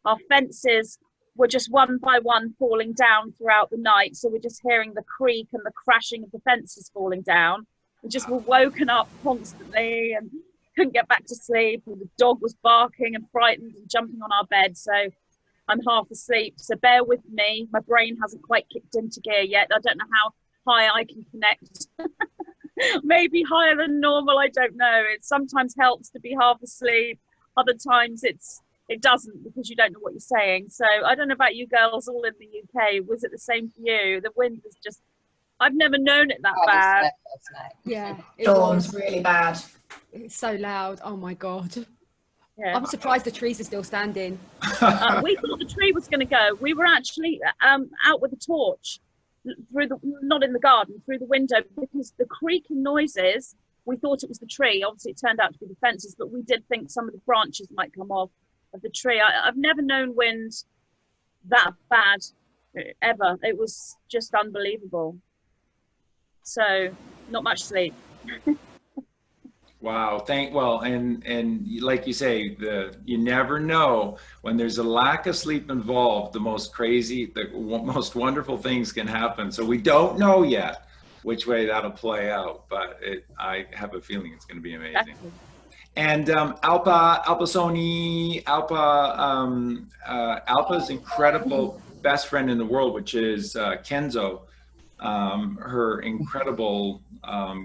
our fences were just one by one falling down throughout the night. So we're just hearing the creak and the crashing of the fences falling down. We just were woken up constantly and couldn't get back to sleep. And the dog was barking and frightened and jumping on our bed. So I'm half asleep. So bear with me. My brain hasn't quite kicked into gear yet. I don't know how high I can connect. Maybe higher than normal. I don't know. It sometimes helps to be half asleep. Other times it doesn't, because you don't know what you're saying. So I don't know about you girls all in the UK. Was it the same for you? The wind was just, I've never known it that bad. Yeah, it was really bad. It's so loud. Oh my God. Yeah. I'm surprised the trees are still standing. We thought the tree was going to go. We were actually out with a torch not in the garden, through the window, because the creaking noises, we thought it was the tree. Obviously it turned out to be the fences, but we did think some of the branches might come off of the tree. I've never known wind that bad ever. It was just unbelievable. So not much sleep. Wow. And like you say, you never know when there's a lack of sleep involved, the most most wonderful things can happen. So we don't know yet which way that'll play out, but I have a feeling it's going to be amazing. Exactly. And Alpa Soni, Alpa's incredible best friend in the world, which is Kenzo, her incredible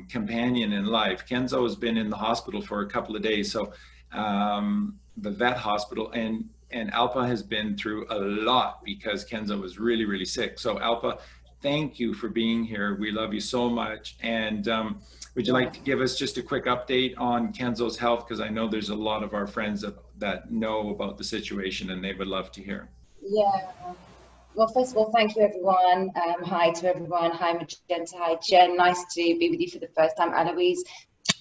companion in life. Kenzo has been in the hospital for a couple of days, so the vet hospital, and Alpa has been through a lot because Kenzo was really, really sick. So Alpa, thank you for being here. We love you so much. And would you like to give us just a quick update on Kenzo's health? Because I know there's a lot of our friends that know about the situation and they would love to hear. Yeah. Well, first of all, thank you, everyone. Hi to everyone. Hi, Magenta. Hi, Jen. Nice to be with you for the first time. Aloise,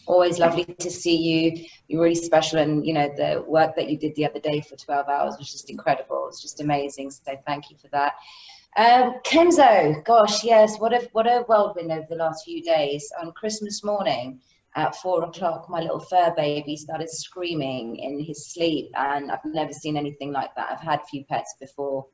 always lovely to see you. You're really special. And, you know, the work that you did the other day for 12 hours was just incredible. It's just amazing. So thank you for that. Kenzo, gosh, yes, what a whirlwind over the last few days. On Christmas morning at 4 o'clock, my little fur baby started screaming in his sleep. And I've never seen anything like that. I've had a few pets before.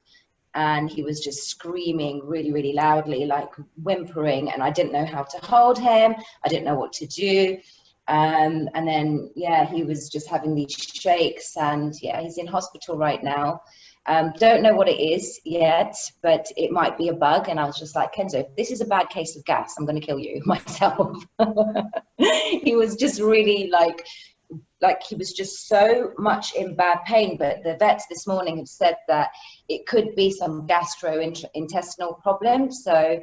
And he was just screaming really, really loudly, like whimpering, and I didn't know how to hold him. I didn't know what to do. And then, yeah, he was just having these shakes, and yeah, he's in hospital right now. Don't know what it is yet, but it might be a bug. And I was just like, Kenzo, if this is a bad case of gas, I'm going to kill you myself. He was just really like he was just so much in bad pain. But the vets this morning have said that it could be some gastrointestinal problem. So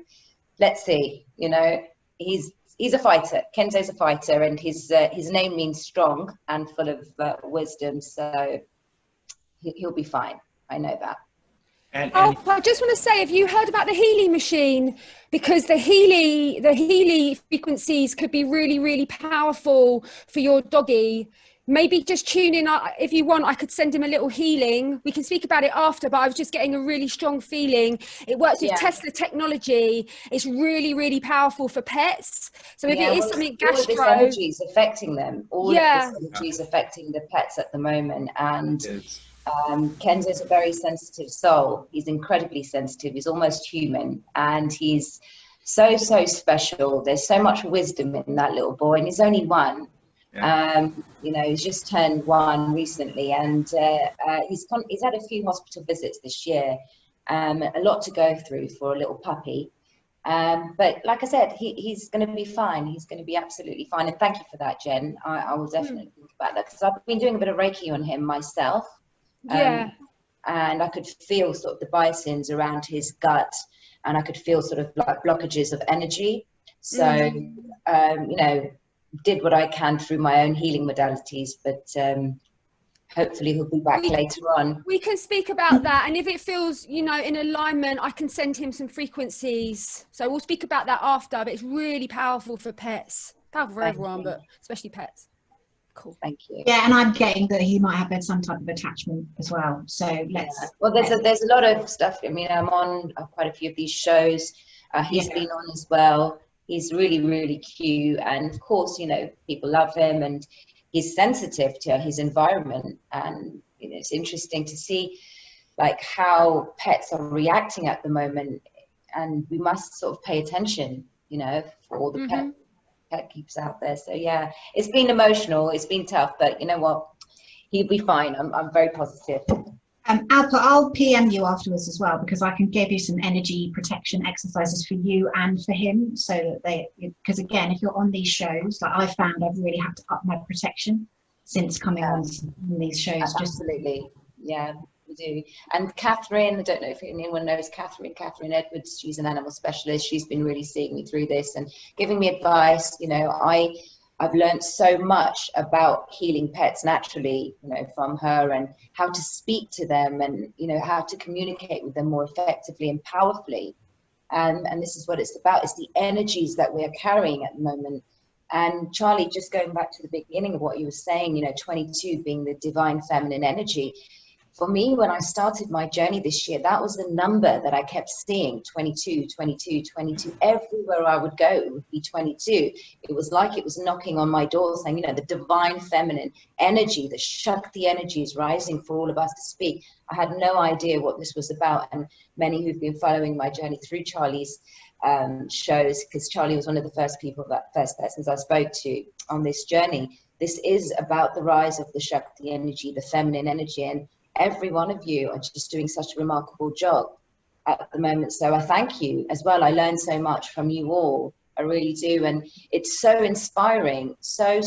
let's see. You know, he's a fighter. Kenzo's a fighter, and his name means strong and full of wisdom. So he'll be fine. I know that. And I just want to say, have you heard about the Healy machine? Because the Healy frequencies could be really, really powerful for your doggy. Maybe just tune in. If you want, I could send him a little healing. We can speak about it after, but I was just getting a really strong feeling. It works with Tesla technology. It's really, really powerful for pets. So if it is something gastro... All of this energy is affecting them. All of this energy is affecting the pets at the moment. And Kenzo's a very sensitive soul. He's incredibly sensitive. He's almost human. And he's so, so special. There's so much wisdom in that little boy. And he's only one. You know, he's just turned 1 recently, and he's had a few hospital visits this year, a lot to go through for a little puppy. But like I said, he's going to be fine. He's going to be absolutely fine. And thank you for that, Jen. I will definitely think about that, because I've been doing a bit of Reiki on him myself. And I could feel sort of the biasins around his gut, and I could feel sort of like blockages of energy. So, you know, did what I can through my own healing modalities, but hopefully he'll be back later on. We can speak about that, and if it feels, you know, in alignment, I can send him some frequencies. So we'll speak about that after, but it's really powerful for pets. Powerful for everyone, but especially pets. Cool. Thank you. Yeah, and I'm getting that he might have some type of attachment as well. So let's. Yeah. Well, there's a lot of stuff. I mean, I'm on quite a few of these shows. He's been on as well. He's really, really cute. And of course, you know, people love him, and he's sensitive to his environment. And, you know, it's interesting to see like how pets are reacting at the moment, and we must sort of pay attention, you know, for all the pet keepers out there. So yeah, it's been emotional, it's been tough, but you know what, he'll be fine. I'm very positive. Alpa, I'll PM you afterwards as well, because I can give you some energy protection exercises for you and for him, so that they, because again, if you're on these shows, like I found I've really had to up my protection since coming on these shows. Absolutely, yeah, we do. And Catherine, I don't know if anyone knows Catherine Edwards, she's an animal specialist. She's been really seeing me through this and giving me advice. You know, I've learned so much about healing pets naturally, you know, from her, and how to speak to them, and, you know, how to communicate with them more effectively and powerfully. And this is what it's about. It's the energies that we're carrying at the moment. And Charlie, just going back to the beginning of what you were saying, you know, 22 being the divine feminine energy. For me, when I started my journey this year, that was the number that I kept seeing, 22, 22, 22. Everywhere I would go, it would be 22. It was like it was knocking on my door saying, you know, the divine feminine energy, the Shakti energy is rising for all of us to speak. I had no idea what this was about. And many who've been following my journey through Charlie's shows, because Charlie was one of the first persons I spoke to on this journey. This is about the rise of the Shakti energy, the feminine energy, and every one of you are just doing such a remarkable job at the moment. So I thank you as well. I learned so much from you all. I really do. And it's so inspiring, so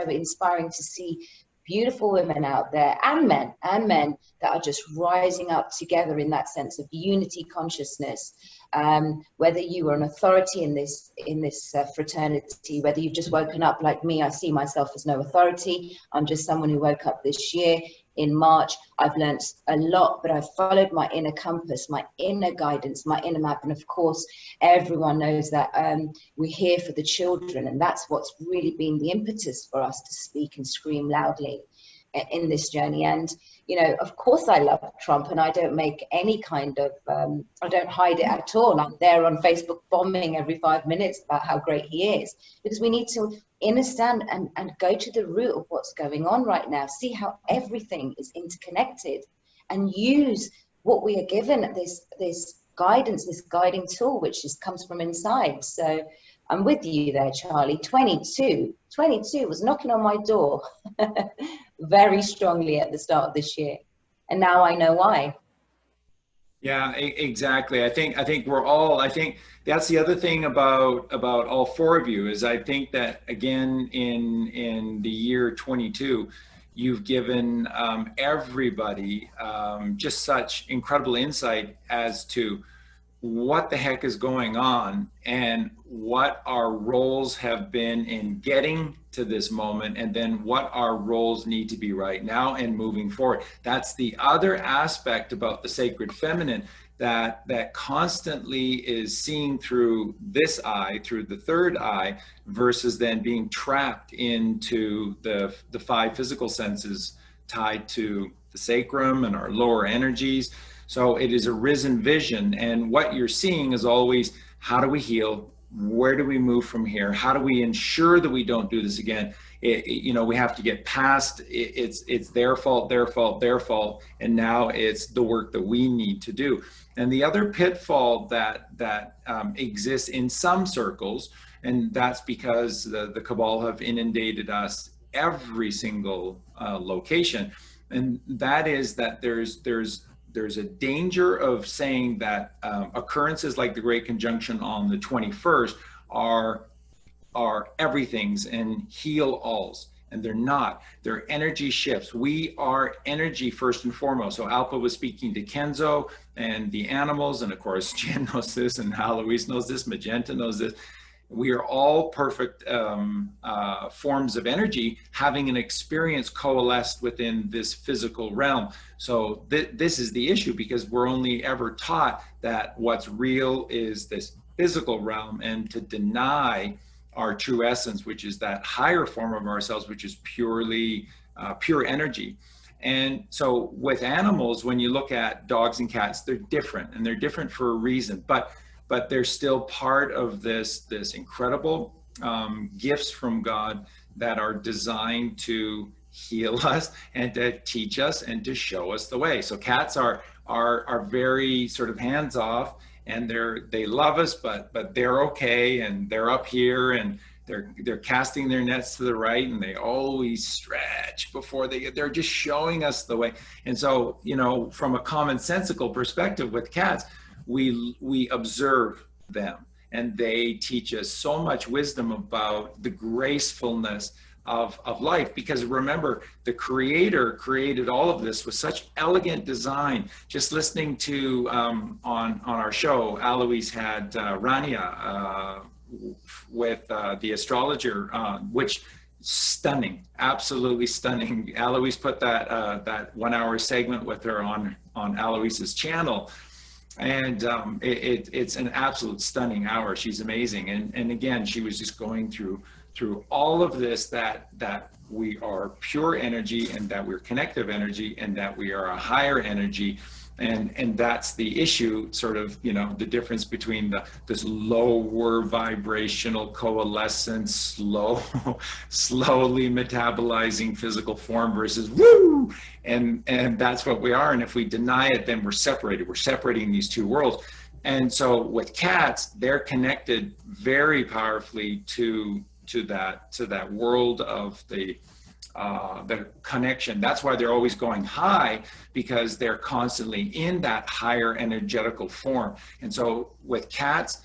inspiring to see beautiful women out there, and men that are just rising up together in that sense of unity consciousness. Whether you are an authority in this fraternity, whether you've just woken up like me, I see myself as no authority. I'm just someone who woke up this year in March. I've learned a lot, but I've followed my inner compass, my inner guidance, my inner map. And of course, everyone knows that we're here for the children. And that's what's really been the impetus for us to speak and scream loudly in this journey. And, you know, of course I love Trump, and I don't make any kind of, I don't hide it at all. I'm there on Facebook bombing every 5 minutes about how great he is, because we need to understand and go to the root of what's going on right now, see how everything is interconnected, and use what we are given, this guidance, this guiding tool, which just comes from inside. So I'm with you there, Charlie. 22 was knocking on my door very strongly at the start of this year, and now I know why. Yeah, exactly. I think we're all, I think that's the other thing about all four of you, is I think that, again, in the year 22, you've given everybody just such incredible insight as to what the heck is going on and what our roles have been in getting to this moment, and then what our roles need to be right now and moving forward. That's the other aspect about the sacred feminine, that constantly is seeing through this eye, through the third eye, versus then being trapped into the five physical senses tied to the sacrum and our lower energies. So it is a risen vision, and what you're seeing is always, how do we heal? Where do we move from here? How do we ensure that we don't do this again? You know, we have to get past it's their fault, and now it's the work that we need to do. And the other pitfall that exists in some circles, and that's because the cabal have inundated us every single location, and that is that there's a danger of saying that occurrences like the Great Conjunction on the 21st are everything's and heal alls, and they're not. They're energy shifts. We are energy first and foremost. So Alpa was speaking to Kenzo and the animals, and of course Jen knows this, and Aloise knows this, Magenta knows this. We are all perfect forms of energy having an experience coalesced within this physical realm. So this is the issue, because we're only ever taught that what's real is this physical realm, and to deny our true essence, which is that higher form of ourselves, which is purely pure energy. And so with animals, when you look at dogs and cats, they're different, and they're different for a reason, but they're still part of this incredible gifts from God that are designed to heal us and to teach us and to show us the way. So cats are very sort of hands off, and they love us, but they're okay, and they're up here, and they're casting their nets to the right, and they always stretch before they're just showing us the way. And so, you know, from a commonsensical perspective with cats, we observe them, and they teach us so much wisdom about the gracefulness of life. Because remember, the creator created all of this with such elegant design. Just listening to on our show, Aloise had Rania with the astrologer, which stunning, absolutely stunning. Aloise put that 1 hour segment with her on Aloise's channel. And it's an absolute stunning hour. She's amazing. And again, she was just going through all of this, that we are pure energy, and that we're connective energy, and that we are a higher energy. And that's the issue, sort of, you know, the difference between this lower vibrational coalescence, slowly metabolizing physical form versus woo, and that's what we are. And if we deny it, then we're separated. We're separating these two worlds. And so with cats, they're connected very powerfully to that world of the connection. That's why they're always going high, because they're constantly in that higher energetical form. And so with cats,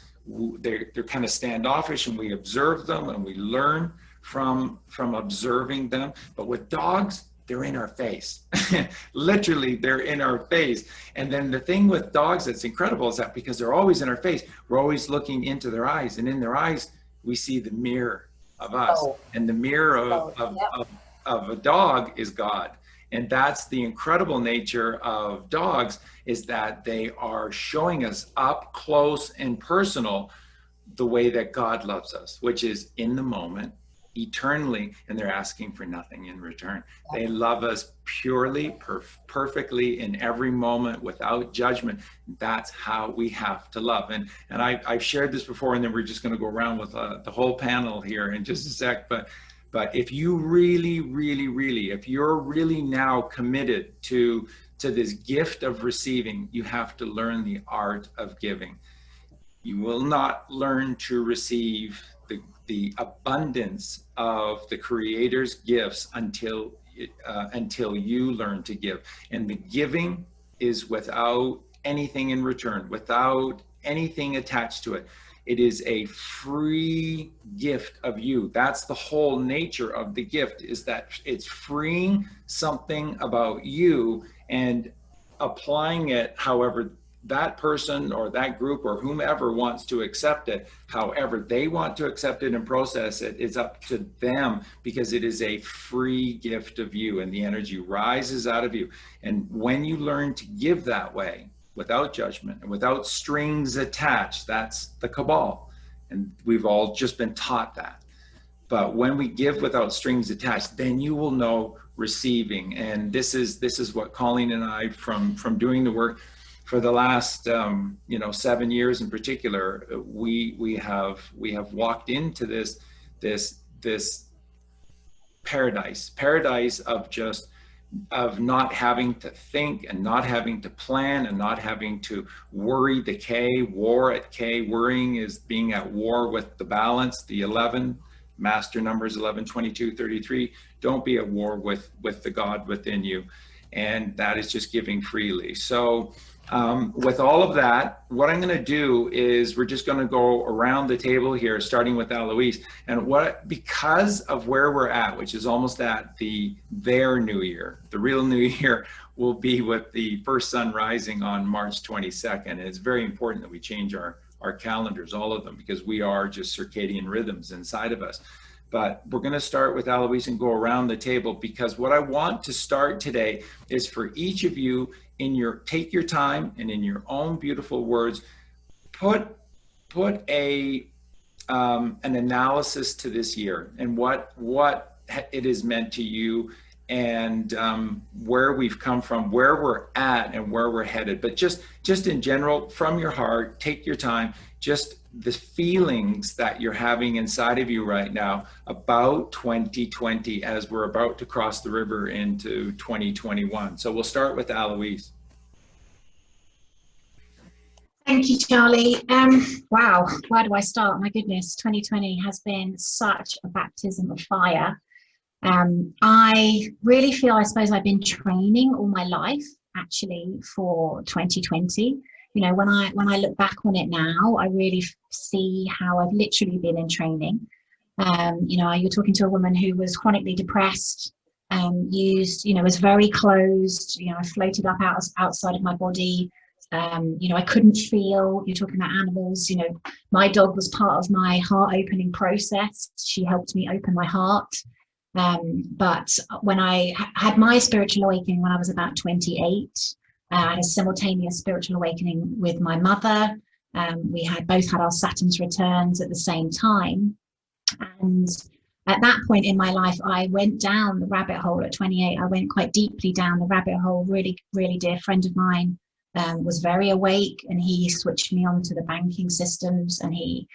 they're kind of standoffish, and we observe them and we learn from observing them. But with dogs, they're in our face. Literally, they're in our face. And then the thing with dogs that's incredible is that because they're always in our face, we're always looking into their eyes, and in their eyes, we see the mirror of us. And the mirror of a dog is God. And that's the incredible nature of dogs, is that they are showing us up close and personal the way that God loves us, which is in the moment, eternally, and they're asking for nothing in return. They love us purely, perfectly, in every moment, without judgment. That's how we have to love. And I've shared this before, and then we're just going to go around with the whole panel here in just a sec. But if you really, if you're really now committed to this gift of receiving, you have to learn the art of giving. You will not learn to receive the abundance of the Creator's gifts until you learn to give. And the giving is without anything in return, without anything attached to it. It is a free gift of you. That's the whole nature of the gift, is that it's freeing something about you and applying it however that person or that group or whomever wants to accept it. However they want to accept it and process it is up to them, because it is a free gift of you, and the energy rises out of you. And when you learn to give that way, without judgment and without strings attached, that's the cabal. And we've all just been taught that. But when we give without strings attached, then you will know receiving. And this is what Colleen and I, from doing the work for the last 7 years in particular, we have walked into this paradise of not having to think, and not having to plan, and not having to worry. The K, war at K, worrying is being at war with the balance, the 11 master numbers, 11, 22, 33. Don't be at war with the God within you. And that is just giving freely. So with all of that, what I'm going to do is we're just going to go around the table here, starting with Aloise. And because of where we're at, which is almost at their new year, the real new year will be with the first sun rising on March 22nd. And it's very important that we change our calendars, all of them, because we are just circadian rhythms inside of us. But we're going to start with Aloise and go around the table, because what I want to start today is for each of you, take your time and in your own beautiful words, put an analysis to this year and what it has meant to you, and where we've come from, where we're at, and where we're headed. But just in general, from your heart, take your time, just the feelings that you're having inside of you right now about 2020 as we're about to cross the river into 2021. So we'll start with Aloise. Thank you, Charlie. Wow, where do I start? My goodness, 2020 has been such a baptism of fire. I really feel, I suppose I've been training all my life actually for 2020. You know, when I look back on it now, I really see how I've literally been in training. You know, you're talking to a woman who was chronically depressed, was very closed. You know, I floated up outside of my body. You know, I couldn't feel. You're talking about animals. You know, my dog was part of my heart opening process. She helped me open my heart. But when I had my spiritual awakening when I was about 28, I had a simultaneous spiritual awakening with my mother. We had both had our Saturn's returns at the same time. And at that point in my life, I went down the rabbit hole at 28. I went quite deeply down the rabbit hole. Really, really dear friend of mine was very awake, and he switched me on to the banking systems, and he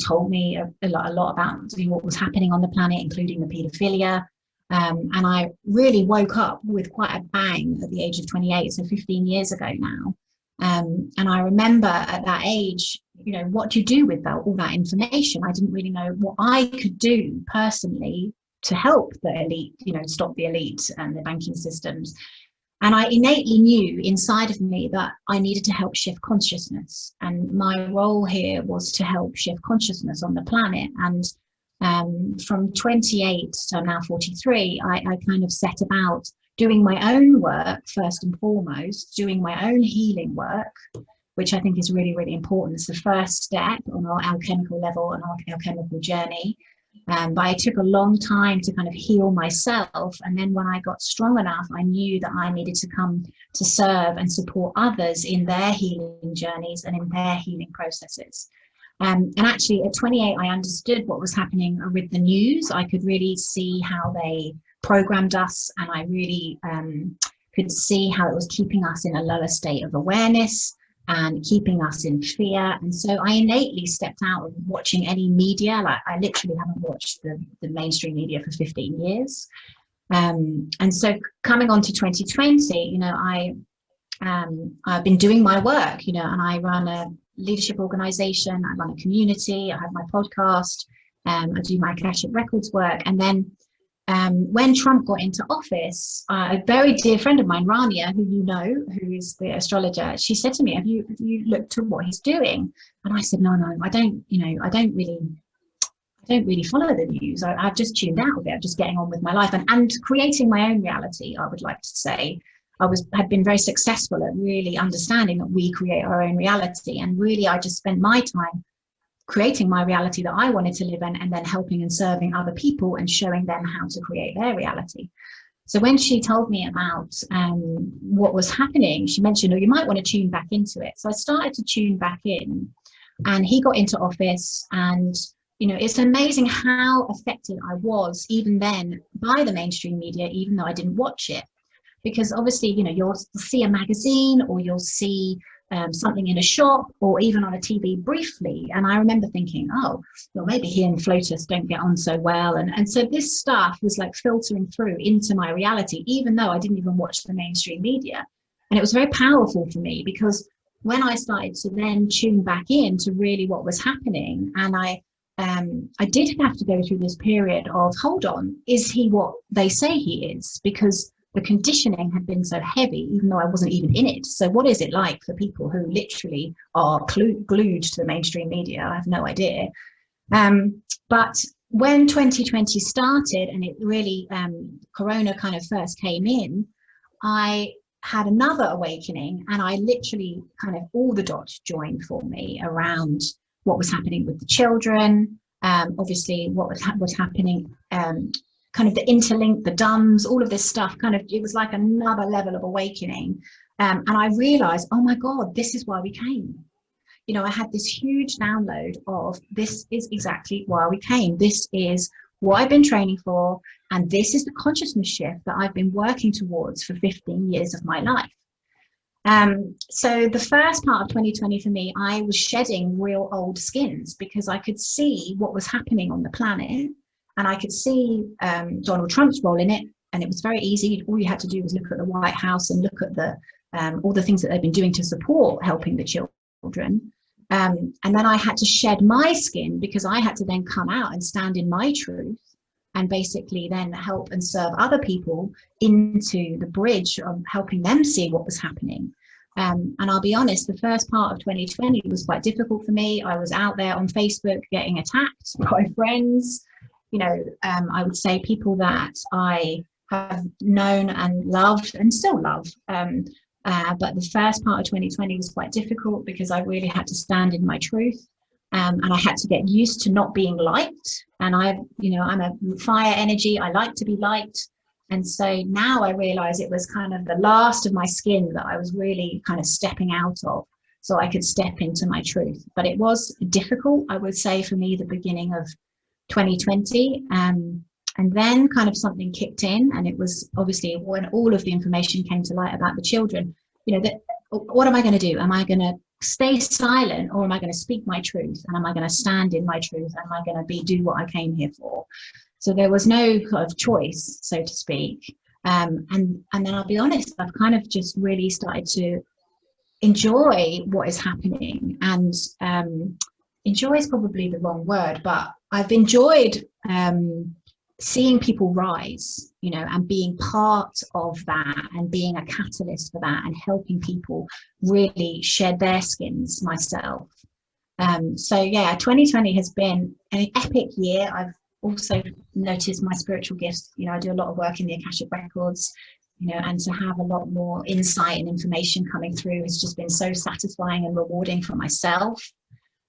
told me a lot about what was happening on the planet, including the paedophilia. And I really woke up with quite a bang at the age of 28, so 15 years ago now. And I remember at that age, you know, what do you do with all that information? I didn't really know what I could do personally to help the elite, you know, stop the elite and the banking systems. And I innately knew inside of me that I needed to help shift consciousness. And my role here was to help shift consciousness on the planet. And from 28 to now 43, I kind of set about doing my own work first and foremost, doing my own healing work, which I think is really, really important. It's the first step on our alchemical level and our alchemical journey. But I took a long time to kind of heal myself. And then when I got strong enough, I knew that I needed to come to serve and support others in their healing journeys and in their healing processes. And actually at 28, I understood what was happening with the news. I could really see how they programmed us, and I really could see how it was keeping us in a lower state of awareness and keeping us in fear. And so I innately stepped out of watching any media. Like, I literally haven't watched the mainstream media for 15 years. And so coming on to 2020, you know, I've been doing my work, you know, and I run a leadership organization, I run a community, I have my podcast, I do my Akashic Records work. And then when Trump got into office, a very dear friend of mine, Rania, who you know, who is the astrologer, she said to me, have you looked at what he's doing? And I said, no, I don't really follow the news. I've just tuned out of it. I'm just getting on with my life and creating my own reality, I would like to say. had been very successful at really understanding that we create our own reality. And really, I just spent my time creating my reality that I wanted to live in, and then helping and serving other people and showing them how to create their reality. So when she told me about what was happening, she mentioned, oh, you might want to tune back into it. So I started to tune back in, and he got into office, and you know, it's amazing how affected I was even then by the mainstream media, even though I didn't watch it. Because obviously, you know, you'll see a magazine, or you'll see something in a shop, or even on a TV briefly. And I remember thinking, oh, well, maybe he and Flotus don't get on so well. And so this stuff was like filtering through into my reality, even though I didn't even watch the mainstream media. And it was very powerful for me, because when I started to then tune back in to really what was happening, and I did have to go through this period of, hold on, is he what they say he is? Because the conditioning had been so heavy, even though I wasn't even in it. So what is it like for people who literally are glued to the mainstream media? I have no idea. But when 2020 started, and it really, Corona kind of first came in, I had another awakening, and I literally kind of, all the dots joined for me around what was happening with the children, obviously what was happening, kind of the interlink, the DUMs, all of this stuff, kind of, it was like another level of awakening. And I realized, oh my God, this is why we came. You know, I had this huge download of, this is exactly why we came. This is what I've been training for. And this is the consciousness shift that I've been working towards for 15 years of my life. So the first part of 2020 for me, I was shedding real old skins because I could see what was happening on the planet, and I could see Donald Trump's role in it. And it was very easy. All you had to do was look at the White House and look at the all the things that they've been doing to support helping the children. And then I had to shed my skin because I had to then come out and stand in my truth and basically then help and serve other people into the bridge of helping them see what was happening. And I'll be honest, the first part of 2020 was quite difficult for me. I was out there on Facebook getting attacked by friends, you know, I would say people that I have known and loved and still love. But the first part of 2020 was quite difficult because I really had to stand in my truth. And I had to get used to not being liked. And I'm a fire energy. I like to be liked. And so now I realize it was kind of the last of my skin that I was really kind of stepping out of so I could step into my truth. But it was difficult, I would say, for me, the beginning of 2020. And then kind of something kicked in, and it was obviously when all of the information came to light about the children, you know, that what am I going to do? Am I going to stay silent, or am I going to speak my truth? And am I going to stand in my truth? Am I going to do what I came here for? So there was no kind of choice, so to speak. And then I'll be honest, I've kind of just really started to enjoy what is happening. And enjoy is probably the wrong word, but I've enjoyed seeing people rise, you know, and being part of that and being a catalyst for that and helping people really shed their skins myself. So yeah, 2020 has been an epic year. I've also noticed my spiritual gifts. You know, I do a lot of work in the Akashic Records, you know, and to have a lot more insight and information coming through has just been so satisfying and rewarding for myself.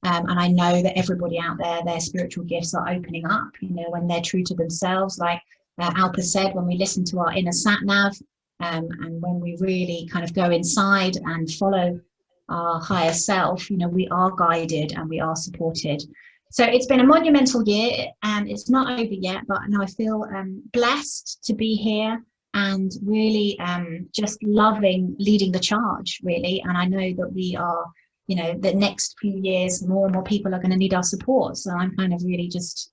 And I know that everybody out there, their spiritual gifts are opening up, you know, when they're true to themselves. Like Alpa said, when we listen to our inner sat nav, and when we really kind of go inside and follow our higher self, you know, we are guided and we are supported. So it's been a monumental year, and it's not over yet, but no, I feel blessed to be here and really just loving leading the charge, really. And I know that we are, you know, the next few years, more and more people are going to need our support. So I'm kind of really just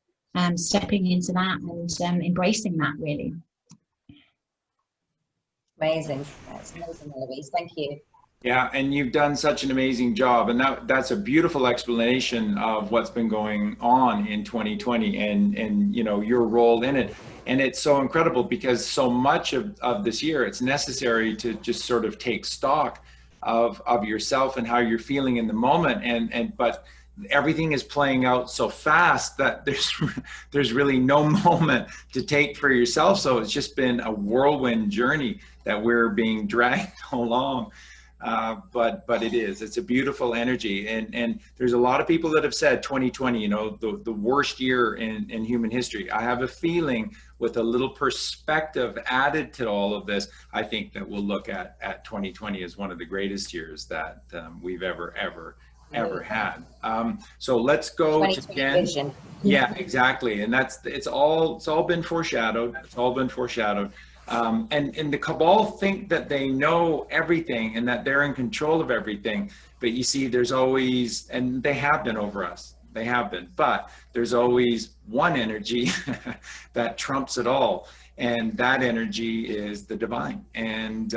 stepping into that and embracing that, really. Amazing. That's amazing, Aloise. Thank you. Yeah, and you've done such an amazing job, and that's a beautiful explanation of what's been going on in 2020 and you know, your role in it. And it's so incredible because so much of this year, it's necessary to just sort of take stock of yourself and how you're feeling in the moment, but everything is playing out so fast that there's really no moment to take for yourself. So it's just been a whirlwind journey that we're being dragged along. But it's a beautiful energy, and there's a lot of people that have said 2020, you know, the worst year in human history. I have a feeling with a little perspective added to all of this, I think that we'll look at 2020 as one of the greatest years that we've ever had. So let's go to Jen. Yeah, exactly, and it's all been foreshadowed. It's all been foreshadowed. And the cabal think that they know everything and that they're in control of everything. But you see, there's always, and they have been over us, they have been, but there's always one energy that trumps it all. And that energy is the divine. And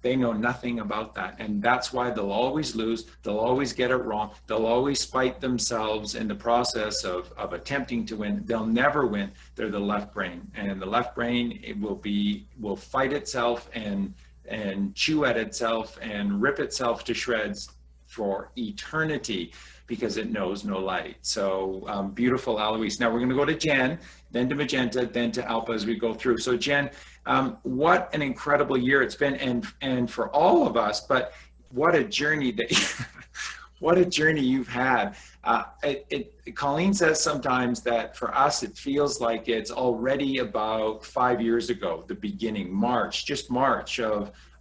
they know nothing about that. And that's why they'll always lose. They'll always get it wrong. They'll always spite themselves in the process of attempting to win. They'll never win. They're the left brain. And the left brain, it will fight itself and chew at itself and rip itself to shreds for eternity, because it knows no light. So beautiful, Aloise. Now we're going to go to Jen, then to Magenta, then to Alpa as we go through. So Jen, what an incredible year it's been, and for all of us, but what a journey that what a journey you've had. Colleen says sometimes that for us it feels like it's already about 5 years ago, the beginning, March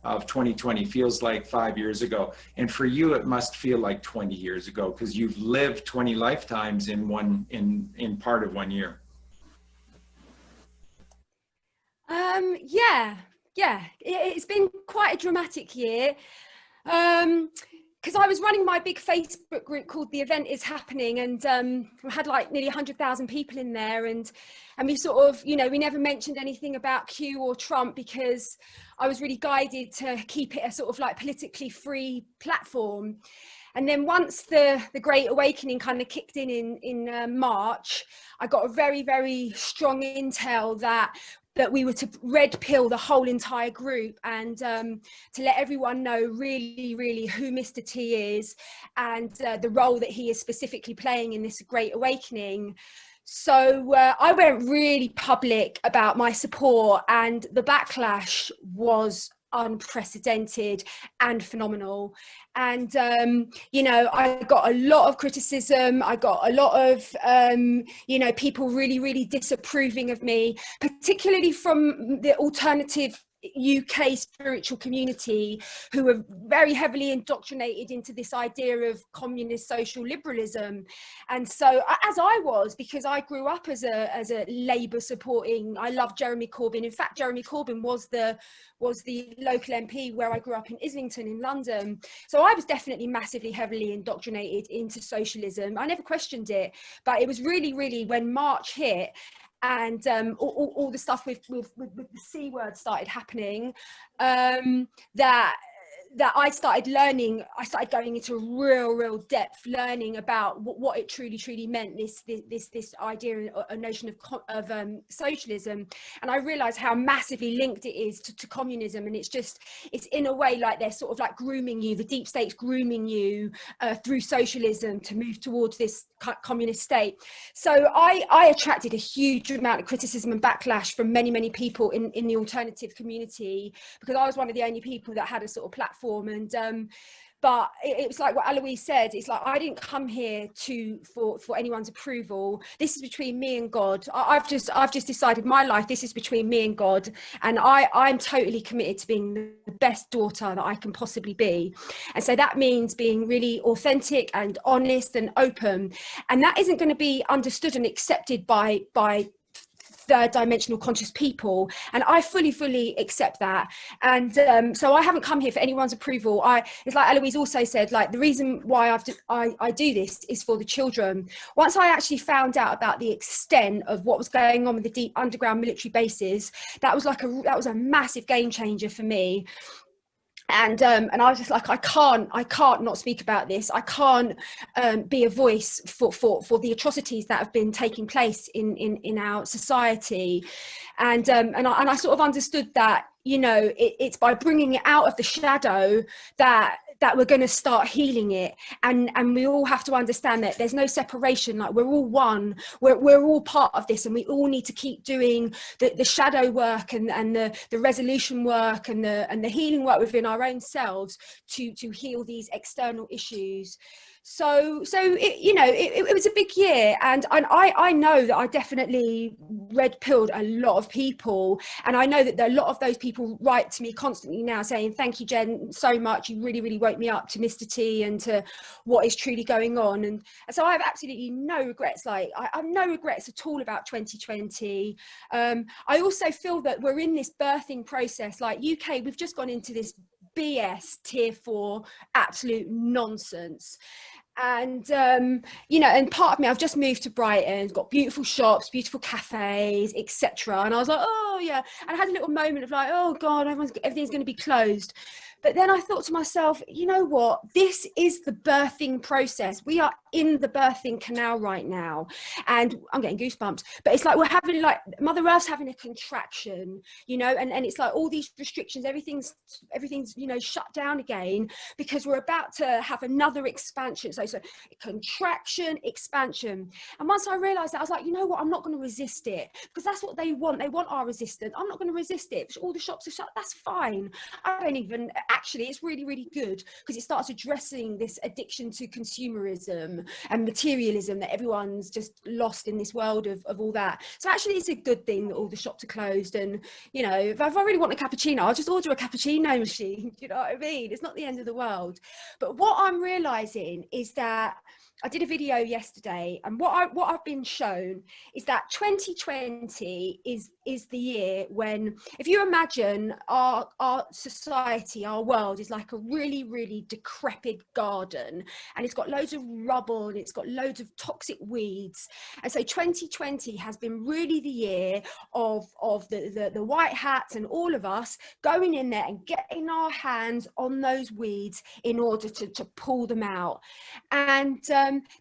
of 2020 feels like 5 years ago. And for you, it must feel like 20 years ago, because you've lived 20 lifetimes in part of 1 year. Yeah, it's been quite a dramatic year. Because I was running my big Facebook group called The Event Is Happening, and we had like nearly 100,000 people in there, and we sort of, you know, we never mentioned anything about Q or Trump because I was really guided to keep it a sort of like politically free platform. And then once the Great Awakening kind of kicked in March, I got a very, very strong intel that we were to red pill the whole entire group, and to let everyone know really, really who Mr. T is and the role that he is specifically playing in this Great Awakening. So I went really public about my support, and the backlash was unprecedented and phenomenal. And you know, I got a lot of criticism, I got a lot of you know, people really, really disapproving of me, particularly from the alternative UK spiritual community, who were very heavily indoctrinated into this idea of communist social liberalism. And so, as I was, because I grew up as a Labour supporting, I love Jeremy Corbyn. In fact, Jeremy Corbyn was the local MP where I grew up in Islington in London. So I was definitely massively heavily indoctrinated into socialism. I never questioned it, but it was really, really when March hit and all the stuff with the C word started happening, that I started learning, I started going into real depth learning about what it truly meant, this idea, a notion of socialism. And I realized how massively linked it is to communism. And it's in a way like they're sort of like grooming you, the deep state's grooming you through socialism to move towards this communist state. So I attracted a huge amount of criticism and backlash from many people in the alternative community, because I was one of the only people that had a sort of platform. And but it was like what Aloise said, it's like, I didn't come here for anyone's approval. This is between me and God. I've just decided my life, this is between me and God, and I'm totally committed to being the best daughter that I can possibly be. And so that means being really authentic and honest and open, and that isn't going to be understood and accepted by third dimensional conscious people, and I fully accept that. And so I haven't come here for anyone's approval. It's like Aloise also said, like, the reason why I do this is for the children. Once I actually found out about the extent of what was going on with the deep underground military bases, that was a massive game changer for me. And I was just like, I can't not speak about this. I can't be a voice for the atrocities that have been taking place in our society. And I sort of understood that, you know, it's by bringing it out of the shadow that we're going to start healing it. And we all have to understand that there's no separation. Like, we're all one, we're all part of this, and we all need to keep doing the shadow work and the resolution work and the healing work within our own selves to heal these external issues. So it, you know, it was a big year, and I know that I definitely red pilled a lot of people, and I know that a lot of those people write to me constantly now saying, thank you, Jen, so much, you really woke me up to Mr. T and to what is truly going on. And so I have absolutely no regrets. Like, I have no regrets at all about 2020. I also feel that we're in this birthing process. Like, UK, we've just gone into this BS tier 4 absolute nonsense. And you know, and part of me, I've just moved to Brighton, got beautiful shops, beautiful cafes, etc. And I was like, oh yeah, and I had a little moment of like, oh God, everything's going to be closed. But then I thought to myself, you know what? This is the birthing process. We are in the birthing canal right now. And I'm getting goosebumps. But it's like we're having, like, Mother Earth's having a contraction, you know, and it's like all these restrictions, everything's, you know, shut down again, because we're about to have another expansion. So contraction, expansion. And once I realized that, I was like, you know what? I'm not going to resist it, because that's what they want. They want our resistance. I'm not going to resist it. All the shops are shut. That's fine. I don't even... Actually, it's really good, because it starts addressing this addiction to consumerism and materialism that everyone's just lost in this world of all that. So actually, it's a good thing that all the shops are closed. And, you know, if I really want a cappuccino, I'll just order a cappuccino machine. Do you know what I mean? It's not the end of the world. But what I'm realizing is that I did a video yesterday, and what I've been shown is that 2020 is the year when, if you imagine our society, our world is like a really, really decrepit garden, and it's got loads of rubble and it's got loads of toxic weeds. And so 2020 has been really the year of the white hats and all of us going in there and getting our hands on those weeds in order to pull them out. And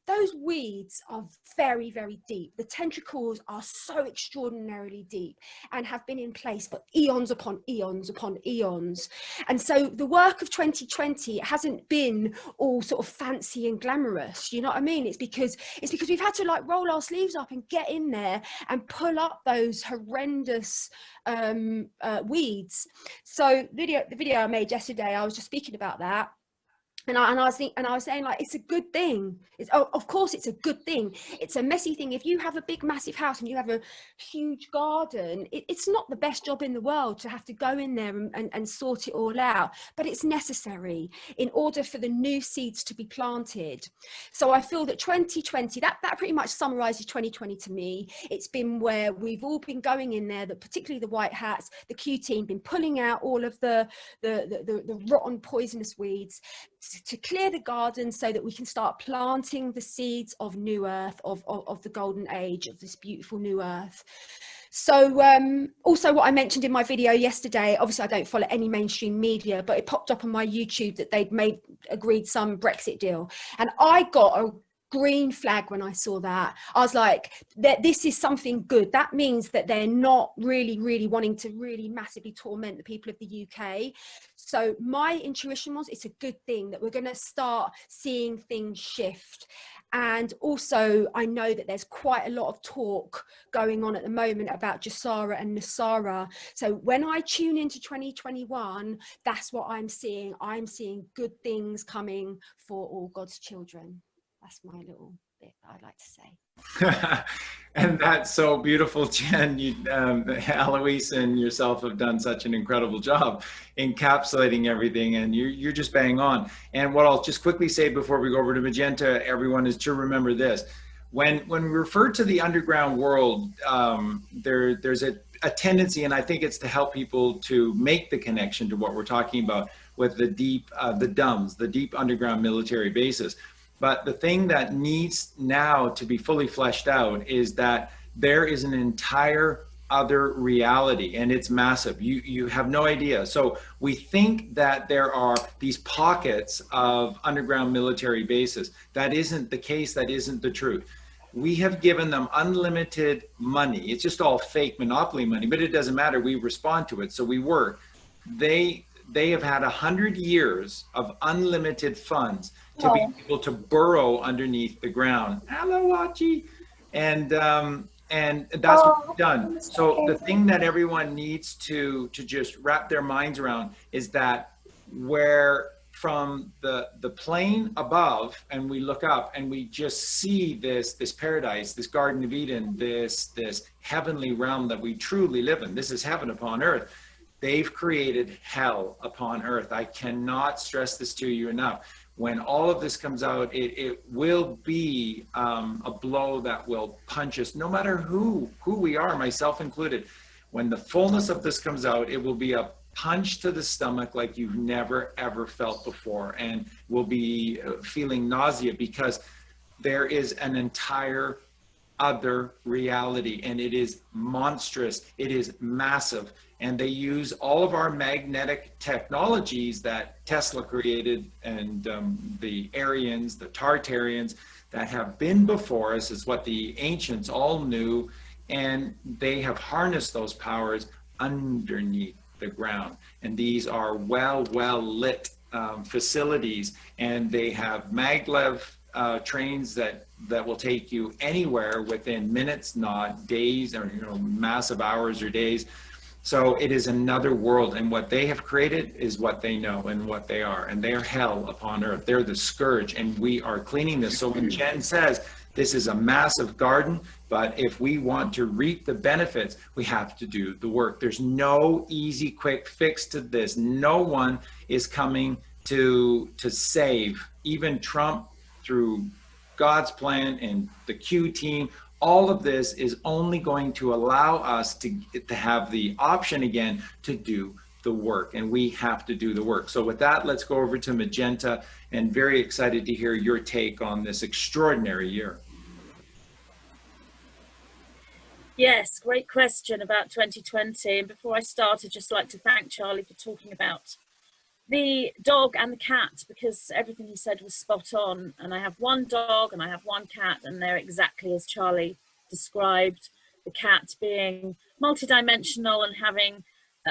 those weeds are very, very deep. The tentacles are so extraordinarily deep and have been in place for eons upon eons upon eons. And so the work of 2020 hasn't been all sort of fancy and glamorous, you know what I mean? It's because we've had to like roll our sleeves up and get in there and pull up those horrendous weeds. So the video I made yesterday, I was just speaking about that. And I was saying, like, it's a good thing. Of course it's a good thing. It's a messy thing. If you have a big, massive house and you have a huge garden, it's not the best job in the world to have to go in there and sort it all out. But it's necessary in order for the new seeds to be planted. So I feel that 2020, that pretty much summarizes 2020 to me. It's been where we've all been going in there, that particularly the white hats, the Q team, been pulling out all of the rotten, poisonous weeds, to clear the garden so that we can start planting the seeds of new earth, of the golden age, of this beautiful new earth. So also what I mentioned in my video yesterday, obviously I don't follow any mainstream media, but it popped up on my YouTube that they'd agreed some Brexit deal. And I got a green flag when I saw that. I was like, this is something good. That means that they're not really wanting to really massively torment the people of the UK. So my intuition was, it's a good thing that we're going to start seeing things shift. And also I know that there's quite a lot of talk going on at the moment about Jasara and Nasara. So when I tune into 2021, that's what I'm seeing. I'm seeing good things coming for all God's children. That's my little bit I'd like to say. And that's so beautiful, Jen. Aloise and yourself have done such an incredible job encapsulating everything, and you're just bang on. And what I'll just quickly say before we go over to Magenta, everyone, is to remember this. When we refer to the underground world, there's a tendency, and I think it's to help people to make the connection to what we're talking about with the deep, the DUMBs, the deep underground military bases. But the thing that needs now to be fully fleshed out is that there is an entire other reality, and it's massive. You have no idea. So we think that there are these pockets of underground military bases. That isn't the case. That isn't the truth. We have given them unlimited money. It's just all fake monopoly money, but it doesn't matter. We respond to it. So we work. They have had 100 years of unlimited funds to be able to burrow underneath the ground. Hello, Wachi. And that's what we've done. So the thing that everyone needs to just wrap their minds around is that where from the plane above, and we look up and we just see this paradise, this Garden of Eden, this heavenly realm that we truly live in. This is heaven upon earth. They've created hell upon earth. I cannot stress this to you enough. When all of this comes out, it will be a blow that will punch us, no matter who we are, myself included. When the fullness of this comes out, it will be a punch to the stomach like you've never, ever felt before, and will be feeling nausea, because there is an entire other reality, and it is monstrous. It is massive. And they use all of our magnetic technologies that Tesla created, and the Aryans, the Tartarians that have been before us, is what the ancients all knew. And they have harnessed those powers underneath the ground. And these are well lit facilities, and they have maglev trains that will take you anywhere within minutes, not days, or massive hours or days. So it is another world, and what they have created is what they know and what they are, and they are hell upon earth. They're the scourge, and we are cleaning this. So when Jen says this is a massive garden, but if we want to reap the benefits, we have to do the work. There's no easy, quick fix to this. No one is coming to save. Even Trump, through God's plan and the Q team, all of this is only going to allow us to have the option again to do the work, and we have to do the work. So with that, let's go over to Magenta, and very excited to hear your take on this extraordinary year. Yes, great question about 2020. And before I start, I'd just like to thank Charlie for talking about the dog and the cat, because everything he said was spot on. And I have one dog and I have one cat, and they're exactly as Charlie described, the cat being multidimensional and having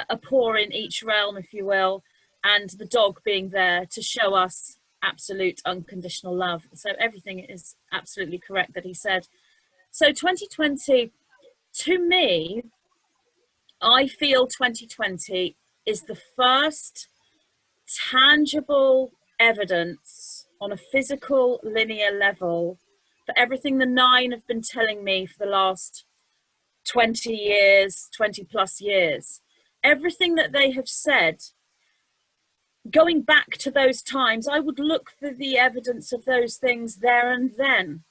a paw in each realm, if you will, and the dog being there to show us absolute unconditional love. So everything is absolutely correct that he said. So 2020, to me, I feel 2020 is the first tangible evidence on a physical linear level for everything the 9 have been telling me for the last 20 years, 20 plus years. Everything that they have said, going back to those times, I would look for the evidence of those things there and then.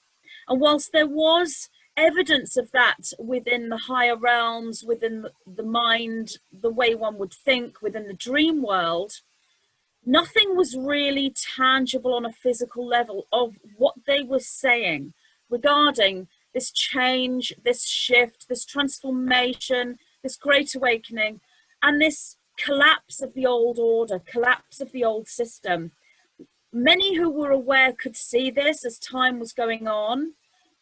And whilst there was evidence of that within the higher realms, within the mind, the way one would think, within the dream world, nothing was really tangible on a physical level of what they were saying regarding this change, this shift, this transformation, this great awakening, and this collapse of the old order, collapse of the old system. Many who were aware could see this as time was going on,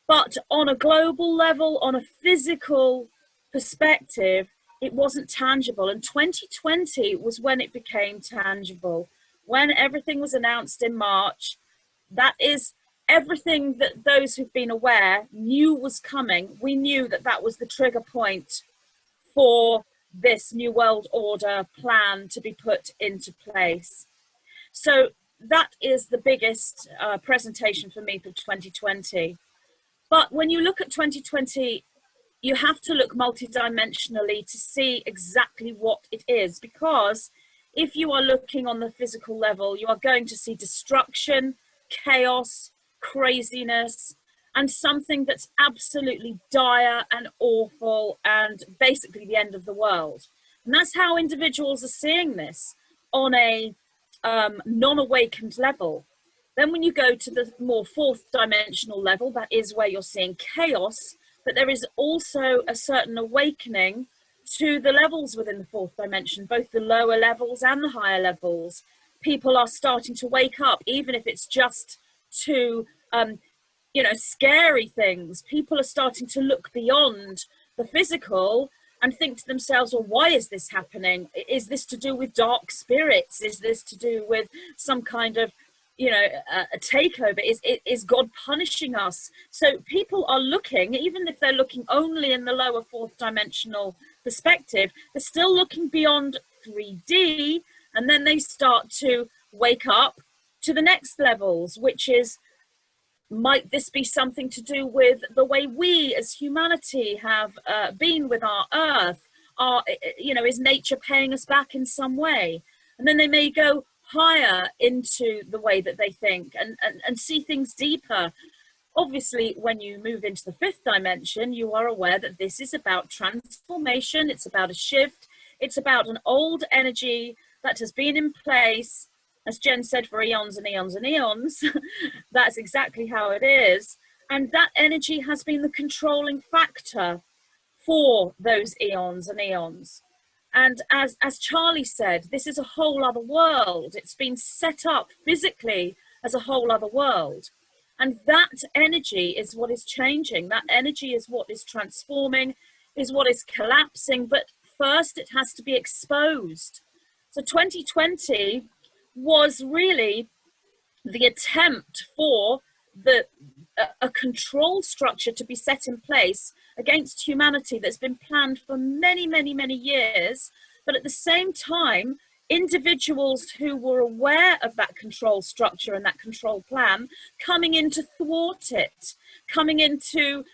but on a global level, on a physical perspective, it wasn't tangible. And 2020 was when it became tangible, when everything was announced in March. That is everything that those who've been aware knew was coming. We knew that that was the trigger point for this New World Order plan to be put into place. So that is the biggest presentation for me for 2020. But when you look at 2020, you have to look multidimensionally to see exactly what it is, because if you are looking on the physical level, you are going to see destruction, chaos, craziness, and something that's absolutely dire and awful and basically the end of the world. And that's how individuals are seeing this on a non-awakened level. Then when you go to the more fourth dimensional level, that is where you're seeing chaos, but there is also a certain awakening to the levels within the fourth dimension, both the lower levels and the higher levels. People are starting to wake up, even if it's just to, scary things. People are starting to look beyond the physical and think to themselves, well, why is this happening? Is this to do with dark spirits? Is this to do with some kind of, a takeover? Is God punishing us? So people are looking, even if they're looking only in the lower fourth dimensional perspective, they're still looking beyond 3D, and then they start to wake up to the next levels, which is, might this be something to do with the way we as humanity have been with our earth? Is nature paying us back in some way? And then they may go higher into the way that they think and see things deeper. Obviously, when you move into the fifth dimension, you are aware that this is about transformation. It's about a shift. It's about an old energy that has been in place, as Jen said, for eons and eons and eons. That's exactly how it is. And that energy has been the controlling factor for those eons and eons. And as Charlie said, this is a whole other world. It's been set up physically as a whole other world. And that energy is what is changing. That energy is what is transforming, is what is collapsing. But first, it has to be exposed. So 2020 was really the attempt for a control structure to be set in place against humanity that's been planned for many, many, many years. But at the same time, individuals who were aware of that control structure and that control plan coming in to thwart it, coming in to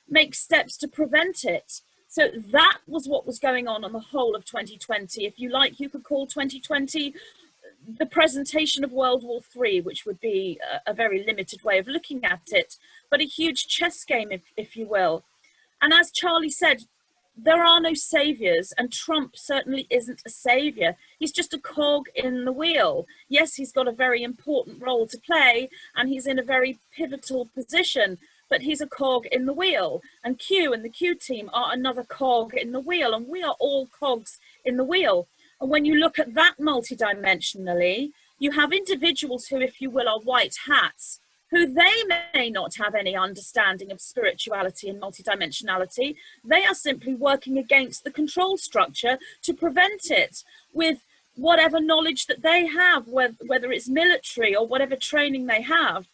make steps to prevent it. So that was what was going on the whole of 2020. If you like, you could call 2020 the presentation of World War III, which would be a very limited way of looking at it, but a huge chess game, if you will. And as Charlie said, there are no saviors, and Trump certainly isn't a savior. He's just a cog in the wheel. Yes, he's got a very important role to play, and he's in a very pivotal position, but he's a cog in the wheel. And Q and the Q team are another cog in the wheel, and we are all cogs in the wheel. And when you look at that multidimensionally, you have individuals who, if you will, are white hats, who they may not have any understanding of spirituality and multidimensionality. They are simply working against the control structure to prevent it with whatever knowledge that they have, whether it's military or whatever training they have.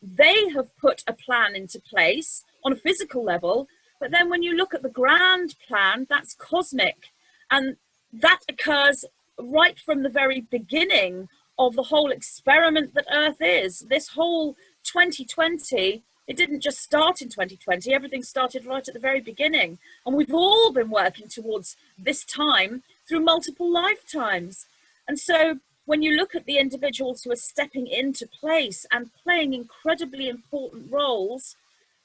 They have put a plan into place on a physical level, but then when you look at the grand plan, that's cosmic. And that occurs right from the very beginning of the whole experiment that Earth is. This whole 2020, it didn't just start in 2020, everything started right at the very beginning. And we've all been working towards this time through multiple lifetimes. And so when you look at the individuals who are stepping into place and playing incredibly important roles,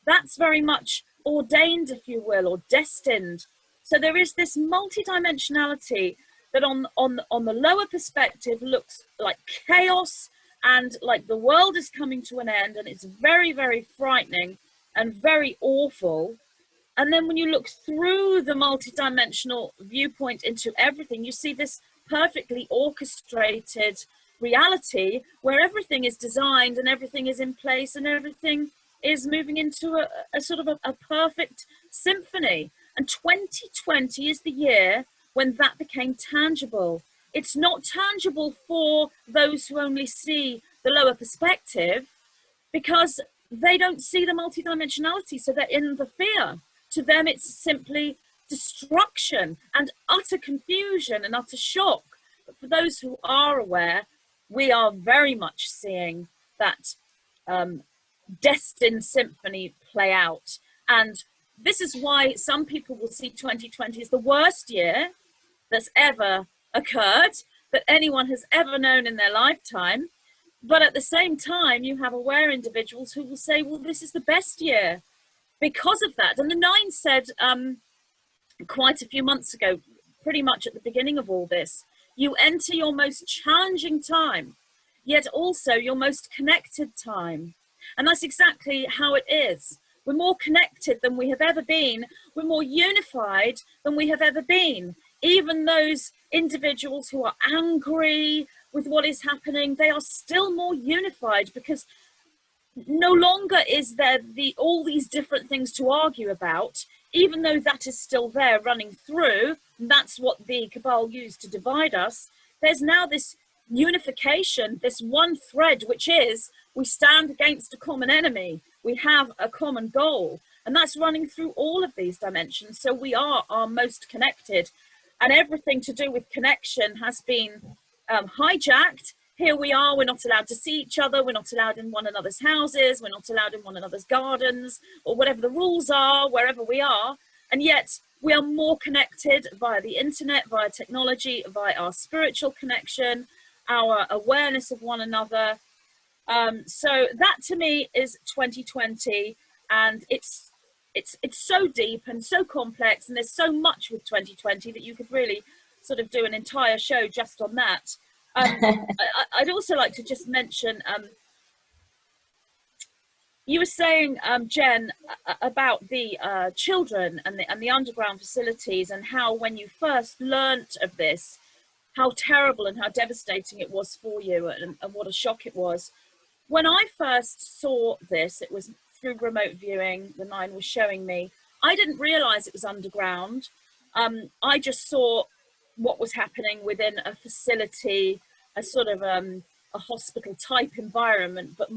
that's very much ordained, if you will, or destined. So there is this multidimensionality that on the lower perspective looks like chaos and like the world is coming to an end, and it's very, very frightening and very awful. And then when you look through the multidimensional viewpoint into everything, you see this perfectly orchestrated reality where everything is designed and everything is in place and everything is moving into a sort of a perfect symphony. And 2020 is the year when that became tangible. It's not tangible for those who only see the lower perspective because they don't see the multidimensionality, so they're in the fear. To them, it's simply destruction and utter confusion and utter shock. But for those who are aware, we are very much seeing that destined symphony play out. And this is why some people will see 2020 as the worst year that's ever occurred, that anyone has ever known in their lifetime. But at the same time, you have aware individuals who will say, well, this is the best year because of that. And the Nine said quite a few months ago, pretty much at the beginning of all this, you enter your most challenging time, yet also your most connected time. And that's exactly how it is. We're more connected than we have ever been. We're more unified than we have ever been. Even those individuals who are angry with what is happening, they are still more unified because no longer is there all these different things to argue about, even though that is still there running through. And that's what the cabal used to divide us. There's now this unification, this one thread, which is we stand against a common enemy. We have a common goal, and that's running through all of these dimensions. So we are our most connected, and everything to do with connection has been hijacked. Here we are, we're not allowed to see each other, we're not allowed in one another's houses, we're not allowed in one another's gardens, or whatever the rules are, wherever we are. And yet we are more connected via the internet, via technology, via our spiritual connection, our awareness of one another. So that to me is 2020, and it's so deep and so complex, and there's so much with 2020 that you could really sort of do an entire show just on that. I'd also like to just mention, you were saying, Jen, about the children and the underground facilities, and how when you first learnt of this, how terrible and how devastating it was for you, and what a shock it was. When I first saw this, it was through remote viewing, the Nine was showing me. I didn't realize it was underground. I just saw what was happening within a facility, a sort of a hospital type environment, but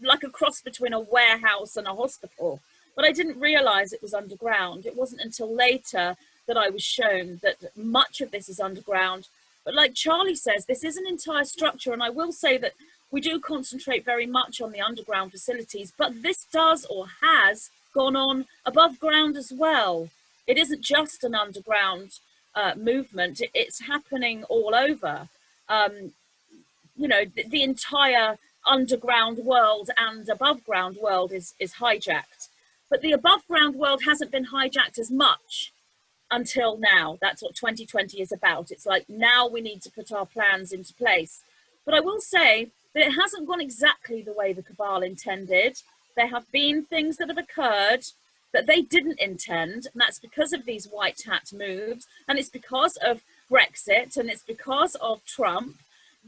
like a cross between a warehouse and a hospital. But I didn't realize it was underground. It wasn't until later that I was shown that much of this is underground. But like Charlie says, this is an entire structure, and I will say that we do concentrate very much on the underground facilities, but this does or has gone on above ground as well. It isn't just an underground movement, it's happening all over. you know, the entire underground world and above ground world is hijacked. But the above ground world hasn't been hijacked as much until now. That's what 2020 is about. It's like, now we need to put our plans into place. But I will say that it hasn't gone exactly the way the cabal intended. There have been things that have occurred that they didn't intend, and that's because of these white hat moves, and it's because of Brexit, and it's because of Trump.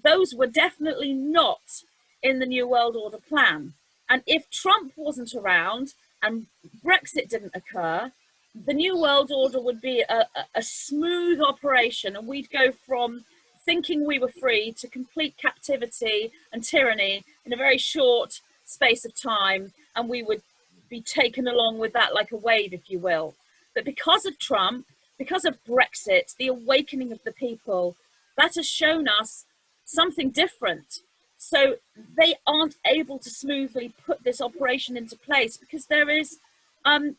Those were definitely not in the New World Order plan. And if Trump wasn't around and Brexit didn't occur, the New World Order would be a smooth operation, and we'd go from thinking we were free to complete captivity and tyranny in a very short space of time, and we would be taken along with that like a wave, if you will. But because of Trump, because of Brexit, the awakening of the people, that has shown us something different. So they aren't able to smoothly put this operation into place because there is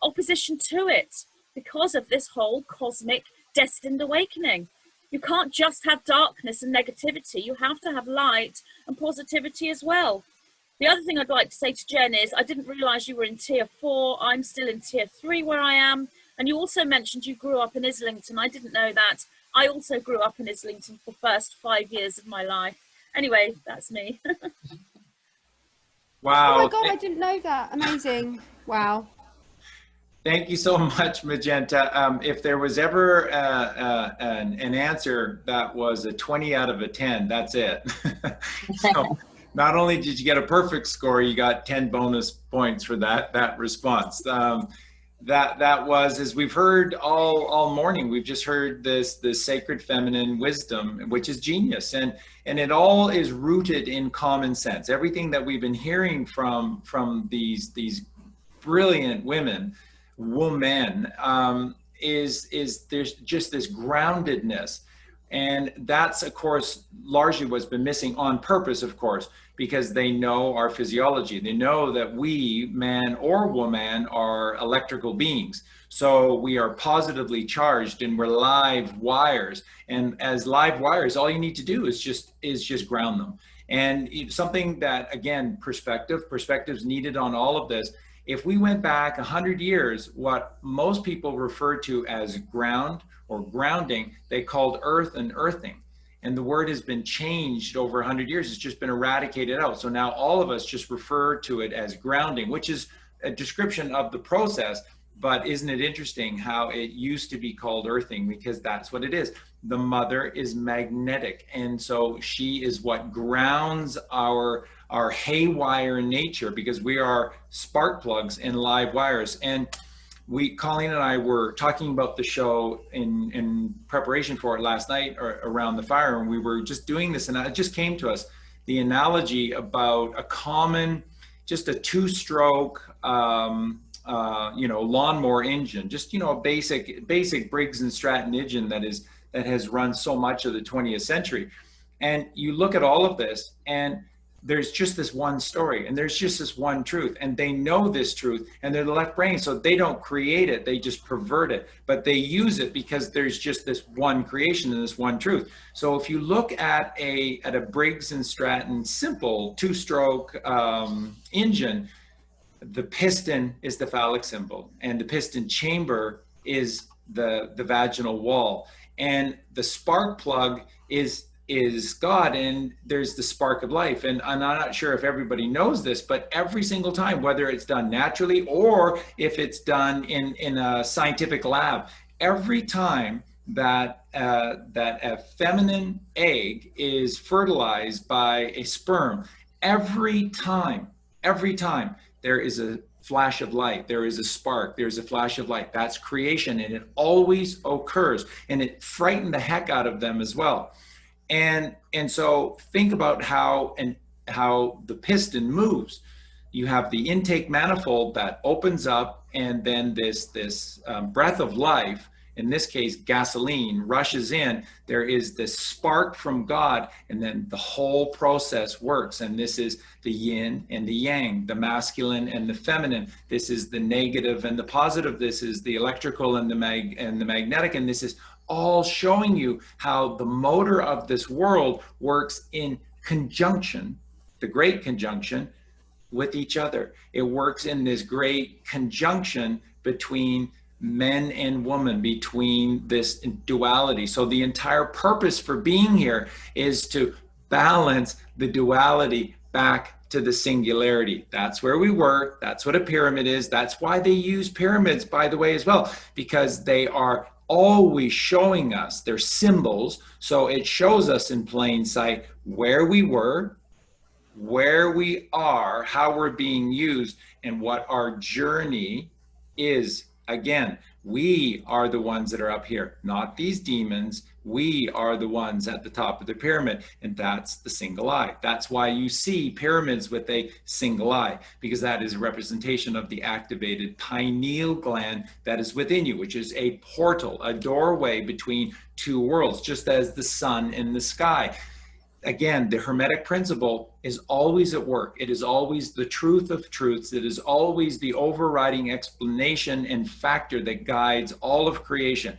opposition to it, because of this whole cosmic destined awakening. You can't just have darkness and negativity. You have to have light and positivity as well. The other thing I'd like to say to Jen is, I didn't realize you were in tier 4. I'm still in tier 3 where I am. And you also mentioned you grew up in Islington. I didn't know that. I also grew up in Islington for the first 5 years of my life. Anyway, that's me. Wow. Oh my God, I didn't know that. Amazing. Wow. Thank you so much, Magenta. If there was ever an answer that was a 20 out of a 10, that's it. So not only did you get a perfect score, you got 10 bonus points for that response. That was, as we've heard all morning, we've just heard this sacred feminine wisdom, which is genius, and it all is rooted in common sense. Everything that we've been hearing from these brilliant women is there's just this groundedness, and that's of course largely what's been missing on purpose, of course, because they know our physiology. They know that we, man or woman, are electrical beings. So we are positively charged and we're live wires. And as live wires, all you need to do is just ground them. And something that, again, perspective's needed on all of this. If we went back 100 years, what most people refer to as ground or grounding, they called earth and earthing. And the word has been changed over 100 years. It's just been eradicated out. So now all of us just refer to it as grounding, which is a description of the process. But isn't it interesting how it used to be called earthing? Because that's what it is. The mother is magnetic. And so she is what grounds our haywire nature, because we are spark plugs and live wires. And Colleen and I were talking about the show in preparation for it last night or around the fire, and we were just doing this, and it just came to us, the analogy about a common, just a 2-stroke, lawnmower engine, just, a basic Briggs and Stratton engine that has run so much of the 20th century. And you look at all of this, and there's just this one story, and there's just this one truth, and they know this truth, and they're the left brain, so they don't create it, they just pervert it, but they use it because there's just this one creation and this one truth. So if you look at a Briggs and Stratton simple 2-stroke engine, the piston is the phallic symbol, and the piston chamber is the vaginal wall, and the spark plug is God, and there's the spark of life. And I'm not sure if everybody knows this, but every single time, whether it's done naturally or if it's done in a scientific lab, every time that a feminine egg is fertilized by a sperm, every time there is a flash of light, there is a spark, there's a flash of light. That's creation, and it always occurs, and it frightened the heck out of them as well. And so think about how the piston moves. You have the intake manifold that opens up, and then this breath of life, in this case gasoline, rushes in. There is this spark from God, and then the whole process works. And this is the yin and the yang, the masculine and the feminine. This is the negative and the positive. This is the electrical and the magnetic, and this is all showing you how the motor of this world works in conjunction, the great conjunction with each other. It works in this great conjunction between men and women, between this duality. So the entire purpose for being here is to balance the duality back to the singularity. That's where we were. That's what a pyramid is. That's why they use pyramids, by the way, as well, because they are always showing us, they're symbols. So it shows us in plain sight where we were, where we are, how we're being used, and what our journey is. Again, we are the ones that are up here, not these demons. We are the ones at the top of the pyramid, and that's the single eye. That's why you see pyramids with a single eye, because that is a representation of the activated pineal gland that is within you, which is a portal, a doorway between two worlds, just as the sun and the sky. Again, the Hermetic principle is always at work. It is always the truth of truths. It is always the overriding explanation and factor that guides all of creation.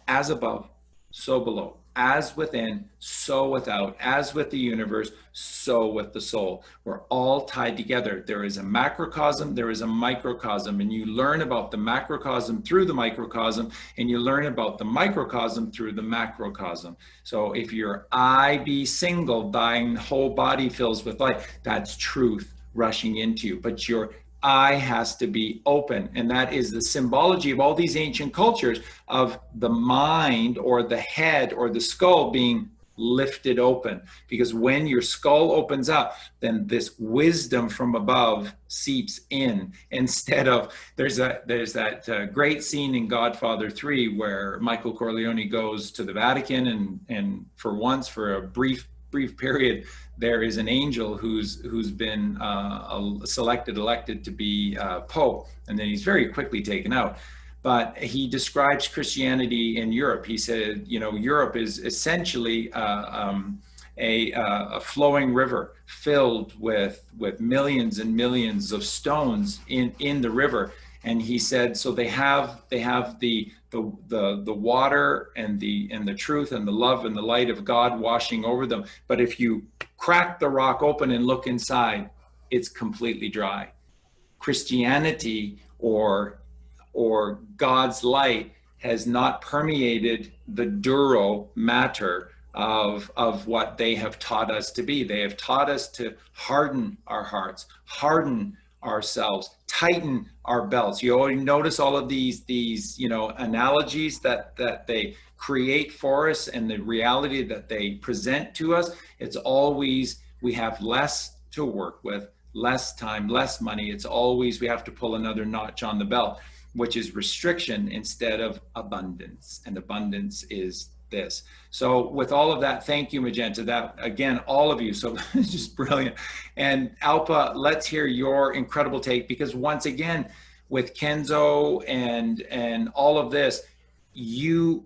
As above, so below. As within, so without. As with the universe, so with the soul. We're all tied together. There is a macrocosm, there is a microcosm, and you learn about the macrocosm through the microcosm, and you learn about the microcosm through the macrocosm. So if your eye be single, thine whole body fills with light. That's truth rushing into you. But your eye has to be open, and that is the symbology of all these ancient cultures of the mind or the head or the skull being lifted open, because when your skull opens up, then this wisdom from above seeps in, instead of there's that great scene in Godfather 3 where Michael Corleone goes to the Vatican, and for once, for a brief period, there is an angel who's been elected to be Pope, and then he's very quickly taken out. But he describes Christianity in Europe. He said, you know, Europe is essentially a flowing river filled with millions and millions of stones in the river. And he said, so they have the water and the truth and the love and the light of God washing over them. But if you crack the rock open and look inside, it's completely dry. Christianity or God's light has not permeated the duro matter of what they have taught us to be. They have taught us to harden our hearts, harden ourselves, tighten our belts. You already notice all of these analogies that they create for us, and the reality that they present to us. It's always, we have less to work with, less time, less money. It's always, we have to pull another notch on the belt, which is restriction instead of abundance. And abundance is this. So with all of that, thank you, Magenta. That, again, all of you. So it's just brilliant. And Alpa, let's hear your incredible take, because once again, with Kenzo and all of this, you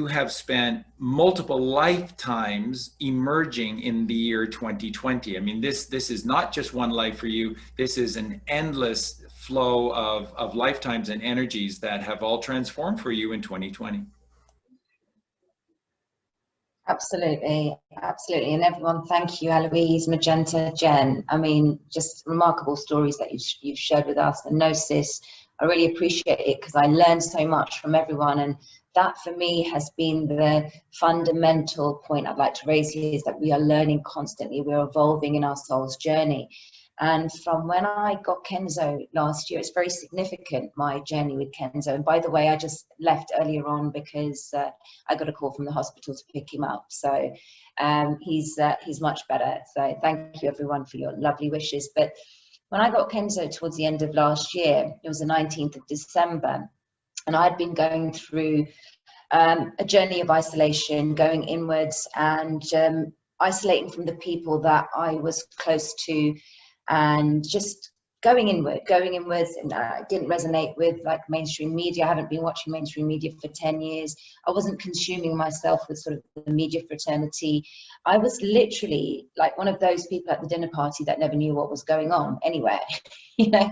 have spent multiple lifetimes emerging in the year 2020. I mean, this is not just one life for you. This is an endless flow of lifetimes and energies that have all transformed for you in 2020. Absolutely, absolutely. And everyone, thank you, Aloise, Magenta, Jen. I mean, just remarkable stories that you've shared with us. And Gnosis, I really appreciate it, because I learned so much from everyone. And that for me has been the fundamental point I'd like to raise here, is that we are learning constantly. We're evolving in our soul's journey. And from when I got Kenzo last year, it's very significant, my journey with Kenzo. And by the way, I just left earlier on because I got a call from the hospital to pick him up. So he's much better. So thank you everyone for your lovely wishes. But when I got Kenzo towards the end of last year, it was the 19th of December, and I'd been going through a journey of isolation, going inwards and isolating from the people that I was close to, and just going inwards, and it didn't resonate with like mainstream media. I haven't been watching mainstream media for 10 years. I wasn't consuming myself with sort of the media fraternity. I was literally like one of those people at the dinner party that never knew what was going on anywhere, you know?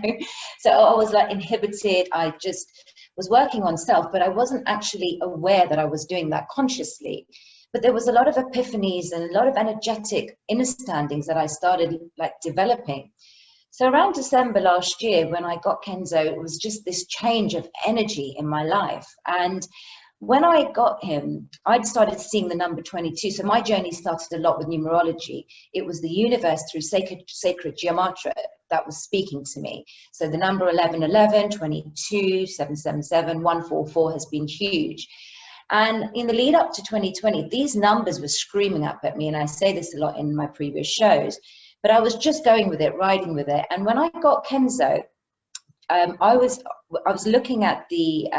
So I was like inhibited. I just was working on self, but I wasn't actually aware that I was doing that consciously. But there was a lot of epiphanies and a lot of energetic understandings that I started like developing. So around December last year, when I got Kenzo, it was just this change of energy in my life. And when I got him, I'd started seeing the number 22. So my journey started a lot with numerology. It was the universe through sacred geometry that was speaking to me. So the number 1111, 22, 777, 144 has been huge. And in the lead up to 2020, these numbers were screaming up at me. And I say this a lot in my previous shows, but I was just going with it, riding with it. And when I got Kenzo, I was looking at the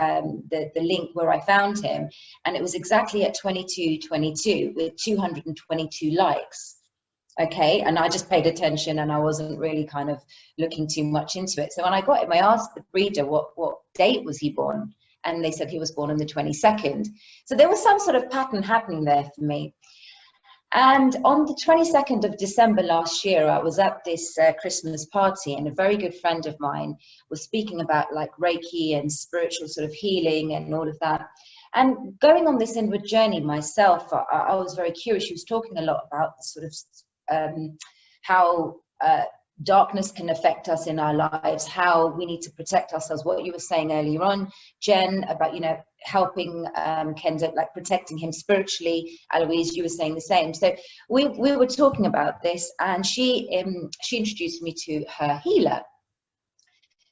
link where I found him, and it was exactly at 2222 with 222 likes. Okay, and I just paid attention, and I wasn't really kind of looking too much into it. So when I got him, I asked the breeder what date was he born, and they said he was born on the 22nd. So there was some sort of pattern happening there for me. And on the 22nd of December last year, I was at this Christmas party, and a very good friend of mine was speaking about like Reiki and spiritual sort of healing and all of that. And going on this inward journey myself, I was very curious. She was talking a lot about the sort of how darkness can affect us in our lives, how we need to protect ourselves. What you were saying earlier on, Jen, about, you know, helping Kenzo, like protecting him spiritually. Aloise, you were saying the same. So we were talking about this, and she introduced me to her healer.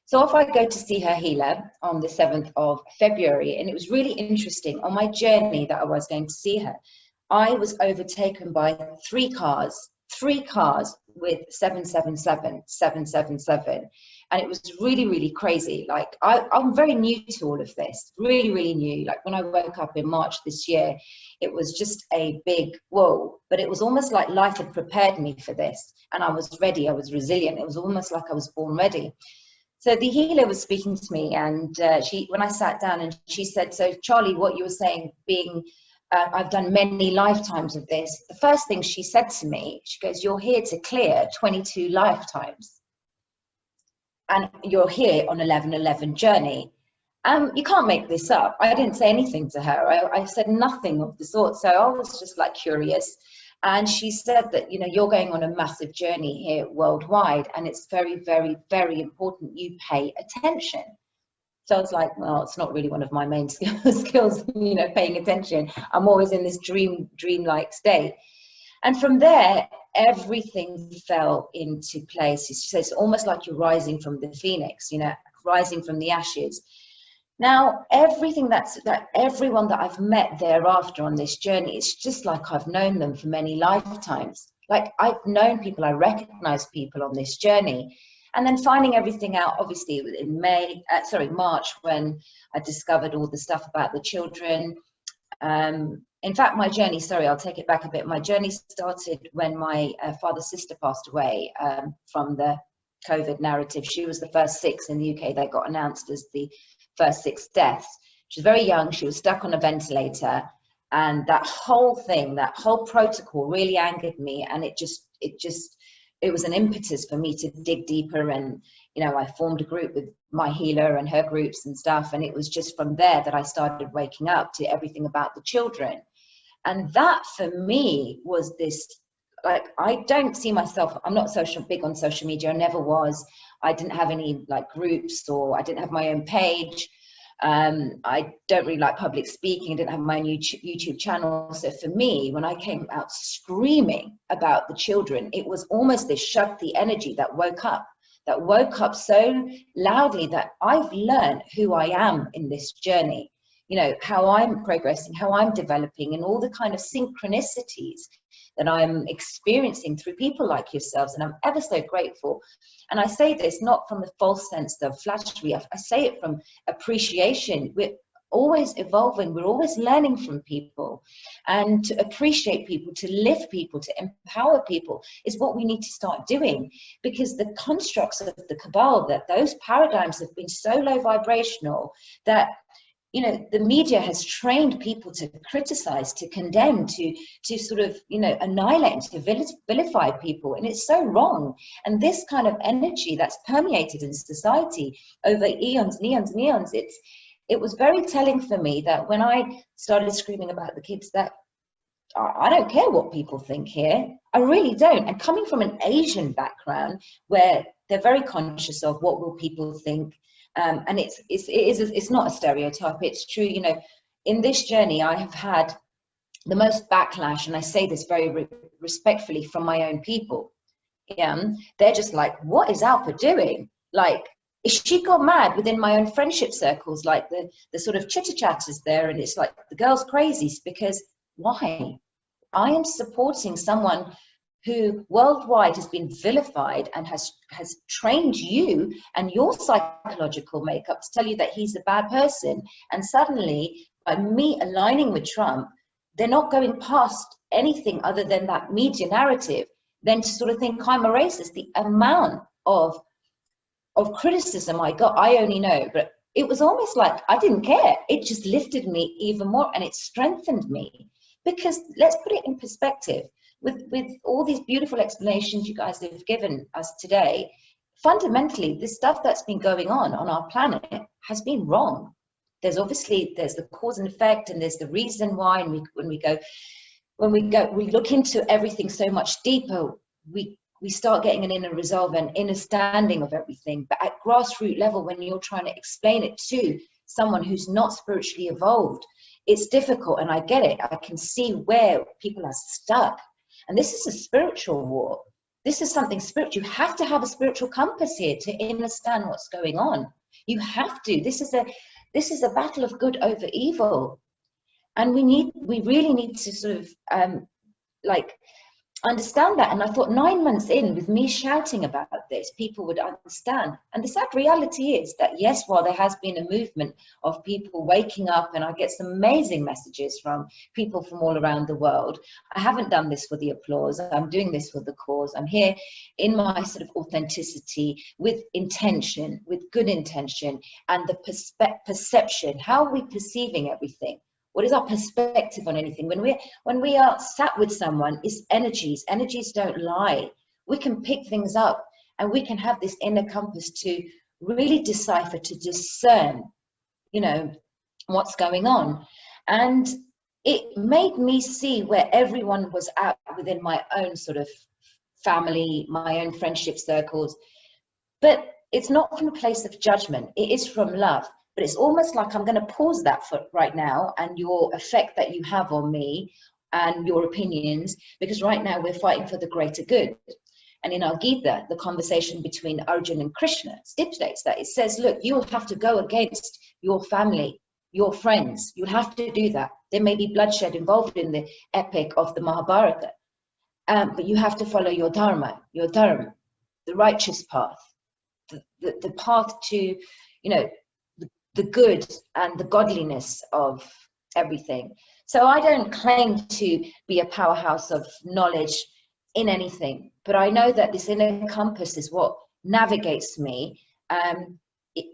So off I go to see her healer on the 7th of February, and it was really interesting. On my journey that I was going to see her, I was overtaken by three cars with 777, 777. And it was really, really crazy. Like, I'm very new to all of this, really, really new. Like when I woke up in March this year, it was just a big whoa, but it was almost like life had prepared me for this. And I was ready, I was resilient. It was almost like I was born ready. So the healer was speaking to me, and when I sat down, and she said, so Charlie, what you were saying, being, I've done many lifetimes of this. The first thing she said to me, she goes, you're here to clear 22 lifetimes. And you're here on 1111 journey. You can't make this up. I didn't say anything to her. I said nothing of the sort. So I was just like curious. And she said that, you know, you're going on a massive journey here worldwide, and it's very, very, very important you pay attention. So I was like, well, it's not really one of my main skills, you know, paying attention. I'm always in this dreamlike state. And from there, everything fell into place. She says, it's almost like you're rising from the phoenix, you know, rising from the ashes. Now, everything everyone that I've met thereafter on this journey, it's just like I've known them for many lifetimes. Like I've known people, I recognize people on this journey. And then finding everything out, obviously in March, when I discovered all the stuff about the children. In fact, my journey, I'll take it back a bit. My journey started when my father's sister passed away from the COVID narrative. She was the first 6 in the UK that got announced as the first 6 deaths. She was very young. She was stuck on a ventilator. And that whole thing, that whole protocol really angered me. And it was an impetus for me to dig deeper. And, you know, I formed a group with my healer and her groups and stuff. And it was just from there that I started waking up to everything about the children. And that for me was this, like, I don't see myself, I'm not big on social media. I never was. I didn't have any like groups, or I didn't have my own page. I don't really like public speaking. I didn't have my own YouTube channel. So for me, when I came out screaming about the children, it was almost this Shakti energy that woke up so loudly that I've learned who I am in this journey, you know, how I'm progressing, how I'm developing, and all the kind of synchronicities that I'm experiencing through people like yourselves. And I'm ever so grateful. And I say this not from a false sense of flattery. I say it from appreciation. We're always evolving. We're always learning from people. And to appreciate people, to lift people, to empower people is what we need to start doing. Because the constructs of the cabal, that those paradigms have been so low vibrational that, you know, the media has trained people to criticize, to condemn, to sort of, you know, annihilate, to vilify people. And it's so wrong. And this kind of energy that's permeated in society over eons and eons and eons, it was very telling for me that when I started screaming about the kids, that I don't care what people think here. I really don't. And coming from an Asian background where they're very conscious of what will people think, and it's not a stereotype. It's true. You know, in this journey, I have had the most backlash, and I say this very respectfully, from my own people. Yeah, they're just like, what is Alpa doing? Like, she got mad within my own friendship circles, like the sort of chitter chatters there, and it's like the girl's crazy because why? I am supporting someone who worldwide has been vilified and has trained you and your psychological makeup to tell you that he's a bad person. And suddenly, by me aligning with Trump, they're not going past anything other than that media narrative, then to sort of think I'm a racist. The amount of criticism I got, I only know, but it was almost like I didn't care. It just lifted me even more, and it strengthened me. Because let's put it in perspective, with all these beautiful explanations you guys have given us today, fundamentally, this stuff that's been going on our planet has been wrong. There's the cause and effect, and there's the reason why, and when we look into everything so much deeper, we start getting an inner resolve and inner standing of everything. But at grassroots level, when you're trying to explain it to someone who's not spiritually evolved, it's difficult, and I get it. I can see where people are stuck. And this is a spiritual war. This is something spiritual. You have to have a spiritual compass here to understand what's going on. You have to. This is a battle of good over evil. And we really need to sort of understand that. And I thought 9 months in, with me shouting about this, people would understand. And the sad reality is that, yes, while there has been a movement of people waking up, and I get some amazing messages from people from all around the world, I haven't done this for the applause. I'm doing this for the cause. I'm here in my sort of authenticity, with intention, with good intention, and the perception. How are we perceiving everything? What is our perspective on anything? When we are sat with someone, it's energies. Energies don't lie. We can pick things up, and we can have this inner compass to really decipher, to discern, you know, what's going on. And it made me see where everyone was at within my own sort of family, my own friendship circles. But it's not from a place of judgment. It is from love. But it's almost like I'm going to pause that for right now, and your effect that you have on me and your opinions, because right now we're fighting for the greater good. And in our Gita, the conversation between Arjuna and Krishna stipulates that. It says, look, you'll have to go against your family, your friends. You'll have to do that. There may be bloodshed involved in the epic of the Mahabharata, but you have to follow your dharma, the righteous path, the path to, you know, the good and the godliness of everything. So I don't claim to be a powerhouse of knowledge in anything, but I know that this inner compass is what navigates me. It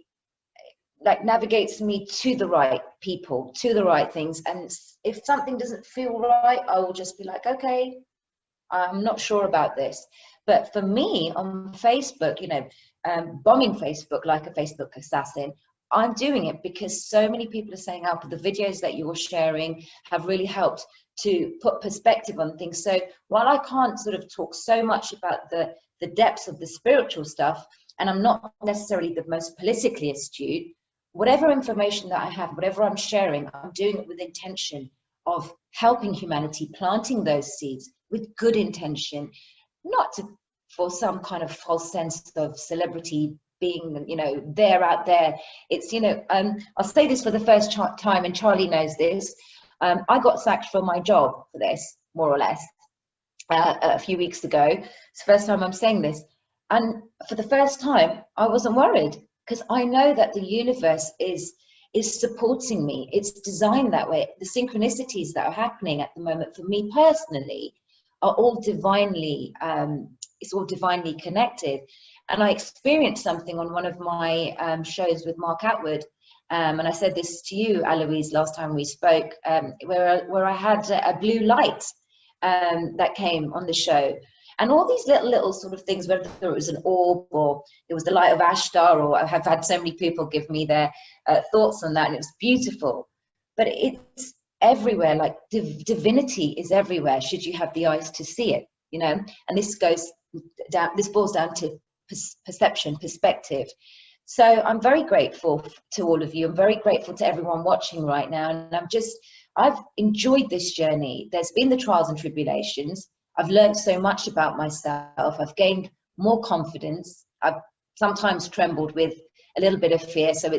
navigates me to the right people, to the right things. And if something doesn't feel right, I will just be like, okay, I'm not sure about this. But for me on Facebook, you know, bombing Facebook like a Facebook assassin, I'm doing it because so many people are saying, Alpa, the videos that you're sharing have really helped to put perspective on things. So while I can't sort of talk so much about the depths of the spiritual stuff, and I'm not necessarily the most politically astute, whatever information that I have, whatever I'm sharing, I'm doing it with intention of helping humanity, planting those seeds with good intention, not for some kind of false sense of celebrity being, you know, out there. It's, you know, I'll say this for the first time, and Charlie knows this. I got sacked from my job for this, more or less, a few weeks ago. It's the first time I'm saying this. And for the first time, I wasn't worried, because I know that the universe is supporting me. It's designed that way. The synchronicities that are happening at the moment for me personally are all divinely, it's all divinely connected. And I experienced something on one of my shows with Mark Atwood, and I said this to you, Aloise, last time we spoke, where I had a blue light that came on the show. And all these little sort of things, whether it was an orb or it was the light of Ashtar, or I have had so many people give me their thoughts on that, and it was beautiful. But everywhere, like divinity is everywhere, should you have the eyes to see it, you know. And this boils down to perception, perspective. So I'm very grateful to all of you. I'm very grateful to everyone watching right now. And I've enjoyed this journey. There's been the trials and tribulations. I've learned so much about myself. I've gained more confidence. I've sometimes trembled with a little bit of fear. So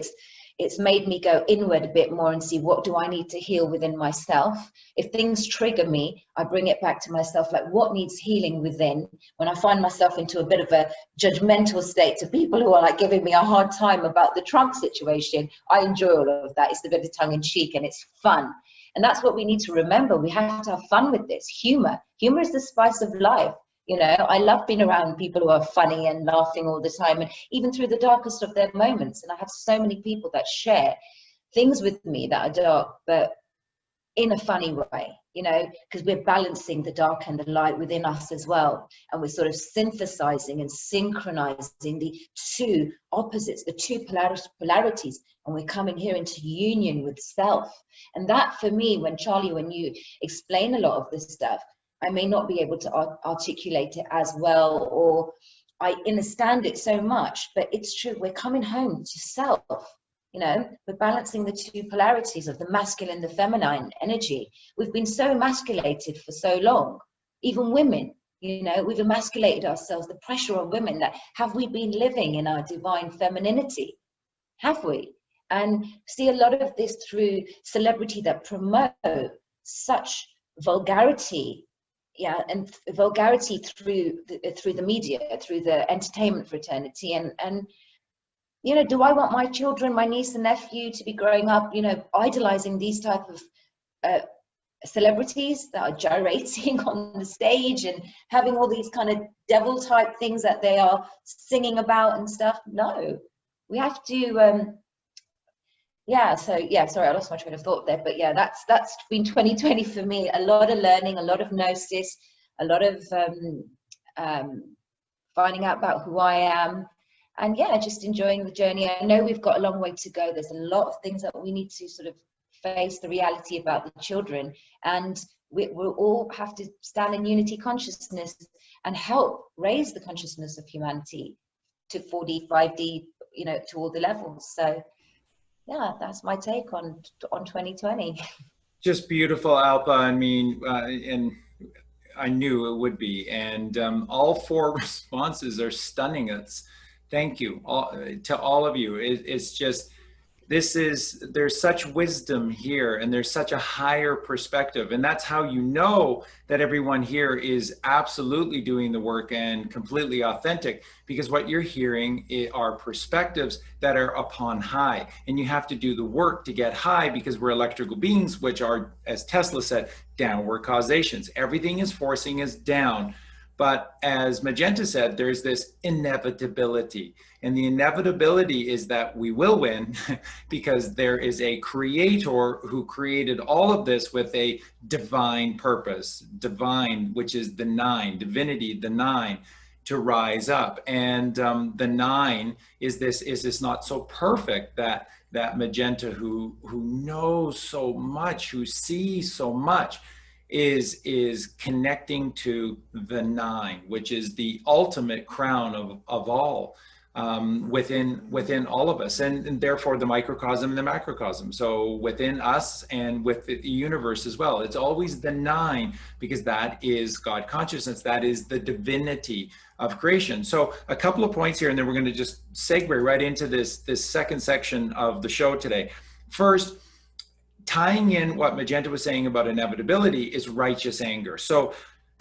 it's made me go inward a bit more and see, what do I need to heal within myself? If things trigger me, I bring it back to myself, like what needs healing within. When I find myself into a bit of a judgmental state to people who are like giving me a hard time about the Trump situation, I enjoy all of that. It's a bit of tongue in cheek and it's fun. And that's what we need to remember. We have to have fun with this. Humor is the spice of life. You know, I love being around people who are funny and laughing all the time, and even through the darkest of their moments. And I have so many people that share things with me that are dark, but in a funny way, you know, because we're balancing the dark and the light within us as well. And we're sort of synthesizing and synchronizing the two opposites, the two polarities, and we're coming here into union with self. And that, for me, when you explain a lot of this stuff, I may not be able to articulate it as well, or I understand it so much, but it's true. We're coming home to self, you know, we're balancing the two polarities of the masculine, the feminine energy. We've been so emasculated for so long, even women, you know, we've emasculated ourselves, the pressure on women. That have we been living in our divine femininity? Have we? And see a lot of this through celebrity that promote such vulgarity. Yeah, and vulgarity through the media, through the entertainment fraternity, and you know, do I want my children, my niece and nephew, to be growing up, you know, idolizing these type of celebrities that are gyrating on the stage and having all these kind of devil type things that they are singing about and stuff? No, we have to. Sorry, I lost my train of thought there, but yeah, that's been 2020 for me. A lot of learning, a lot of gnosis, a lot of finding out about who I am, and yeah, just enjoying the journey. I know we've got a long way to go. There's a lot of things that we need to sort of face the reality about the children, and we'll all have to stand in unity consciousness and help raise the consciousness of humanity to 4D, 5D, you know, to all the levels. So yeah, that's my take on 2020. Just beautiful, Alpa. I mean, and I knew it would be. And all four responses are stunning. Thank you to all of you. It's just, there's such wisdom here, and there's such a higher perspective. And that's how you know that everyone here is absolutely doing the work and completely authentic, because what you're hearing are perspectives that are upon high. And you have to do the work to get high, because we're electrical beings, which are, as Tesla said, downward causations. Everything is forcing us down. But as Magenta said, there's this inevitability. And the inevitability is that we will win because there is a creator who created all of this with a divine purpose, divine, which is the nine, divinity, the nine, to rise up. And the nine is this not so perfect that Magenta who knows so much, who sees so much, is connecting to the nine, which is the ultimate crown of all, within all of us, and therefore the microcosm and the macrocosm. So within us and with the universe as well, it's always the nine, because that is God consciousness, that is the divinity of creation. So a couple of points here, and then we're going to just segue right into this second section of the show today. First, tying in what Magenta was saying about inevitability is righteous anger. So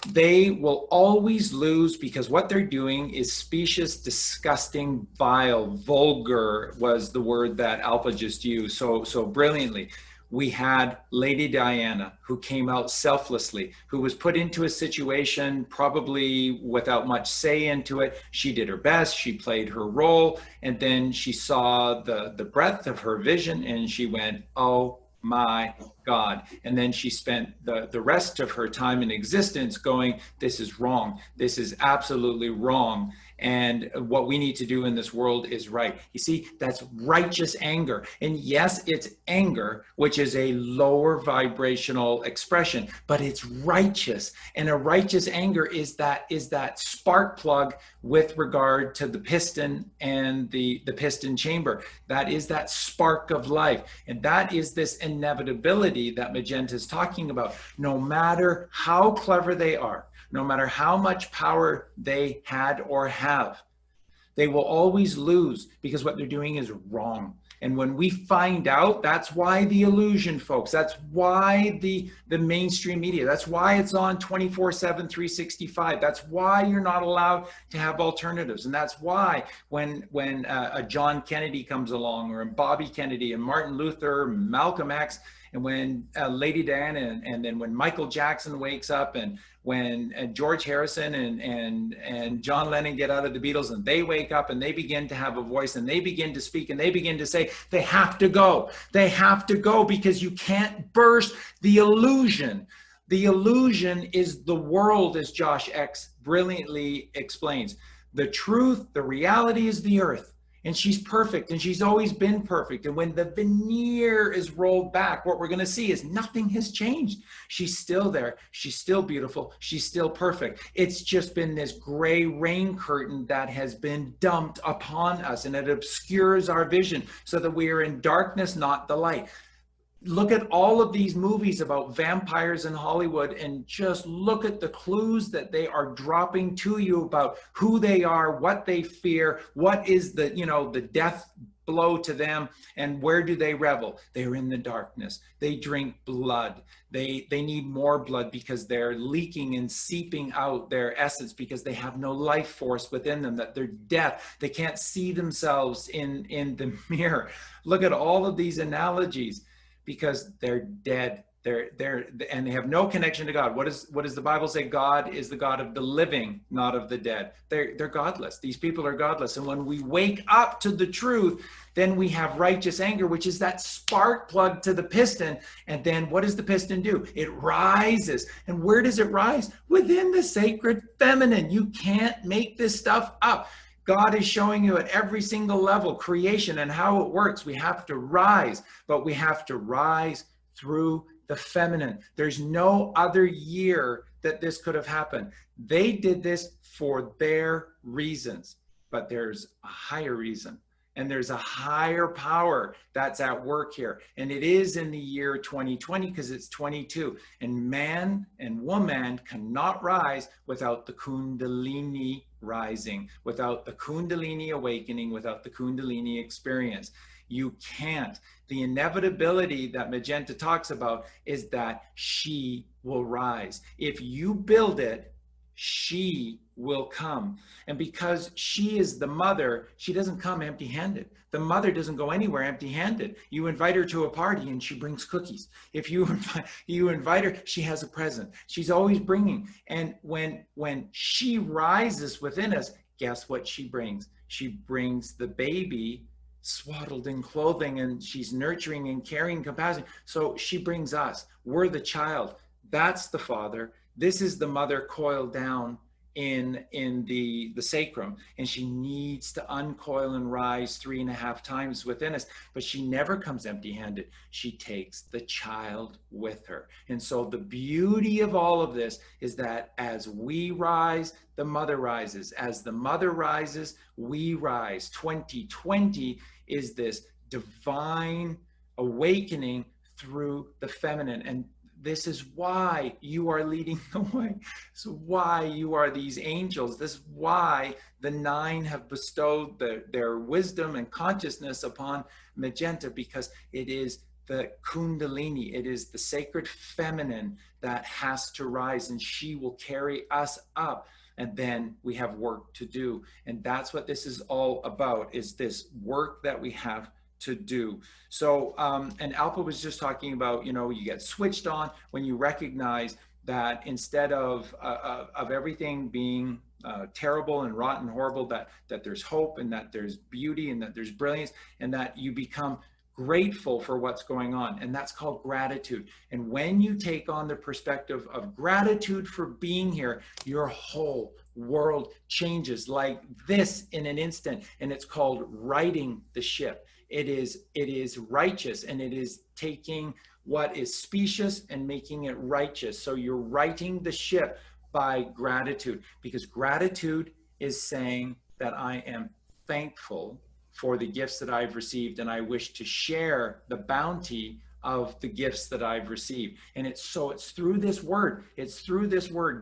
they will always lose, because what they're doing is specious, disgusting, vile, vulgar was the word that Alpa just used so brilliantly. We had Lady Diana, who came out selflessly, who was put into a situation probably without much say into it. She did her best, she played her role, and then she saw the breadth of her vision and she went, oh my God. And then she spent the rest of her time in existence going, this is wrong. This is absolutely wrong. And what we need to do in this world is right. You see, that's righteous anger. And yes, it's anger, which is a lower vibrational expression, but it's righteous. And a righteous anger is that spark plug with regard to the piston and the piston chamber. That is that spark of life. And that is this inevitability that Magenta is talking about. No matter how clever they are, no matter how much power they had or have, they will always lose because what they're doing is wrong. And when we find out, that's why the illusion, folks, that's why the mainstream media, that's why it's on 24/7, 365. That's why you're not allowed to have alternatives. And that's why when a John Kennedy comes along, or Bobby Kennedy and Martin Luther, Malcolm X, and when Lady Diana, and then when Michael Jackson wakes up, and when George Harrison and John Lennon get out of the Beatles, and they wake up and they begin to have a voice, and they begin to speak, and they begin to say, they have to go. They have to go, because you can't burst the illusion. The illusion is the world, as Josh X brilliantly explains. The truth, the reality is the earth. And she's perfect, and she's always been perfect. And when the veneer is rolled back, what we're going to see is nothing has changed. She's still there. She's still beautiful. She's still perfect. It's just been this gray rain curtain that has been dumped upon us, and it obscures our vision so that we are in darkness, not the light. Look at all of these movies about vampires in Hollywood, and just look at the clues that they are dropping to you about who they are, what they fear, what is the, the death blow to them, and where do they revel? They're in the darkness. They drink blood. They need more blood because they're leaking and seeping out their essence, because they have no life force within them, that they're deaf. They can't see themselves in the mirror. Look at all of these analogies, because they're dead. And they have no connection to God. What does the Bible say? God is the God of the living, not of the dead. They're godless. These people are godless. And when we wake up to the truth, then we have righteous anger, which is that spark plug to the piston. And then what does the piston do? It rises. And where does it rise? Within the sacred feminine. You can't make this stuff up. God is showing you at every single level, creation and how it works. We have to rise, but we have to rise through the feminine. There's no other year that this could have happened. They did this for their reasons, but there's a higher reason. And there's a higher power that's at work here. And it is in the year 2020, because it's 22. And man and woman cannot rise without the Kundalini rising, without the Kundalini awakening, without the Kundalini experience. You can't. The inevitability that Magenta talks about is that she will rise. If you build it, she will come. And because she is the mother, she doesn't come empty-handed. The mother doesn't go anywhere empty-handed. You invite her to a party and she brings cookies. If you invite her, she has a present. She's always bringing. And when she rises within us, guess what she brings? She brings the baby swaddled in clothing, and she's nurturing and caring, compassion. So she brings us. We're the child. That's the father. This is the mother coiled down in the sacrum, and she needs to uncoil and rise 3.5 times within us, but she never comes empty-handed. She takes the child with her. And so the beauty of all of this is that as we rise, the mother rises. As the mother rises, we rise. 2020 is this divine awakening through the feminine. And this is why you are leading the way. This is why you are these angels. This is why the 9 have bestowed their wisdom and consciousness upon Magenta, because it is the Kundalini, it is the sacred feminine that has to rise, and she will carry us up. And then we have work to do. And that's what this is all about, is this work that we have to do. So, and Alpa was just talking about, you get switched on when you recognize that instead of everything being terrible and rotten, horrible, that there's hope, and that there's beauty, and that there's brilliance, and that you become grateful for what's going on. And that's called gratitude. And when you take on the perspective of gratitude for being here, your whole world changes like this in an instant. And it's called righting the ship. It is righteous, and it is taking what is specious and making it righteous. So you're righting the ship by gratitude, because gratitude is saying that I am thankful for the gifts that I've received, and I wish to share the bounty of the gifts that I've received. And it's through this word,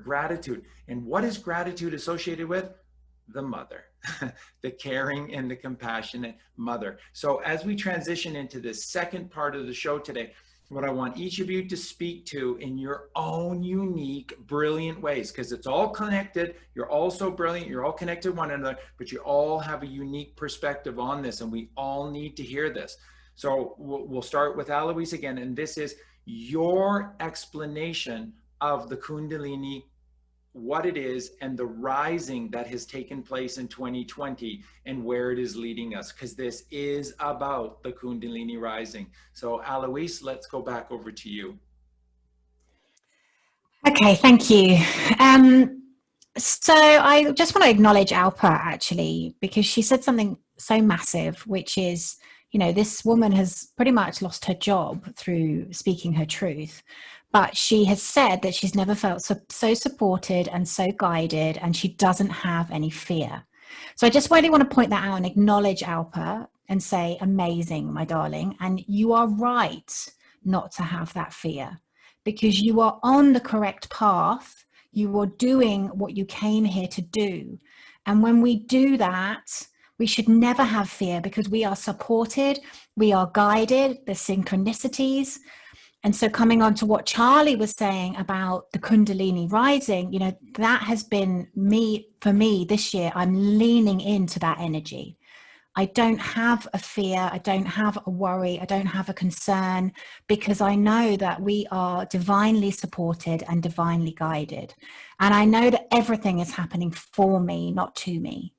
gratitude. And what is gratitude associated with? The mother, the caring and the compassionate mother. So as we transition into this second part of the show today, what I want each of you to speak to in your own unique, brilliant ways, because it's all connected. You're all so brilliant. You're all connected to one another, but you all have a unique perspective on this, and we all need to hear this. So we'll start with Aloise again, and this is your explanation of the Kundalini, what it is, and the rising that has taken place in 2020 and where it is leading us, because this is about the Kundalini rising. So Aloise, let's go back over to you. Okay, thank you. So I just want to acknowledge Alpa, actually, because she said something so massive, which is, you know, this woman has pretty much lost her job through speaking her truth. But she has said that she's never felt so supported and so guided, and she doesn't have any fear. So I just really want to point that out and acknowledge Alpa and say, amazing, my darling. And you are right not to have that fear, because you are on the correct path. You are doing what you came here to do. And when we do that, we should never have fear, because we are supported, we are guided, the synchronicities. And so coming on to what Charlie was saying about the Kundalini rising, you know, that has been for me this year. I'm leaning into that energy. I don't have a fear. I don't have a worry. I don't have a concern, because I know that we are divinely supported and divinely guided. And I know that everything is happening for me, not to me.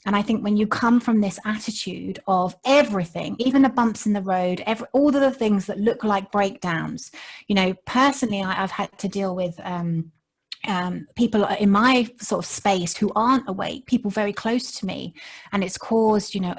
And I think when you come from this attitude of everything, even the bumps in the road, all of the things that look like breakdowns, you know, personally, I've had to deal with people in my sort of space who aren't awake, people very close to me. And it's caused, you know,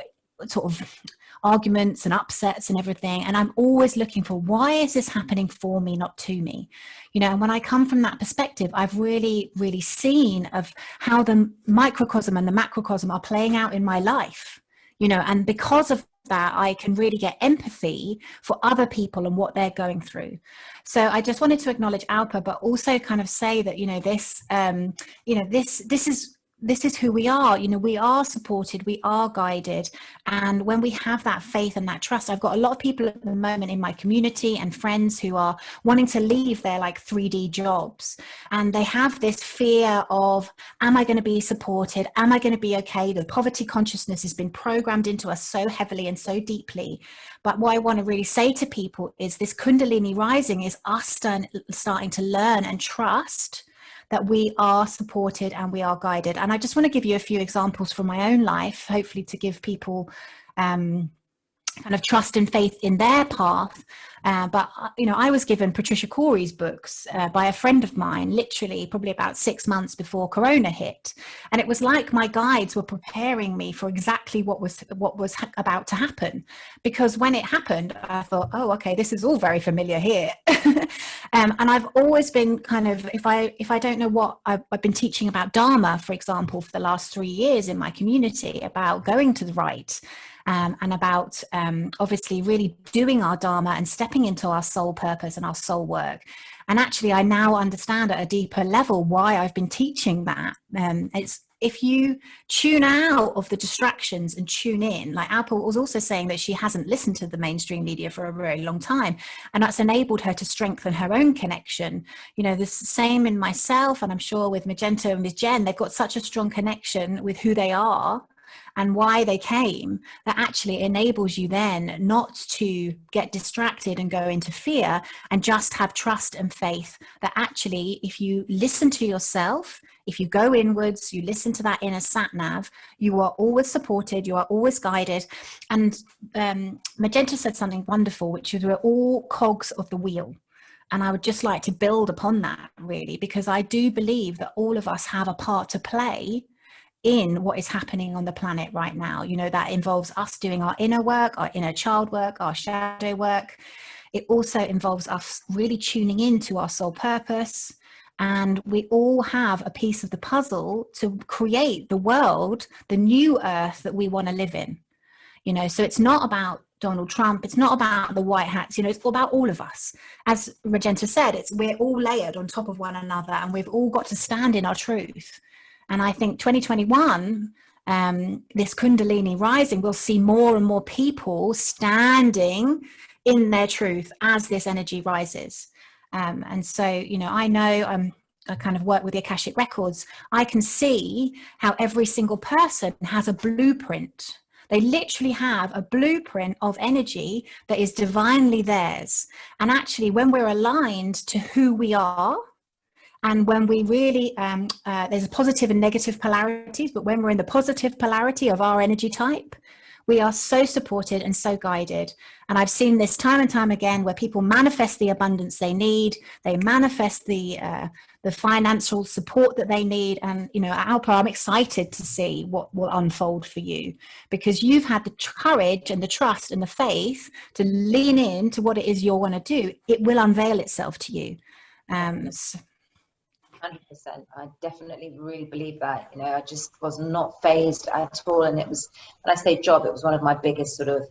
sort of arguments and upsets and everything. And I'm always looking for, why is this happening for me, not to me? You know, and when I come from that perspective, I've really, really seen of how the microcosm and the macrocosm are playing out in my life, you know, and because of that, I can really get empathy for other people and what they're going through. So I just wanted to acknowledge Alpa, but also kind of say that, you know, this is who we are. You know, we are supported, we are guided. And when we have that faith and that trust, I've got a lot of people at the moment in my community and friends who are wanting to leave their like 3D jobs. And they have this fear of, am I going to be supported? Am I going to be okay? The poverty consciousness has been programmed into us so heavily and so deeply. But what I want to really say to people is this Kundalini rising is us starting to learn and trust that we are supported and we are guided. And I just want to give you a few examples from my own life, hopefully to give people kind of trust and faith in their path. But, you know, I was given Patricia Corey's books by a friend of mine, literally probably about 6 months before Corona hit. And it was like my guides were preparing me for exactly what was about to happen. Because when it happened, I thought, oh, okay, this is all very familiar here. And I've always been kind of, if I don't know what, I've been teaching about Dharma, for example, for the last 3 years in my community, about going to the right. And about obviously really doing our Dharma and stepping into our soul purpose and our soul work. And actually, I now understand at a deeper level why I've been teaching that. It's if you tune out of the distractions and tune in, like Alpa was also saying that she hasn't listened to the mainstream media for a very long time, and that's enabled her to strengthen her own connection. You know, the same in myself, and I'm sure with Magenta and with Jen, they've got such a strong connection with who they are. and why they came, that actually enables you then not to get distracted and go into fear, and just have trust and faith that actually, if you listen to yourself, if you go inwards, you listen to that inner sat nav, you are always supported, you are always guided. And Magenta said something wonderful, which is we're all cogs of the wheel. And I would just like to build upon that, really, because I do believe that all of us have a part to play in what is happening on the planet right now. You know, that involves us doing our inner work, our inner child work, our shadow work. It also involves us really tuning into our soul purpose. And we all have a piece of the puzzle to create the world, the new earth that we want to live in. You know, so it's not about Donald Trump, it's not about the white hats, you know, it's all about all of us. As Magenta said, we're all layered on top of one another, and we've all got to stand in our truth. And I think 2021, this Kundalini rising, we'll see more and more people standing in their truth as this energy rises. And so, you know, I kind of work with the Akashic Records. I can see how every single person has a blueprint. They literally have a blueprint of energy that is divinely theirs. And actually, when we're aligned to who we are, and when we really, there's a positive and negative polarities, but when we're in the positive polarity of our energy type, we are so supported and so guided. And I've seen this time and time again, where people manifest the abundance they need. They manifest the financial support that they need. And, you know, at Alpa, I'm excited to see what will unfold for you, because you've had the courage and the trust and the faith to lean into what it is you want to do. It will unveil itself to you. 100%. I definitely really believe that. You know, I just was not phased at all. And it was, when I say job, it was one of my biggest sort of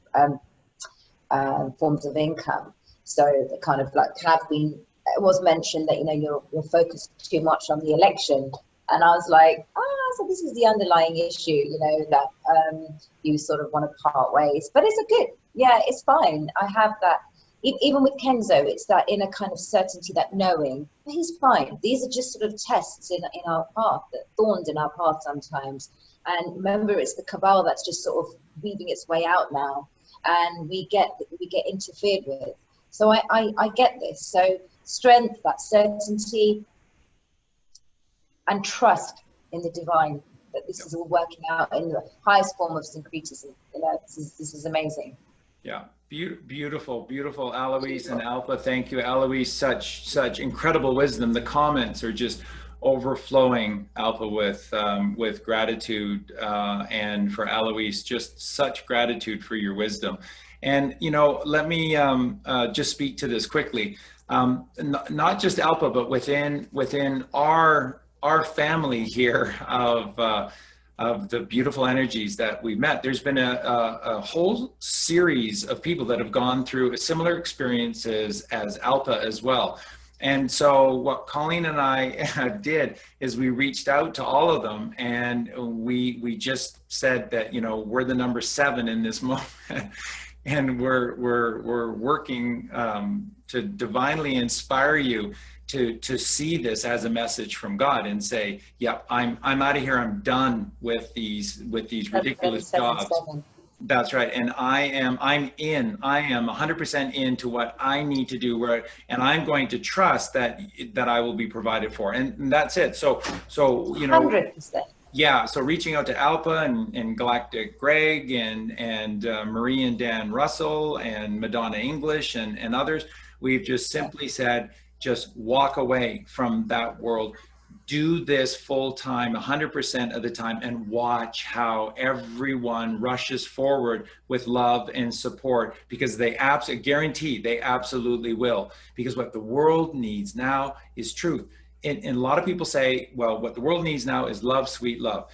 forms of income. So the kind of like it was mentioned that, you know, you're focused too much on the election. And I was like, so this is the underlying issue, you know, that you sort of want to part ways. But it's it's fine. I have that. Even with Kenzo, it's that inner kind of certainty, that knowing he's fine. These are just sort of tests in our path, that thorns in our path sometimes. And remember, it's the cabal that's just sort of weaving its way out now, and we get interfered with. So I get this. So strength, that certainty, and trust in the divine, that this is all working out in the highest form of syncretism. You know, this is amazing. Yeah. Beautiful, beautiful, Aloise and Alpa. Thank you, Aloise. Such incredible wisdom. The comments are just overflowing, Alpa, with gratitude, and for Aloise, just such gratitude for your wisdom. And, you know, let me just speak to this quickly. Not just Alpa, but within our family here of the beautiful energies that we've met. There's been a whole series of people that have gone through similar experiences as Alpa as well. And so what Colleen and I did is we reached out to all of them, and we just said that, you know, we're the number 7 in this moment, and we're working to divinely inspire you to see this as a message from God and say, yeah, I'm out of here. I'm done with these ridiculous jobs. That's right. And I'm 100% into what I need to do, and I'm going to trust that I will be provided for. And that's it. So, you know, 100%. Yeah. So reaching out to Alpa and Galactic Greg and Marie and Dan Russell and Madonna English and others, we've just simply said, just walk away from that world. Do this full time, 100% of the time, and watch how everyone rushes forward with love and support, because they guarantee they absolutely will. Because what the world needs now is truth. And a lot of people say, well, what the world needs now is love, sweet love.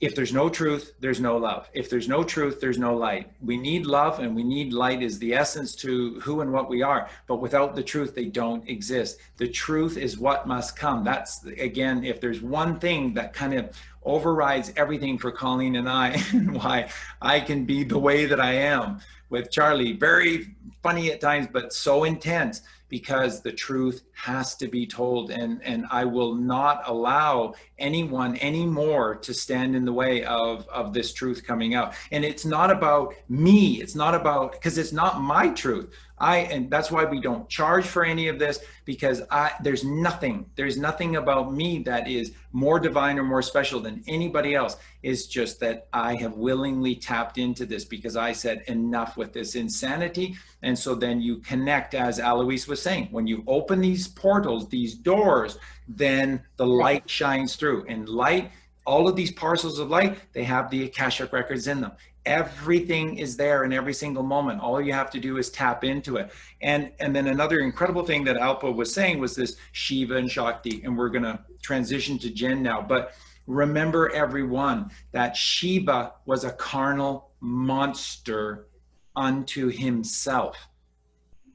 If there's no truth, there's no love. If there's no truth, there's no light. We need love and we need light is the essence to who and what we are. But without the truth, they don't exist. The truth is what must come. That's, again, if there's one thing that kind of overrides everything for Colleen and I, and why I can be the way that I am with Charlie, very funny at times, but so intense, because the truth has to be told, and I will not allow anyone anymore to stand in the way of this truth coming out. And it's not about me, it's not about, because it's not my truth. And that's why we don't charge for any of this, because there's nothing about me that is more divine or more special than anybody else. It's just that I have willingly tapped into this because I said enough with this insanity. And so then you connect, as Aloise was saying, when you open these portals, these doors, then the light shines through. And light, all of these parcels of light, they have the Akashic records in them. Everything is there in every single moment. All you have to do is tap into it. And then another incredible thing that Alpa was saying was this Shiva and Shakti, and we're going to transition to Jen now. But remember, everyone, that Shiva was a carnal monster unto himself.